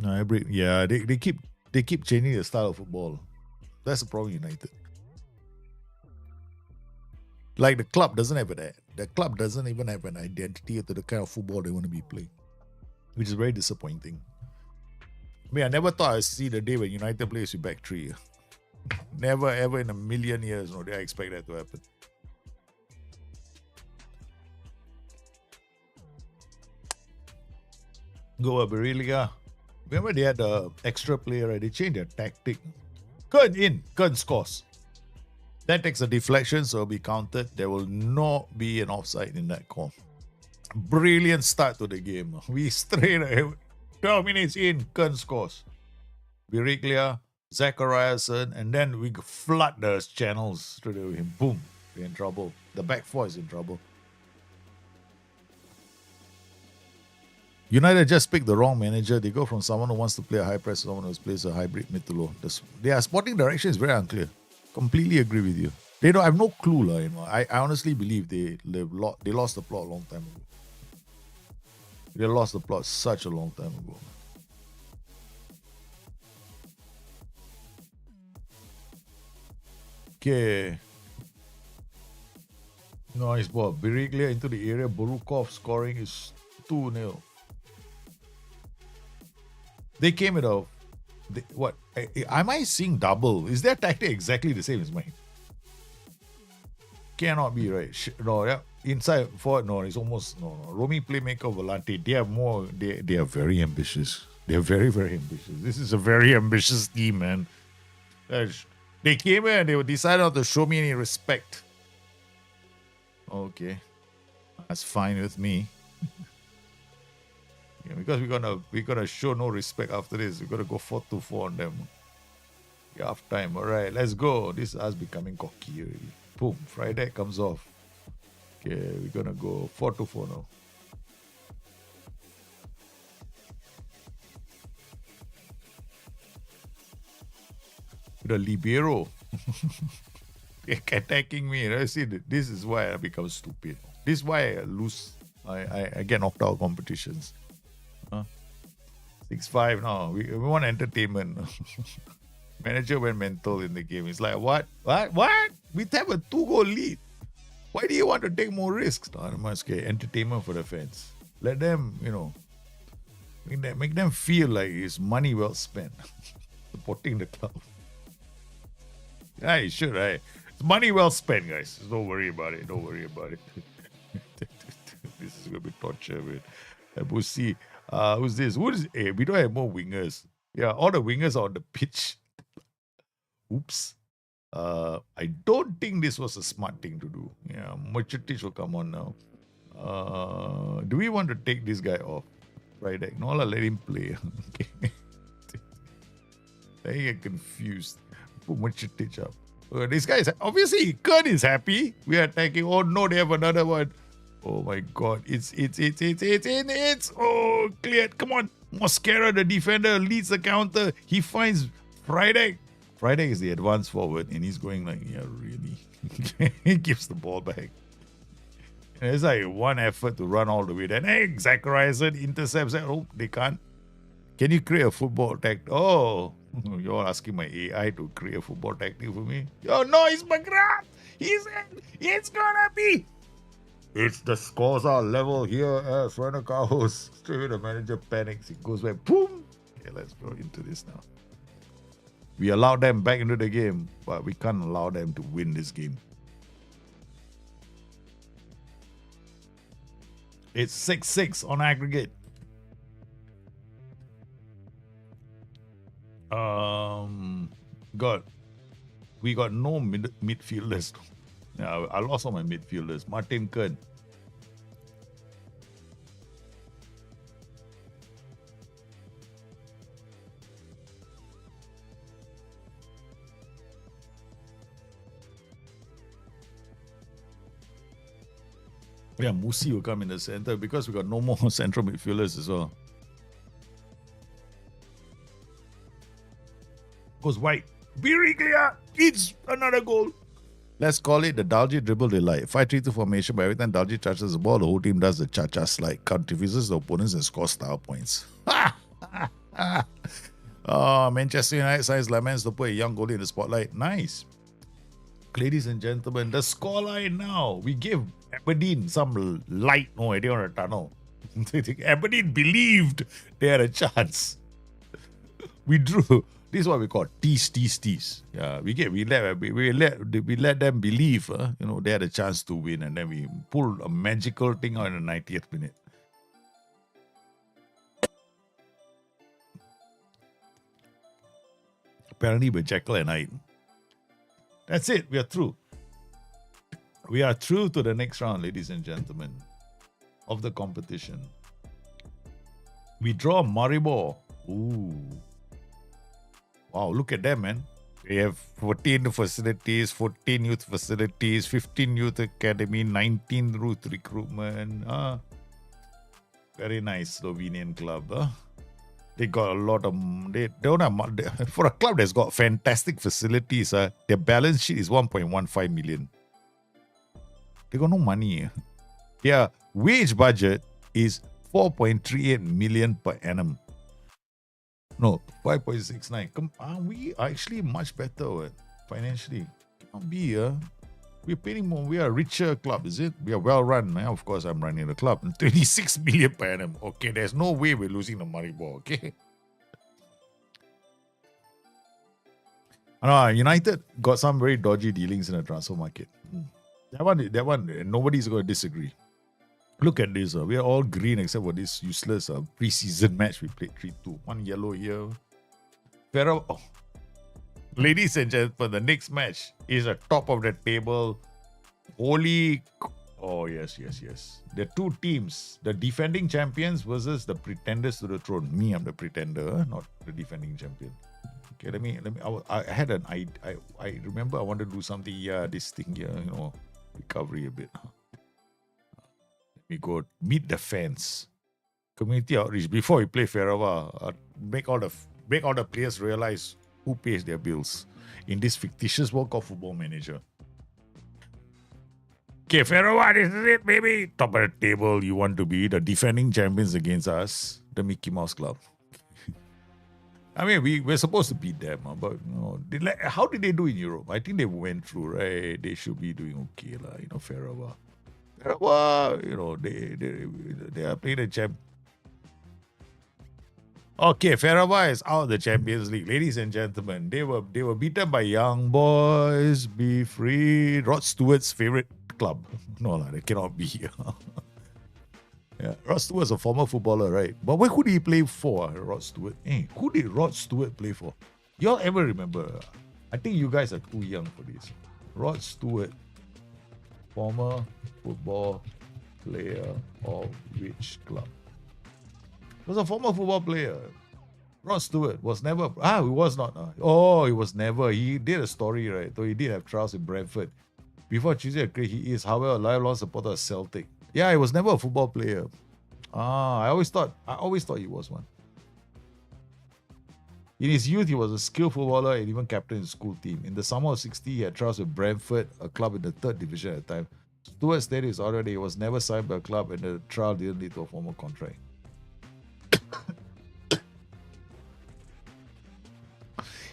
Hybrid. Yeah, they keep changing the style of football. That's the problem, United. Like the club doesn't have that. The club doesn't even have an identity to the kind of football they want to be playing, which is very disappointing. I mean, I never thought I'd see the day when United plays with back three. Never ever in a million years, no, did I expect that to happen. Go up, Berilia. Remember they had the extra player, right? They changed their tactic. Kern scores. That takes a deflection, so it'll be counted. There will not be an offside in that call. Brilliant start to the game. We straight away, 12 minutes in, Kern scores. Biriglia, Zachariason, and then we flood the channels straight away. Boom, we're in trouble. The back four is in trouble. United just picked the wrong manager. They go from someone who wants to play a high press to someone who plays a hybrid mid to low. Their sporting direction is very unclear. Completely agree with you. They don't. I have no clue, you know. I honestly believe they lost the plot a long time ago. They lost the plot such a long time ago. Okay. Nice ball. Biriglia into the area. Borukov scoring is 2-0. They came with a... what? Am I seeing double? Is their tactic exactly the same as mine? Cannot be, right? No, yeah. Inside forward, no, it's almost... No. Romy playmaker, Volante, they are more... They are very ambitious. They are very, very ambitious. This is a very ambitious team, man. They came here and they decided not to show me any respect. Okay. That's fine with me. Yeah, because we're gonna show no respect after this. We're gonna go 4-4 on them. Yeah, half time. Alright, let's go. This is us becoming cocky already. Boom. Friday comes off. Okay, we're gonna go 4-4 now. The libero. They're attacking me. I see, this is why I become stupid. This is why I lose. I get knocked out of competitions. 6-5 now. We want entertainment. Manager went mental in the game. It's like, what? We have a 2-goal lead. Why do you want to take more risks? No, I must get entertainment for the fans. Let them, make them feel like it's money well spent. Supporting the club. Yeah, you should, right? It's money well spent, guys. Don't worry about it. This is going to be torture, man. We'll see. Who's this? Hey, we don't have more wingers. Yeah, all the wingers are on the pitch. Oops. I don't think this was a smart thing to do. Yeah, Machetic will come on now. Do we want to take this guy off? Friday? No, let him play. Okay. I get confused. Put Machetic up. This guy is obviously Kern is happy. We are attacking. Oh no, they have another one. Oh my god. It's cleared. Come on. Mosquera, the defender, leads the counter. He finds Friday. Friday is the advanced forward, and he's going like, yeah, really. He gives the ball back. And it's like one effort to run all the way. Then, hey, Zachariason intercepts. Oh, they can't. Can you create a football tactic? Oh, you're asking my AI to create a football tactic for me? Oh, no, it's McGrath. He's in. It's gonna be. It's the scores are level here as Renacahos. Straight away the manager panics. He goes back. Boom. Okay, let's go into this now. We allowed them back into the game, but we can't allow them to win this game. It's 6-6 on aggregate. We got no midfielders. Yeah, I lost all my midfielders. Martin Kern. Yeah, Musi will come in the center because we got no more central midfielders as well. Goes white. Biriglia! It's another goal. Let's call it the Dalji dribble delight. 5-3-2 formation, but every time Dalji touches the ball, the whole team does the cha-cha slide, confuses the opponents and scores style points. Manchester United signs Lamens to put a young goalie in the spotlight. Nice. Ladies and gentlemen, the scoreline now. We give Aberdeen some light, no idea on a tunnel. Aberdeen believed they had a chance. We drew. This is what we call tease. Yeah, we let them believe, they had a chance to win, and then we pull a magical thing out in the 90th minute. Apparently, with Jekyll and Hyde. That's it. We are through. We are through to the next round, ladies and gentlemen, of the competition. We draw Maribor. Ooh. Wow, look at them, man. They have 14 facilities, 14 youth facilities, 15 youth academy, 19 youth recruitment. Very nice Slovenian club. They got a lot of... They don't have... For a club that's got fantastic facilities, their balance sheet is 1.15 million. They got no money. Their wage budget is 4.38 million per annum. No, 5.69. We are actually much better financially. Can't be. We're paying more. We are a richer club, is it? We are well run. Of course, I'm running the club. 26 million per annum. Okay, there's no way we're losing the Maribor. Okay. United got some very dodgy dealings in the transfer market. That one, nobody's going to disagree. Look at this. We are all green except for this useless pre-season match we played 3-2. One yellow here. Ladies and gentlemen, the next match is at top of the table. Holy... Oh, yes. The two teams, the defending champions versus the pretenders to the throne. Me, I'm the pretender, not the defending champion. Okay, let me. I had an... I remember I wanted to do something. Yeah, this thing here, recovery a bit. We go meet the fans, community outreach before we play Ferrava. Make all the players realize who pays their bills in this fictitious world called Football Manager. Okay, Ferrava, this is it, baby. Top of the table, you want to be the defending champions against us, the Mickey Mouse Club. I mean, we're supposed to beat them, but how did they do in Europe? I think they went through, right? They should be doing okay, Ferrava. Well, they are playing the champ. Okay, Ferrava is out of the Champions League, ladies and gentlemen. They were beaten by Young Boys. Be free. Rod Stewart's favorite club. No, they cannot be. Yeah, Rod Stewart's a former footballer, right? But who did he play for? Rod Stewart. Hey, who did Rod Stewart play for? Y'all ever remember? I think you guys are too young for this. Rod Stewart. Former football player of which club? He was a former football player. Rod Stewart was never... he was not. He was never. He did a story, right? So he did have trials in Brentford. Before choosing a career, he is, however, a lifelong supporter of Celtic. Yeah, he was never a football player. I always thought he was one. In his youth, he was a skilled footballer and even captain his school team. In the summer of 60, he had trials with Brentford, a club in the 3rd division at the time. Stewart stated his already he was never signed by a club and the trial didn't lead to a formal contract.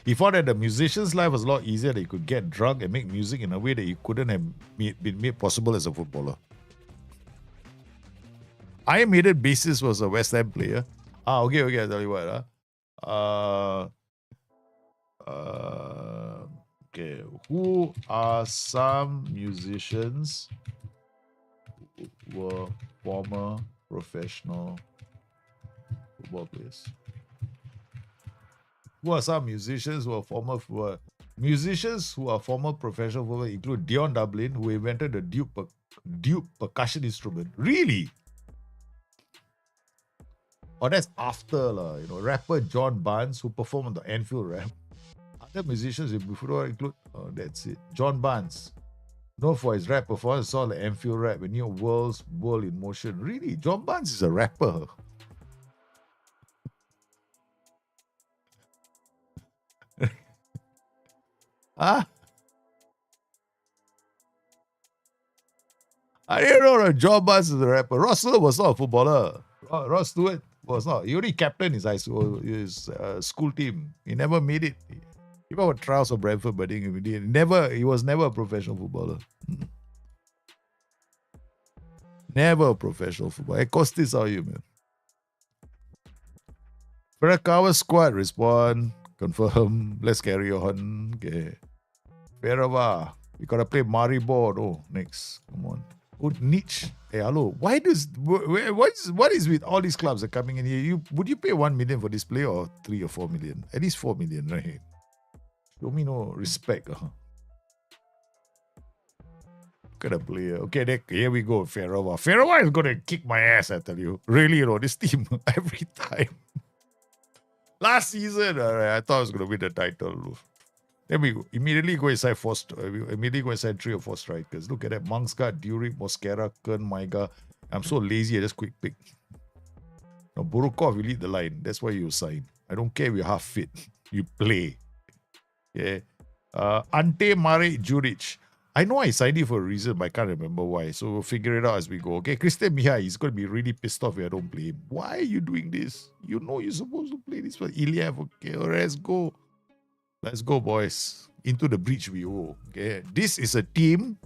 He thought that the musician's life was a lot easier, that he could get drunk and make music in a way that he couldn't have been made possible as a footballer. Iron Maiden bassist was a West Ham player. Okay, I'll tell you what. Okay, who are some musicians who were former professional football players? Who are some musicians who are former professional football players? Include Dion Dublin, who invented the Duke percussion instrument. Really? Oh, that's after, rapper John Barnes, who performed on the Anfield Rap. Other musicians before include, that's it. John Barnes, known for his rap performance, saw the Anfield Rap, a new world in motion. Really? John Barnes is a rapper. I didn't know that John Barnes is a rapper. Ross Stewart was not a footballer. Ross Stewart was not. He only captained his school team. He never made it. He got trials of Brentford, but he was never a professional footballer. Never a professional footballer. Hey, Costis, how are you, man? Ferrakawa squad respond. Confirm. Let's carry on. Okay. Ferrava. We gotta play Maribor. Oh, next. Come on. Oh, niche. Hey, hello. Why does what is with all these clubs that are coming in here? Would you pay 1 million for this player or 3 or 4 million? At least 4 million, right? Show me no respect. Look at the player. Okay, here we go. Ferrava. Ferrava is gonna kick my ass, I tell you. Really, this team every time. Last season, I thought I was gonna win the title. Then we immediately go inside immediately go inside 3 or 4 strikers. Look at that. Mangsgaard, Duric, Mosquera, Kern, Maiga. I'm so lazy, I just quick pick. Now, Burukov, you lead the line. That's why you sign. I don't care if you're half fit. You play. Yeah. Ante Mare Juric. I know I signed it for a reason, but I can't remember why. So we'll figure it out as we go. Okay, Christian Mihai, he's going to be really pissed off if I don't play him. Why are you doing this? You know you're supposed to play this for Iliev. Okay, let's go. Let's go, boys. Into the breach we owe. Okay, this is a team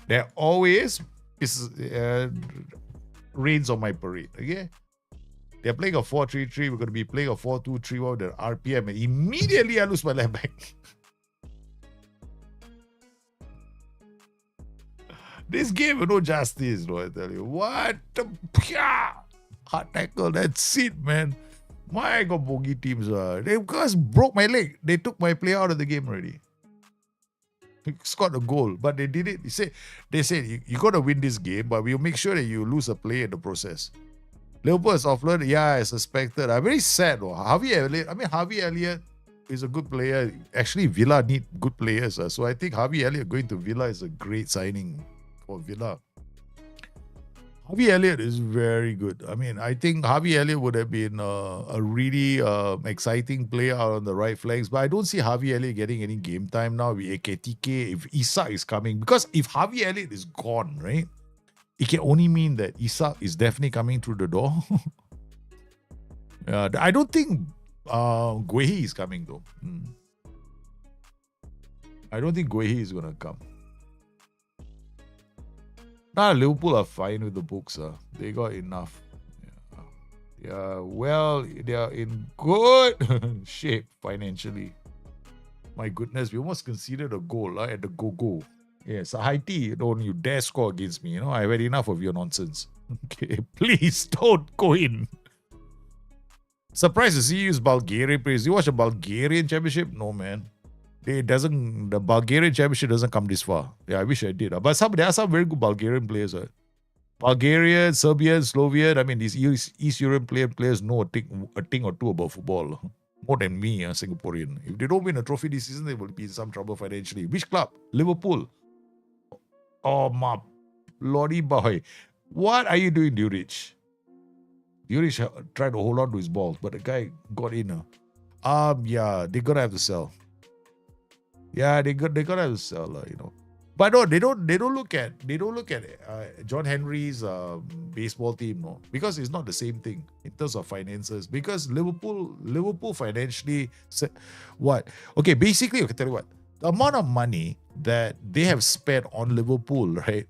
that always rains on my parade. Okay, they're playing a 4-3-3. We're going to be playing a 4-2-3-1 with the RPM, and immediately I lose my left back. This game, no justice, I tell you. What? Hard tackle, that's it, man. My God, bogey teams. They just broke my leg. They took my player out of the game already. He scored a goal, but they did it. They said you got to win this game, but we'll make sure that you lose a player in the process. Liverpool is offloaded. Yeah, I suspected. I'm very sad. Harvey Elliott is a good player. Actually, Villa need good players. So I think Harvey Elliott going to Villa is a great signing for Villa. Harvey Elliott is very good. I mean, I think Harvey Elliott would have been a really exciting player out on the right flanks, but I don't see Harvey Elliott getting any game time now with AKTK if Isak is coming. Because if Harvey Elliott is gone, right, it can only mean that Isak is definitely coming through the door. I don't think Guehi is coming though. I don't think Guehi is going to come. Liverpool are fine with the books. They got enough. Yeah, well, they are in good shape financially. My goodness, we almost conceded a goal at the go-go. Yes, Haiti, don't you dare score against me. I've had enough of your nonsense. Okay, please don't go in. Surprised to see you use Bulgarian players. You watch a Bulgarian championship? No, man. The Bulgarian championship doesn't come this far. Yeah, I wish I did. But there are some very good Bulgarian players. Bulgarian, Serbian, Slovenian. I mean, these East European players know a thing or two about football. More than me, Singaporean. If they don't win a trophy this season, they will be in some trouble financially. Which club? Liverpool. Oh, my lordy boy. What are you doing, Duric? Duric tried to hold on to his balls, but the guy got in. Yeah, they're going to have to sell. Yeah, they gotta have to sell, But no, they don't look at John Henry's baseball team, no, because it's not the same thing in terms of finances. Because Liverpool financially what? Okay, basically, okay, tell you what, the amount of money that they have spent on Liverpool, right?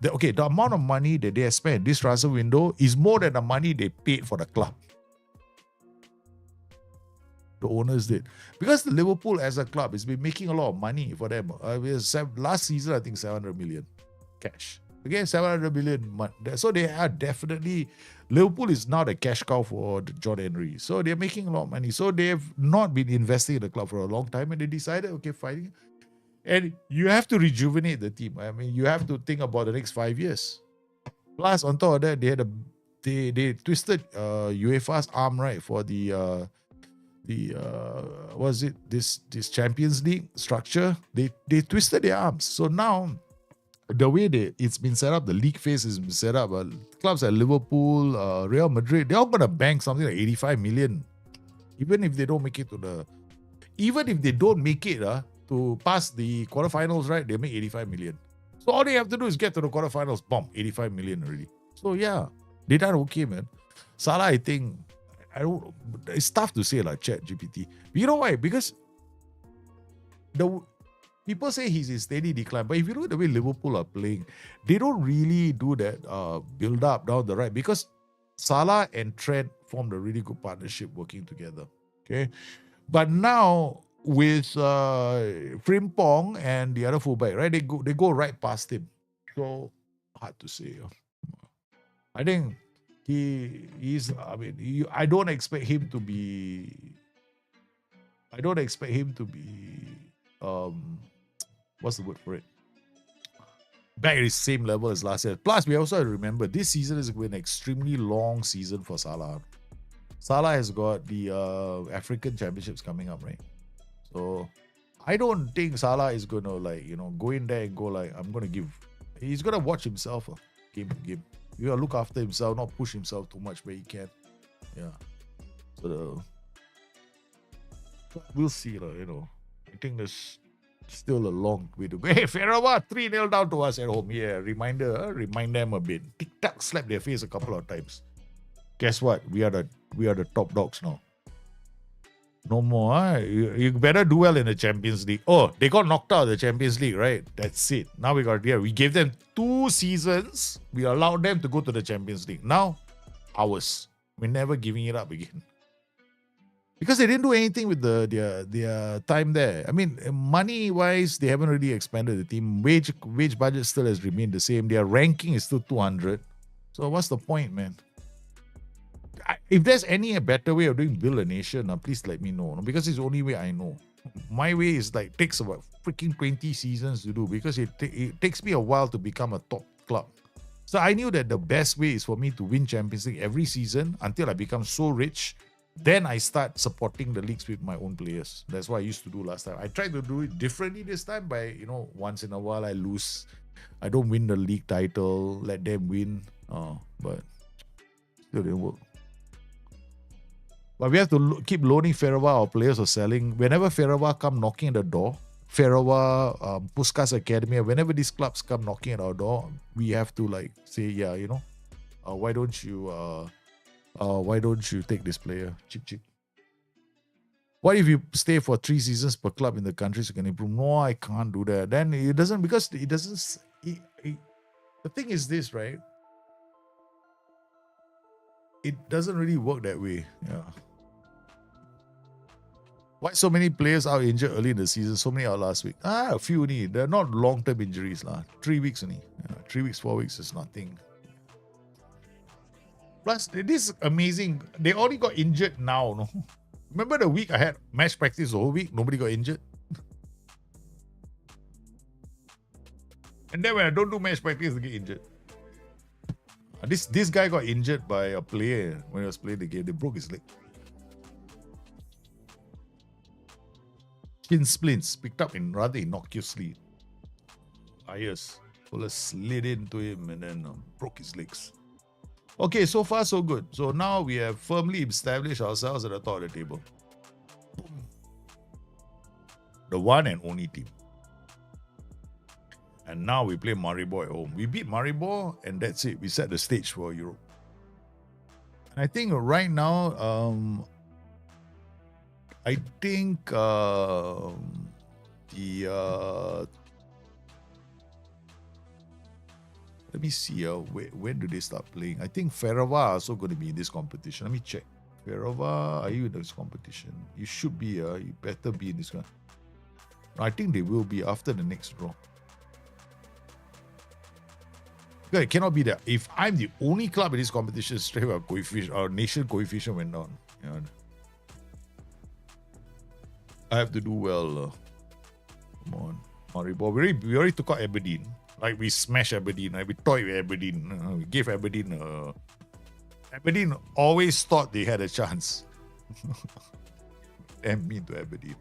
The amount of money that they have spent this transfer window is more than the money they paid for the club. The owners did. Because Liverpool as a club has been making a lot of money for them. Last season, I think 700 million cash. Again, 700 million. So they are definitely, Liverpool is now the cash cow for John Henry. So they're making a lot of money. So they have not been investing in the club for a long time, and they decided, okay, fine. And you have to rejuvenate the team. I mean, you have to think about the next 5 years. Plus, on top of that, they twisted UEFA's arm, right, for the this Champions League structure. They twisted their arms. So now the way it's been set up, the league phase has been set up, clubs like Liverpool, Real Madrid, they're all gonna bank something like 85 million. Even if they don't make it to pass the quarterfinals, right, they make 85 million. So all they have to do is get to the quarterfinals, bomb, 85 million already. So yeah, they done okay, man. Salah, I think, it's tough to say like Chat GPT. But you know why? Because the people say he's in steady decline, but if you look at the way Liverpool are playing, they don't really do that build up down the right, because Salah and Trent formed a really good partnership working together. Okay, But now with Frimpong and the other fullback, right? They go right past him. So hard to say. I think he's. I mean, I don't expect him to be. I don't expect him to be. What's the word for it? Back at the same level as last year. Plus, we also have to remember this season has been an extremely long season for Salah. Salah has got the African Championships coming up, right? So I don't think Salah is gonna go in there and go like I'm gonna give. He's gonna watch himself game to game. You gotta look after himself, not push himself too much where he can. Yeah. So we'll see, I think there's still a long way to go. Hey, Ferrova, 3-0 down to us at home. Yeah, remind them a bit. Tic-tac, slap their face a couple of times. Guess what? We are the top dogs now. No more. Huh? You better do well in the Champions League. Oh, they got knocked out of the Champions League, right? That's it. Now we gave them 2 seasons. We allowed them to go to the Champions League. Now, ours. We're never giving it up again. Because they didn't do anything with their time there. I mean, money-wise, they haven't really expanded the team. Wage budget still has remained the same. Their ranking is still 200. So what's the point, man? If there's any better way of doing build a nation, please let me know. Because it's the only way I know. My way is takes about freaking 20 seasons to do because it takes me a while to become a top club. So I knew that the best way is for me to win Champions League every season until I become so rich. Then I start supporting the leagues with my own players. That's what I used to do last time. I tried to do it differently this time by, once in a while I lose. I don't win the league title, let them win. But still didn't work. But we have to keep loaning Ferrova. Our players are selling. Whenever Ferrova come knocking at the door, Ferrova, Puskas Academy, whenever these clubs come knocking at our door, we have to say, yeah, why don't you take this player? Cheap. What if you stay for 3 seasons per club in the country so you can improve? No, I can't do that. Then it doesn't, because it doesn't. The thing is this, right? It doesn't really work that way. Yeah. Why so many players are injured early in the season? So many out last week. A few only. They're not long-term injuries. 3 weeks only. 3 weeks, 4 weeks is nothing. Plus, this is amazing. They only got injured now. No? Remember the week I had match practice the whole week? Nobody got injured. And then when I don't do match practice, they get injured. This guy got injured by a player when he was playing the game. They broke his leg. Shin splints picked up in rather innocuously. Ayers slid into him and then broke his legs. Okay, so far so good. So now we have firmly established ourselves at the top of the table. The one and only team. And now we play Maribor at home. We beat Maribor and that's it. We set the stage for Europe. And I think right now, I think let me see, when do they start playing? I think Ferrova are also going to be in this competition. Let me check. Ferrova, are you in this competition? You should be. You better be in this one. I think they will be after the next draw. Because it cannot be that. If I'm the only club in this competition, straight away our nation coefficient went down. I have to do well. Come on, Maribor. We already took out Aberdeen. We smashed Aberdeen. We toyed with Aberdeen. We gave Aberdeen. Aberdeen always thought they had a chance. And me to Aberdeen.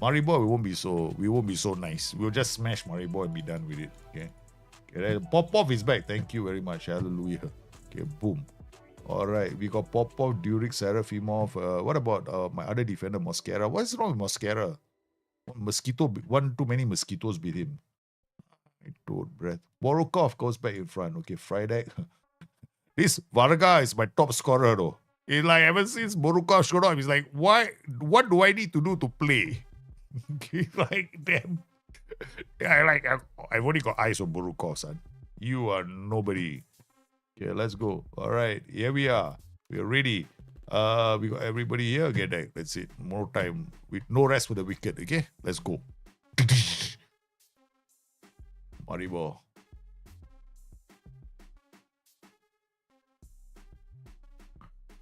Maribor, we won't be so nice. We'll just smash Maribor and be done with it. Okay. Popov is back. Thank you very much. Hallelujah. Okay, boom. All right, we got Popov, Duric, Serafimov. What about my other defender, Mosquera? What's wrong with Mosquera? One too many mosquitoes beat him. I told breath. Borukov goes back in front. Okay, Friday. This Varga is my top scorer though. It's ever since Borukov showed up, he's like, why? What do I need to do to play? Okay, damn. I've only got eyes on Borukov, son. You are nobody. Okay, let's go. All right, here we are. We're ready. We got everybody here. Okay, that's it. More time. With no rest for the wicked. Okay, let's go. Maribor.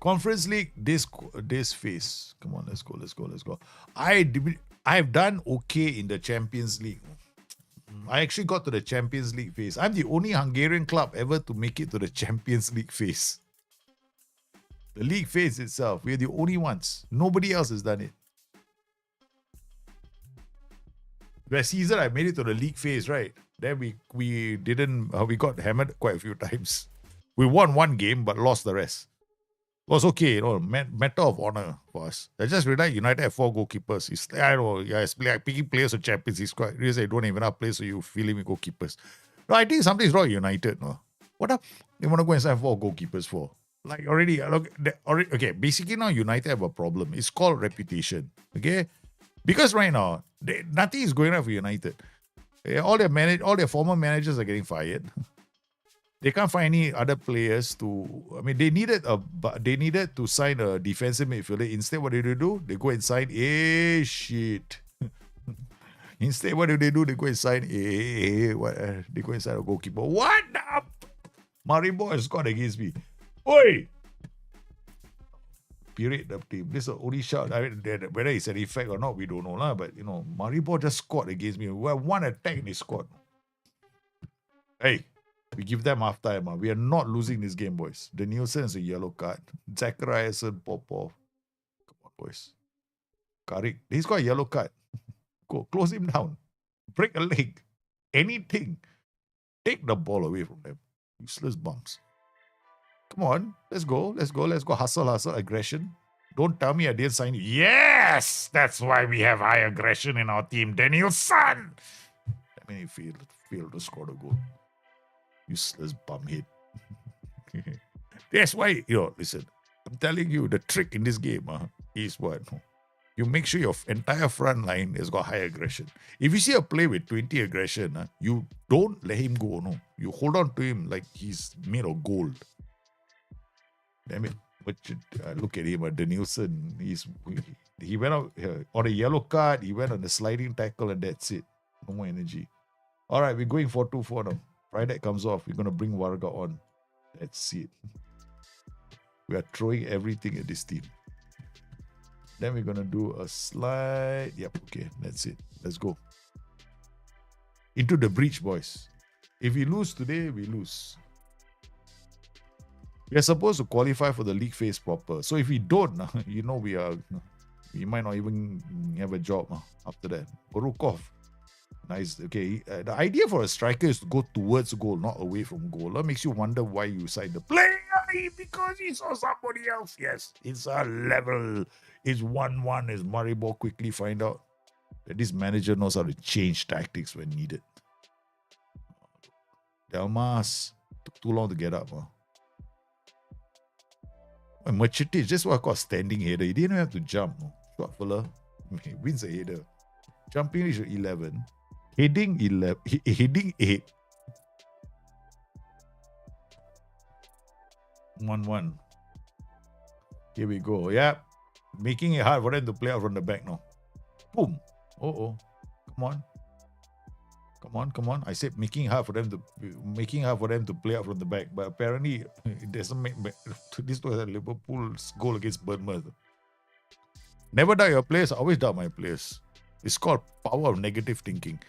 Conference League this phase. Come on, let's go. I've done okay in the Champions League. I actually got to the Champions League phase. I'm the only Hungarian club ever to make it to the Champions League phase. The league phase itself, we're the only ones. Nobody else has done it. The season I made it to the league phase, right? Then we didn't. We got hammered quite a few times. We won one game but lost the rest. It was okay, matter of honor for us. I just realized United have 4 goalkeepers. I don't know, it's like picking players for Champions. It's quite really, don't even have players, so you feeling with goalkeepers. No, I think something's wrong with United. No, what up? They want to go and sign 4 goalkeepers for? Like okay. Basically now United have a problem. It's called reputation. Okay, because right now nothing is going right for United. All their former managers are getting fired. They can't find any other players to. I mean, they needed to sign a defensive midfielder. Instead, what did they do? They go and sign shit. Instead, what do? They go and sign they go and sign a goalkeeper. What up? Maribor has scored against me. Oi! Period the team. This is the only shot. I mean, whether it's an effect or not, we don't know lah. But Maribor just scored against me. We have one attack and they scored. Hey. We give them half time. We are not losing this game, boys. The Nielsen is a yellow card. Zachariasen, Popov. Come on, boys. Karik, he's got a yellow card. Go, close him down. Break a leg. Anything. Take the ball away from them. Useless bumps. Come on, let's go. Hustle, aggression. Don't tell me I didn't sign you. Yes! That's why we have high aggression in our team. Danielson! I mean, he failed to score the goal. Useless bumhead. That's why, listen, I'm telling you, the trick in this game is what? You make sure your entire front line has got high aggression. If you see a play with 20 aggression, you don't let him go, no. You hold on to him like he's made of gold. Damn it. But look at him, Danielson. He went out on a yellow card, he went on a sliding tackle, and that's it. No more energy. All right, we're going 4-2-4 now. Friday comes off. We're going to bring Varga on. That's it. We are throwing everything at this team. Then we're going to do a slide. Yep, okay. That's it. Let's go. Into the breach, boys. If we lose today, we lose. We are supposed to qualify for the league phase proper. So if we don't, we might not even have a job after that. Borukov. Nice. Okay. The idea for a striker is to go towards goal, not away from goal. That makes you wonder why you side the player because he saw somebody else. Yes, it's a level. It's 1-1. As Maribor quickly find out that this manager knows how to change tactics when needed. Delmas took too long to get up. Machitic, just what I call standing header. He didn't have to jump. Short fella. He wins a header. Jumping is 11. Heading 11. Heading 8. 1-1. Here we go. Yeah. Making it hard for them to play out from the back now. Boom. Come on. I said making it hard for them to play out from the back. But apparently it doesn't make this was a Liverpool's goal against Bournemouth. Never doubt your players, always doubt my players. It's called power of negative thinking.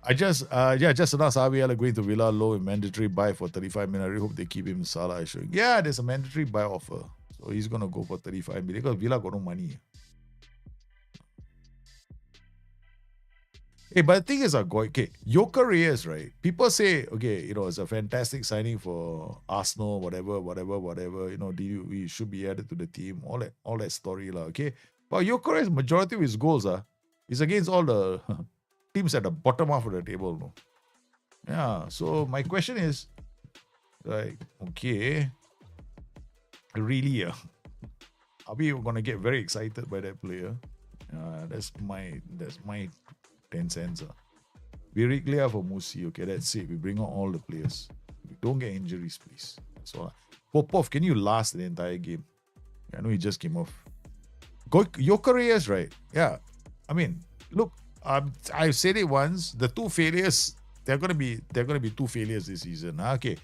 I just announced Aviala going to Villa low in mandatory buy for 35 million. I really hope they keep him Salah. Yeah, there's a mandatory buy offer. So he's going to go for 35 million because Villa got no money. Hey, but the thing is, Joker Reyes, right? People say, it's a fantastic signing for Arsenal, whatever. He should be added to the team. All that story, okay? But Joker Reyes, majority of his goals is against all the teams at the bottom half of the table, no? Yeah, so my question is, really, are we going to get very excited by that player? That's my 10 cents. We clear for Musi. Okay, that's it. We bring on all the players. We don't get injuries, please. That's all. Popov, can you last the entire game? I know he just came off. Gyökeres, right? Yeah. I mean, look, I've said it once. The two failures, they're gonna be two failures this season. Okay.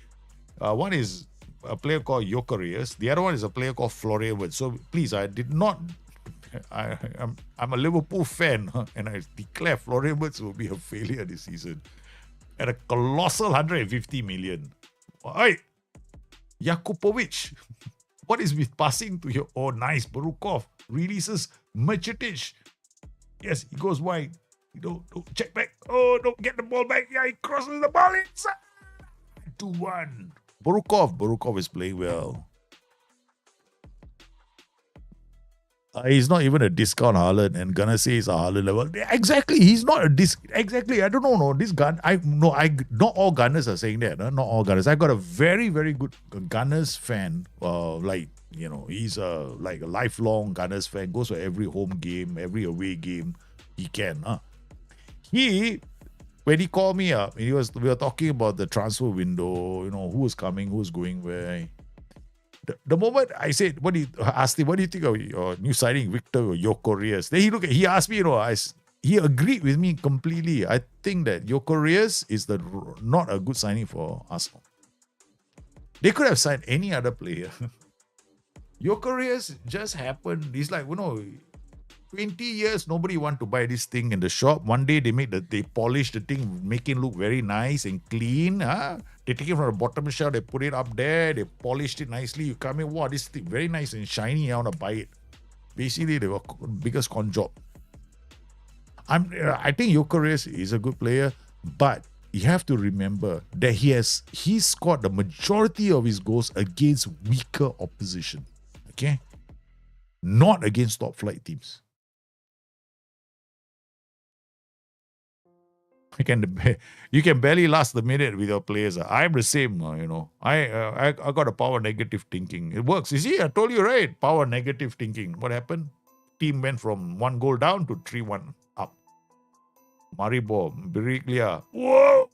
One is a player called Gyökeres. The other one is a player called Florian Wirtz. So please, I did not. I'm a Liverpool fan, and I declare Florian Wirtz will be a failure this season at a colossal 150 million. Hey, Jakupovic, what is with passing to your? Oh, nice. Barukov releases Mercetic. Yes, he goes wide. Don't check back. Oh, don't get the ball back. Yeah, he crosses the ball inside. 2-1. Barukov is playing well. He's not even a discount Haaland, and gonna say he's a Haaland level. Exactly, he's not a Exactly, I don't know. No, this gun. Not all Gunners are saying that. Not all Gunners. I got a very very good Gunners fan. He's like a lifelong Gunners fan. Goes to every home game, every away game he can. When he called me up, we were talking about the transfer window. You know, who's coming, who's going where. The moment I said, asked him, what do you think of your new signing, Victor Gyökeres? Then he asked me, he agreed with me completely. I think that Gyökeres is not a good signing for Arsenal. They could have signed any other player. Gyökeres just happened. It's like, 20 years, nobody want to buy this thing in the shop. One day they polish the thing, make it look very nice and clean. They take it from the bottom shelf, they put it up there, they polished it nicely. You come in, wow, this thing very nice and shiny. I want to buy it. Basically, they were biggest con job. I think Gyökeres is a good player, but you have to remember that he scored the majority of his goals against weaker opposition. Okay, not against top flight teams. You can barely last the minute with your players. I'm the same, I got a power negative thinking. It works. You see, I told you, right? Power negative thinking. What happened? Team went from 1 goal down to 3-1 up. Maribor, Biriglia. Whoa!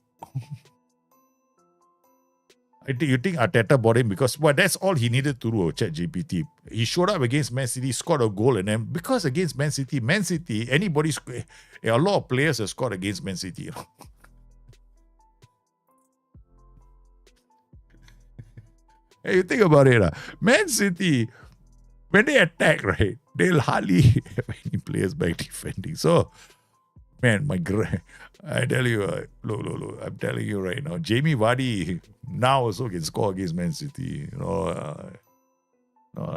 You think Arteta bought him because that's all he needed to do, ChatGPT. He showed up against Man City, scored a goal, and then because against Man City, a lot of players have scored against Man City. Hey, you think about it, Man City, when they attack, right, they'll hardly have any players back defending. So, man, I tell you, look, I'm telling you right now, Jamie Vardy now also can score against Man City.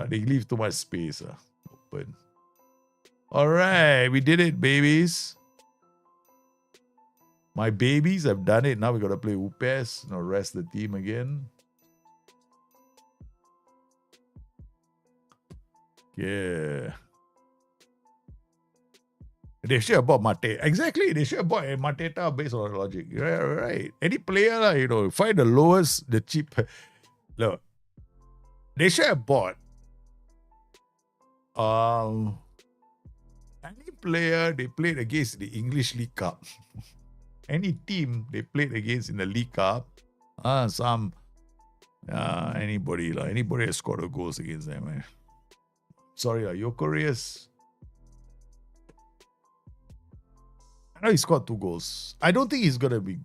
They leave too much space open. All right, we did it, babies. My babies have done it. Now we got to play Upes. Rest the team again. Yeah. They should have bought Mate. Exactly. They should have bought Mateta based on logic. Right. Any player, find the lowest, the cheap. Look, they should have bought any player they played against the English League Cup. Any team they played against in the League Cup. Anybody has scored a goals against them. Man. Sorry, Gyökeres. I know he scored 2 goals. I don't think he's gonna be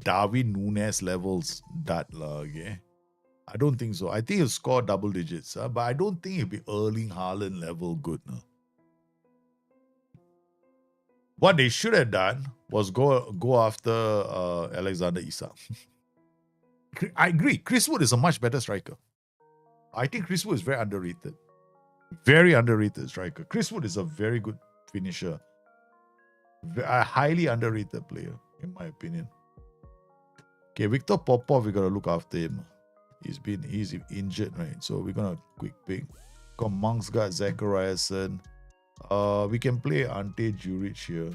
Darwin Núñez levels okay? I don't think so. I think he'll score double digits, but I don't think he'll be Erling Haaland level good. No? What they should have done was go after Alexander Isak. I agree. Chris Wood is a much better striker. I think Chris Wood is very underrated. Very underrated striker. Chris Wood is a very good finisher. A highly underrated player, in my opinion. Okay, Victor Popov, we gotta look after him. He's injured, right? So we're gonna quick pick. Got Mangsgaard, Zachariasen. We can play Ante Juric here.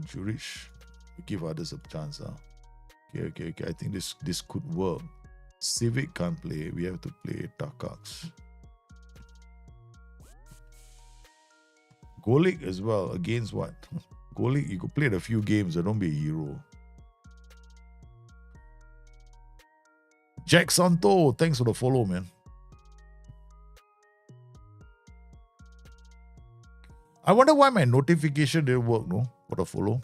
Juric. We give others a chance. Okay. I think this could work. Civic can't play. We have to play Takacs. Golik as well. Against what? Golik, you could play a few games. Don't be a hero. Jack Santo, thanks for the follow, man. I wonder why my notification didn't work, no? For the follow.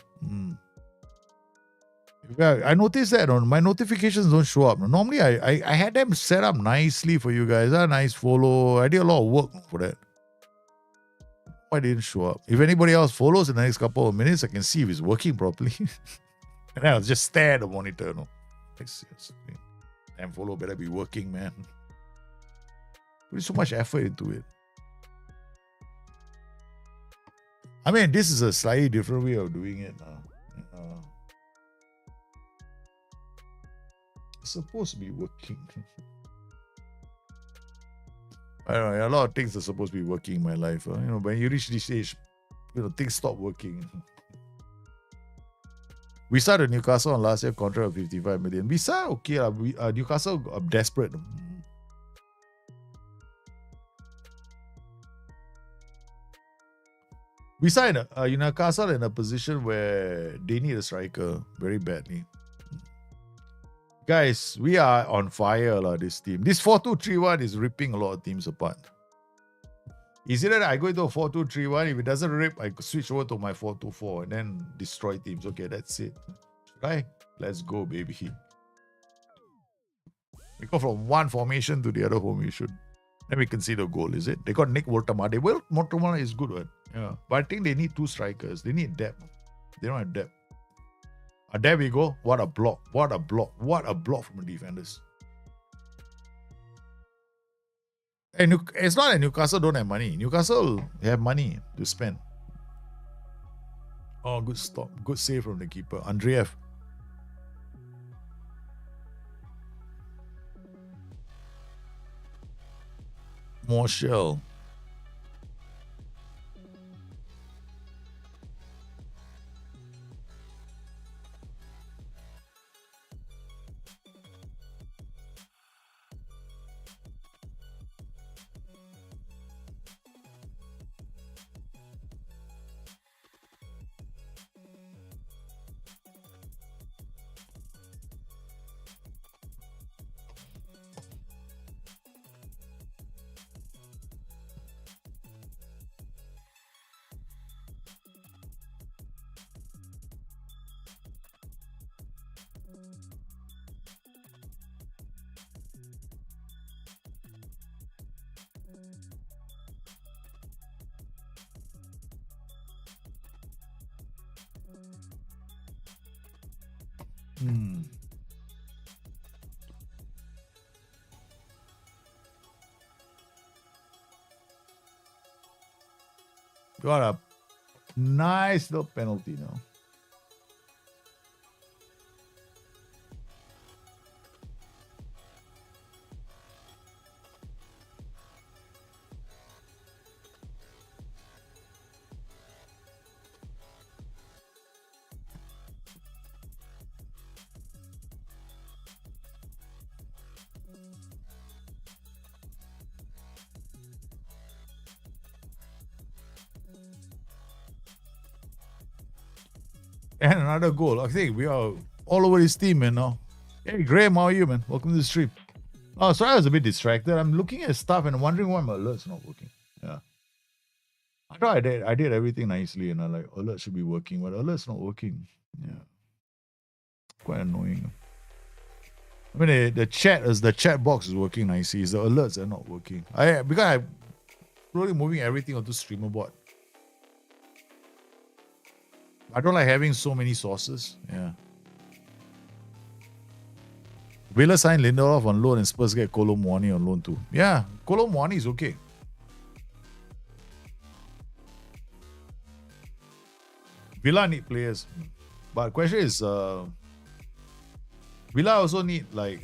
Yeah, I noticed that my notifications don't show up. Normally, I had them set up nicely for you guys. A nice follow. I did a lot of work for that. Why didn't show up? If anybody else follows in the next couple of minutes, I can see if it's working properly. And I'll just stare at the monitor. No, damn follow better be working, man. Put so much effort into it. I mean, this is a slightly different way of doing it now. It's supposed to be working. I don't know, a lot of things are supposed to be working in my life. When you reach this age, things stop working. We started Newcastle on last year contract of 55 million. We saw okay, Newcastle are desperate. We saw Newcastle in a position where they need a striker very badly. Guys, we are on fire, this team. This 4-2-3-1 is ripping a lot of teams apart. Is it that I go into a 4-2-3-1? If it doesn't rip, I switch over to my 4-2-4 and then destroy teams. Okay, that's it. Right? Let's go, baby. We go from one formation to the other formation. Then we can see the goal, is it? They got Nick Woltemade. Well, Woltemade is good, right? Yeah. But I think they need two strikers. They need depth. They don't have depth. There we go. What a block. What a block. What a block from the defenders. And it's not that Newcastle don't have money. Newcastle have money to spend. Oh, good stop. Good save from the keeper. Andreev. Marshall. Got a nice little penalty now. And another goal. I think we are all over this team, man, now. Hey, Graham, how are you, man? Welcome to the stream. Oh, sorry, I was a bit distracted. I'm looking at stuff and wondering why my alert's not working. Yeah. I thought I did everything nicely, and I like, alert should be working, but alert's not working. Yeah. Quite annoying. I mean, the chat box is working nicely. It's the alerts are not working. Because I'm slowly moving everything onto streamer bot. I don't like having so many sources. Yeah. Villa signed Lindelof on loan and Spurs get Kolo Muani on loan too. Yeah, Kolo Muani is okay. Villa need players. But the question is, Villa also need players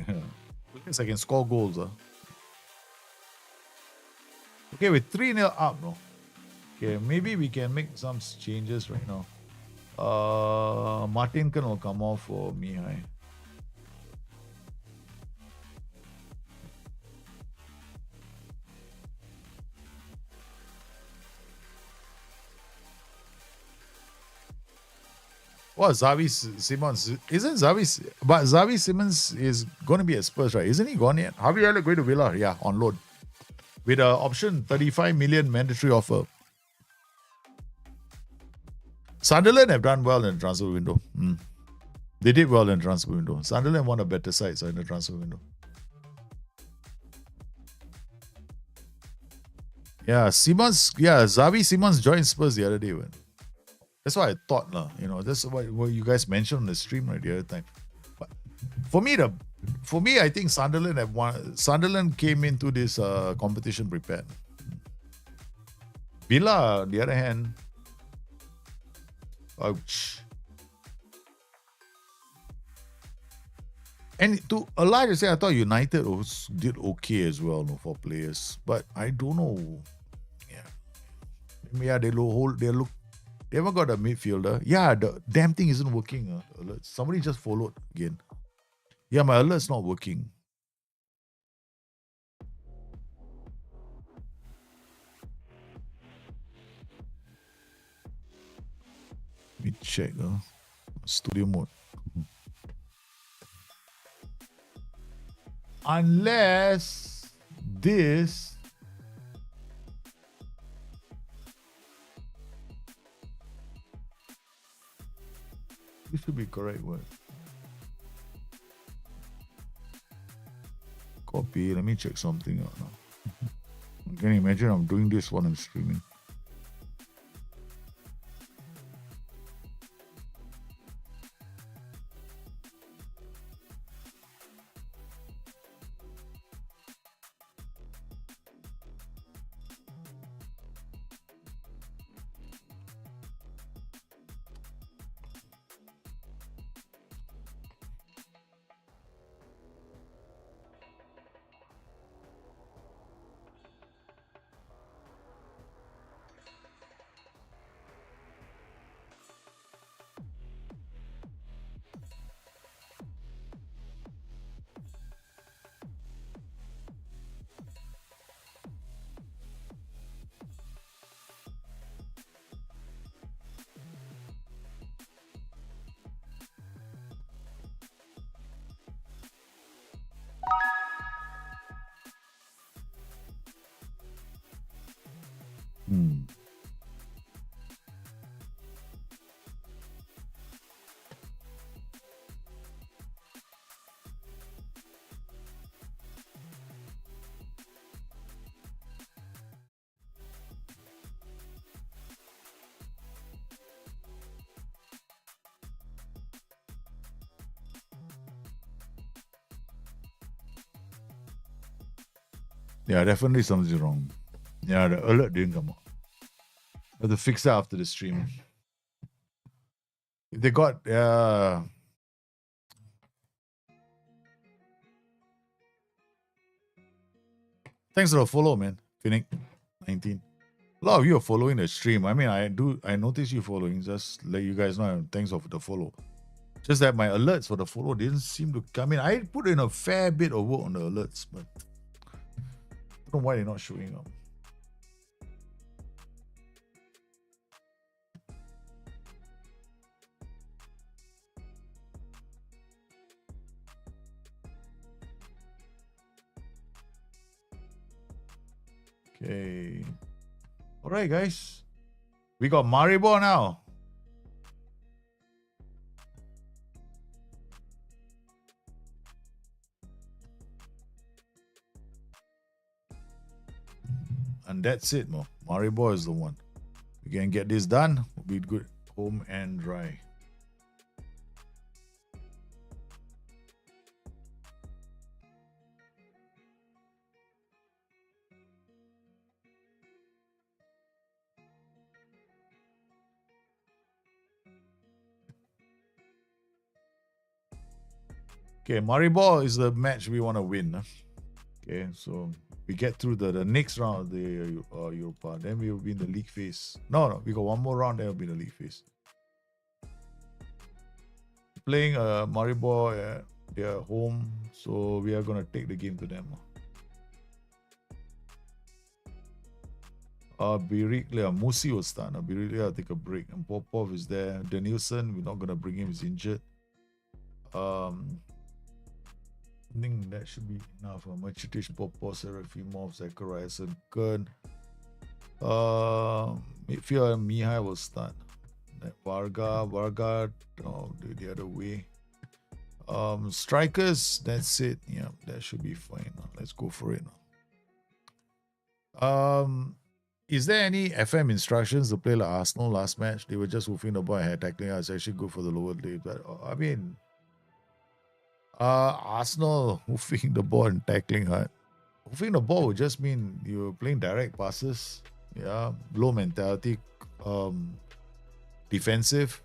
that can score goals. Okay, with 3-0 up, no? Okay, maybe we can make some changes right now. Martin Kern will come off for Mihai. What, Xavi Simons? Isn't Xavi... But Xavi Simons is going to be at Spurs, right? Isn't he gone yet? Javi Alec going to Villa? Yeah, on loan. With an option 35 million mandatory offer. Sunderland have done well in the transfer window. They did well in the transfer window. Sunderland won a better sides in the transfer window. Yeah, Xavi Simons joined Spurs the other day. Man. That's what I thought, that's what you guys mentioned on the stream right the other time. But for me, I think Sunderland have won. Sunderland came into this competition prepared. Villa, on the other hand, ouch. And to a large extent, I thought United did okay as well, for players. But I don't know. Yeah, they haven't got a midfielder. Yeah, the damn thing isn't working. Somebody just followed again. Yeah, my alert's not working. Let me check. Studio mode. Unless this should be correct word. Copy. Let me check something out now. Can you imagine I'm doing this while I'm streaming? Yeah, definitely something's wrong. Yeah, the alert didn't come out. I have to fix that after the stream. They got thanks for the follow, man. Phoenix 19. A lot of you are following the stream. I mean, I notice you following. Just let you guys know. Thanks for the follow. Just that my alerts for the follow didn't seem to come in. I put in a fair bit of work on the alerts, but I don't know why they're not showing up. Okay. All right, guys. We got Maribor now. And that's it, Mo. Maribor is the one. We can get this done. We'll be good. Home and dry. Okay, Maribor is the match we want to win. Okay, so we get through the next round of the Europa. Then we will be in the league phase. No, we got one more round. Then we'll be in the league phase. Playing Maribor, they are home, so we are gonna take the game to them. Biriglia, Musi will start. Biriglia will take a break. And Popov is there. Danielson, we're not gonna bring him. He's injured. I think that should be enough. Machitish, Popov, Serafimov, Zacharias, and Kern. Midfield, Mihai will start. Varga, oh, the other way. Strikers, that's it. Yeah, that should be fine. Let's go for it. Is there any FM instructions to play like Arsenal last match? They were just hoofing the ball and had tackling. It's actually good for the lower league. But I mean, Arsenal hoofing the ball and tackling hard. Hoofing the ball would just mean you're playing direct passes. Yeah, low mentality, defensive,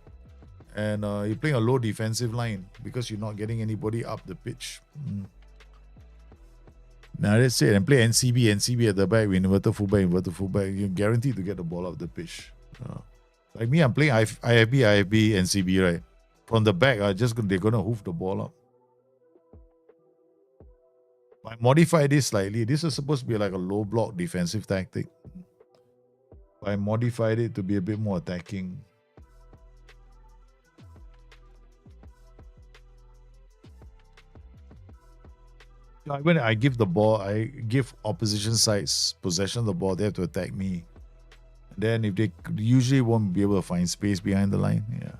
and you're playing a low defensive line because you're not getting anybody up the pitch. Now that's it. And play NCB at the back with inverted fullback. You're guaranteed to get the ball up the pitch. Like me, I'm playing IFB, NCB, right? From the back, they're gonna hoof the ball up. I modified this slightly. This is supposed to be like a low block defensive tactic. I modified it to be a bit more attacking. When I give the ball, I give opposition sides possession of the ball. They have to attack me. Then if they usually won't be able to find space behind the line. Yeah.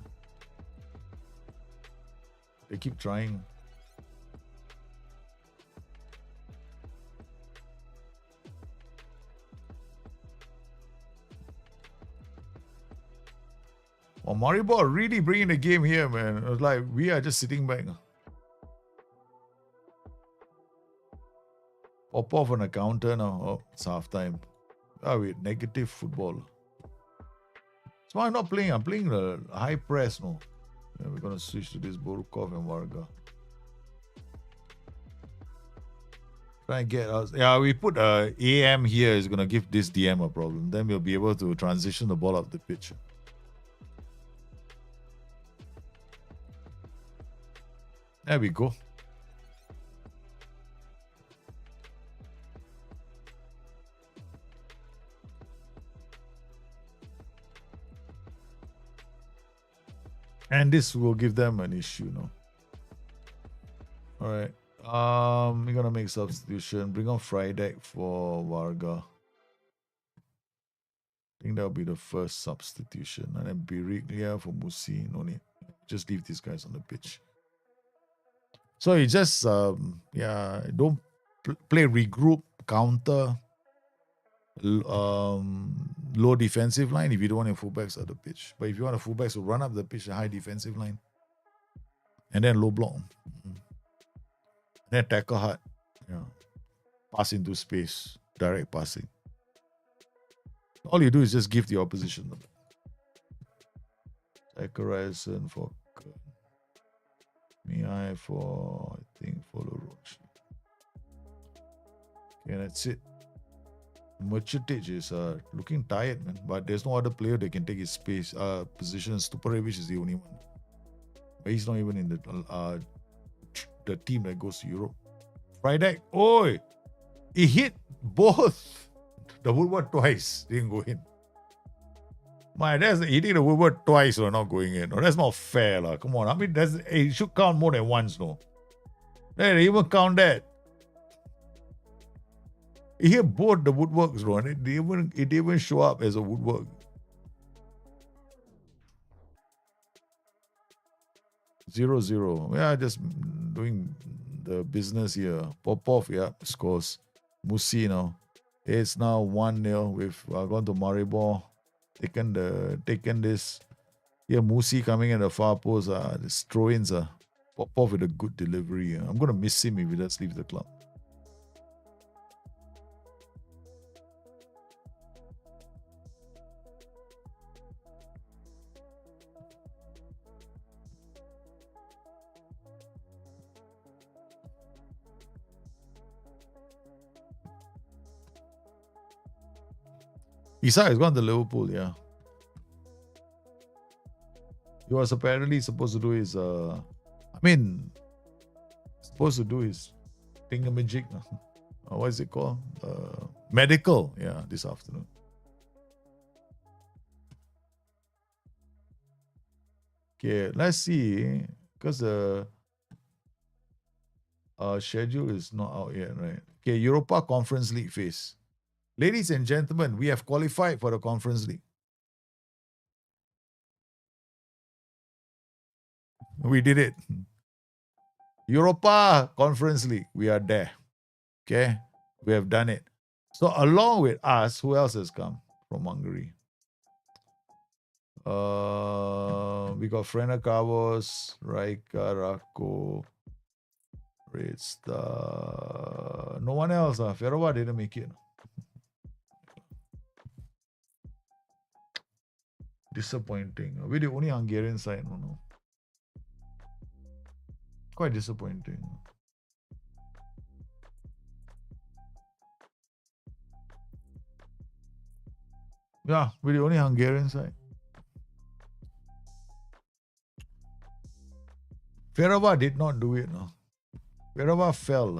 They keep trying. Well, Maribor really bringing the game here, man. It was like we are just sitting back. Pop off on a counter now. Oh, it's half time. Wait, negative football. So I'm not playing. I'm playing the high press. No, yeah, we're gonna switch to this Borukov and Varga. Try and get us. Yeah, we put AM here is gonna give this DM a problem. Then we'll be able to transition the ball up the pitch. There we go. And this will give them an issue, no? All right. We're gonna make substitution. Bring on Friday for Varga. I think that'll be the first substitution. And then Biriglia for Musi. No need. Just leave these guys on the pitch. So you just don't play regroup, counter, low defensive line if you don't want your fullbacks at the pitch. But if you want a fullbacks to run up the pitch, a high defensive line. And then low block. And then tackle hard. Yeah. Pass into space. Direct passing. All you do is just give the opposition the ball. Zachariason for Mihai for, I think, for Roche. Okay, that's it. Mercedes is looking tired, man. But there's no other player that can take his space position. Stuparevic is the only one. But he's not even in the team that goes to Europe. Friday, oi! He hit both the Woodward twice. Didn't go in. Man, that's hitting the Woodward twice or not going in. No, that's not fair. La. Come on. I mean, it should count more than once, no. They even count that. He hit both the woodworks, bro. And it didn't even show up as a woodwork. Zero. We are just doing the business here. Popov, yeah, scores. Musi now. It's now 1-0. We've gone to Maribor. Taken this. Here, Musi coming in the far post. This throw-ins. Popov with a good delivery. I'm going to miss him if he does leave the club. Isak has gone to Liverpool, yeah. He was apparently supposed to do his thingamajig. What is it called? Medical, yeah, this afternoon. Okay, let's see. Because the schedule is not out yet, right? Okay, Europa Conference League phase. Ladies and gentlemen, we have qualified for the Conference League. We did it. Europa Conference League. We are there. Okay. We have done it. So along with us, who else has come from Hungary? We got Frena Carvos, Raika, Rako, Red Star. No one else. Ferova didn't make it. Disappointing. We're the only Hungarian side. No. Quite disappointing. Yeah, we're the only Hungarian side. Ferova did not do it. No. Ferova fell.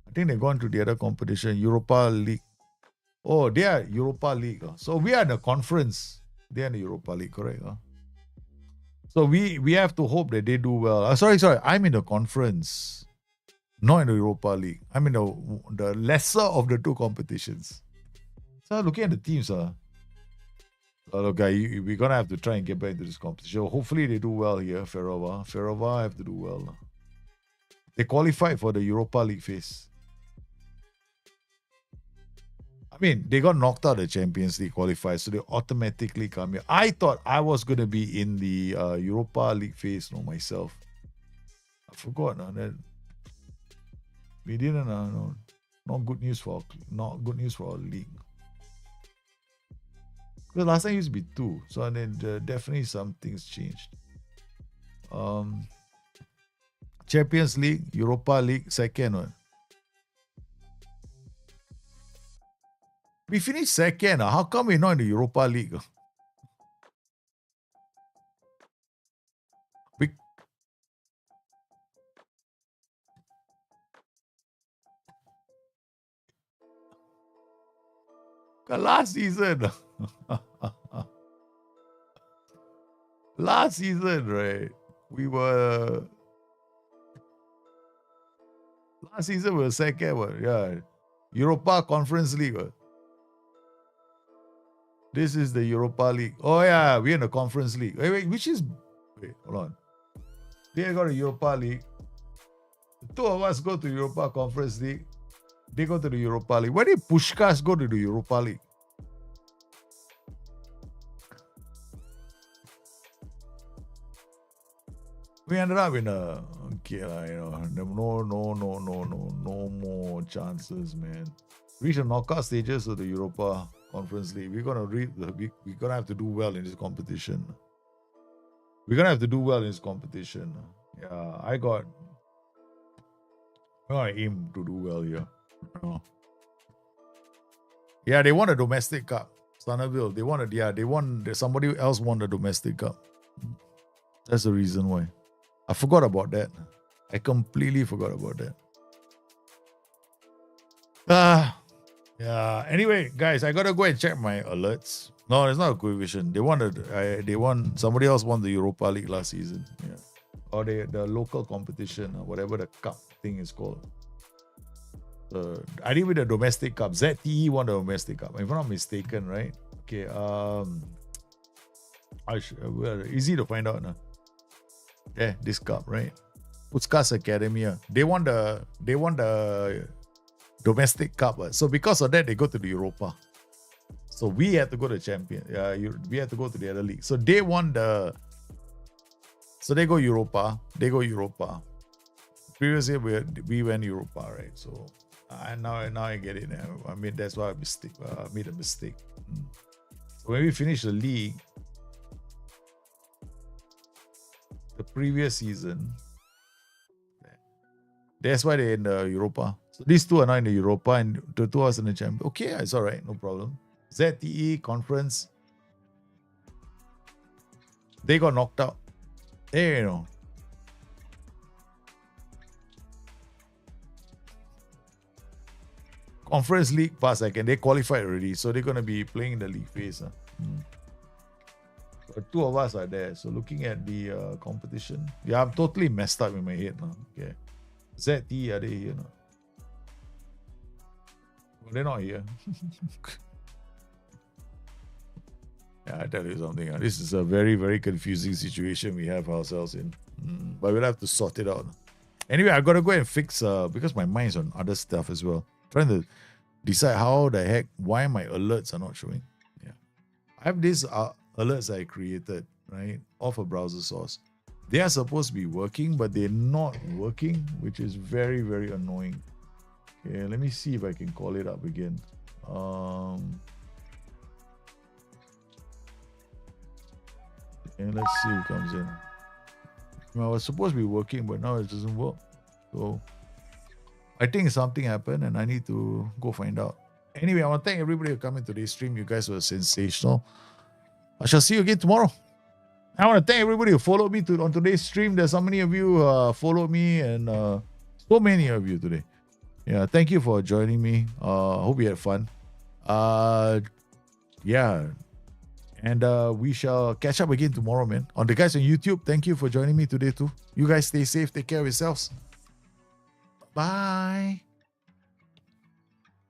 I think they've gone to the other competition, Europa League. Oh, they are Europa League. So we are in the conference. They are in the Europa League, correct? So we have to hope that they do well. Sorry. I'm in the conference, not in the Europa League. I'm in the lesser of the two competitions. So looking at the teams, okay, we're gonna have to try and get back into this competition. Hopefully they do well here. Ferova have to do well. They qualified for the Europa League phase. I mean, they got knocked out of the Champions League qualifiers, so they automatically come here. I thought I was going to be in the Europa League phase, myself. I forgot that we didn't. No, not good news for our league. Because last time it used to be 2, so then definitely some things changed. Champions League, Europa League, second one. We finished second. How come we're not in the Europa League? Last season. Last season, right? Last season we were second one. Yeah. Europa Conference League. This is the Europa League. Oh yeah, we're in the Conference League. Wait, hold on. They got a Europa League. The 2 of us go to Europa Conference League. They go to the Europa League. Why did Pushkas go to the Europa League? We ended up in no more chances, man. Reach the knockout stages of the Europa Conference League. We're gonna have to do well in this competition. Yeah, I aim to do well here. Yeah, they won a domestic cup. Stanaville, somebody else won the domestic cup. That's the reason why. I forgot about that. I completely forgot about that. Yeah. Anyway, guys, I gotta go and check my alerts. No, it's not a coefficient. Somebody else won the Europa League last season. Yeah. Or the local competition, or whatever the cup thing is called. I did with the domestic cup. ZTE won the domestic cup, if I'm not mistaken, right? Okay. Easy to find out now. Yeah, this cup, right? Putskas Academia. They won the domestic cup. So because of that, they go to the Europa. So we had to go to champion. We had to go to the other league. So they won so they go Europa. Previous year we went Europa, right? So now I get it. I mean, that's why I made a mistake. So when we finish the league, the previous season, that's why they're in the Europa. So these 2 are not in the Europa, and the 2 are in the champion. Okay, it's all right, no problem. ZTE Conference, they got knocked out. Conference League pass second. They qualified already, so they're gonna be playing in the league phase. The 2 of us are there. So looking at the competition, yeah, I'm totally messed up in my head now. Okay, ZTE, are they here now? Well, they're not here. Yeah, I tell you something. This is a very, very confusing situation we have ourselves in. But we'll have to sort it out. Anyway, I gotta go and fix because my mind's on other stuff as well. Trying to decide how the heck why my alerts are not showing. Yeah, I have these alerts I created right off a browser source. They are supposed to be working, but they're not working, which is very, very annoying. Okay, let me see if I can call it up again. And let's see who comes in. Well, I was supposed to be working, but now it doesn't work. So I think something happened and I need to go find out. Anyway, I want to thank everybody for coming to today's stream. You guys were sensational. I shall see you again tomorrow. I want to thank everybody who followed me on today's stream. There's so many of you followed me and so many of you today. Yeah, thank you for joining me. Hope you had fun. Yeah. And we shall catch up again tomorrow, man. On the guys on YouTube, thank you for joining me today too. You guys stay safe. Take care of yourselves. Bye.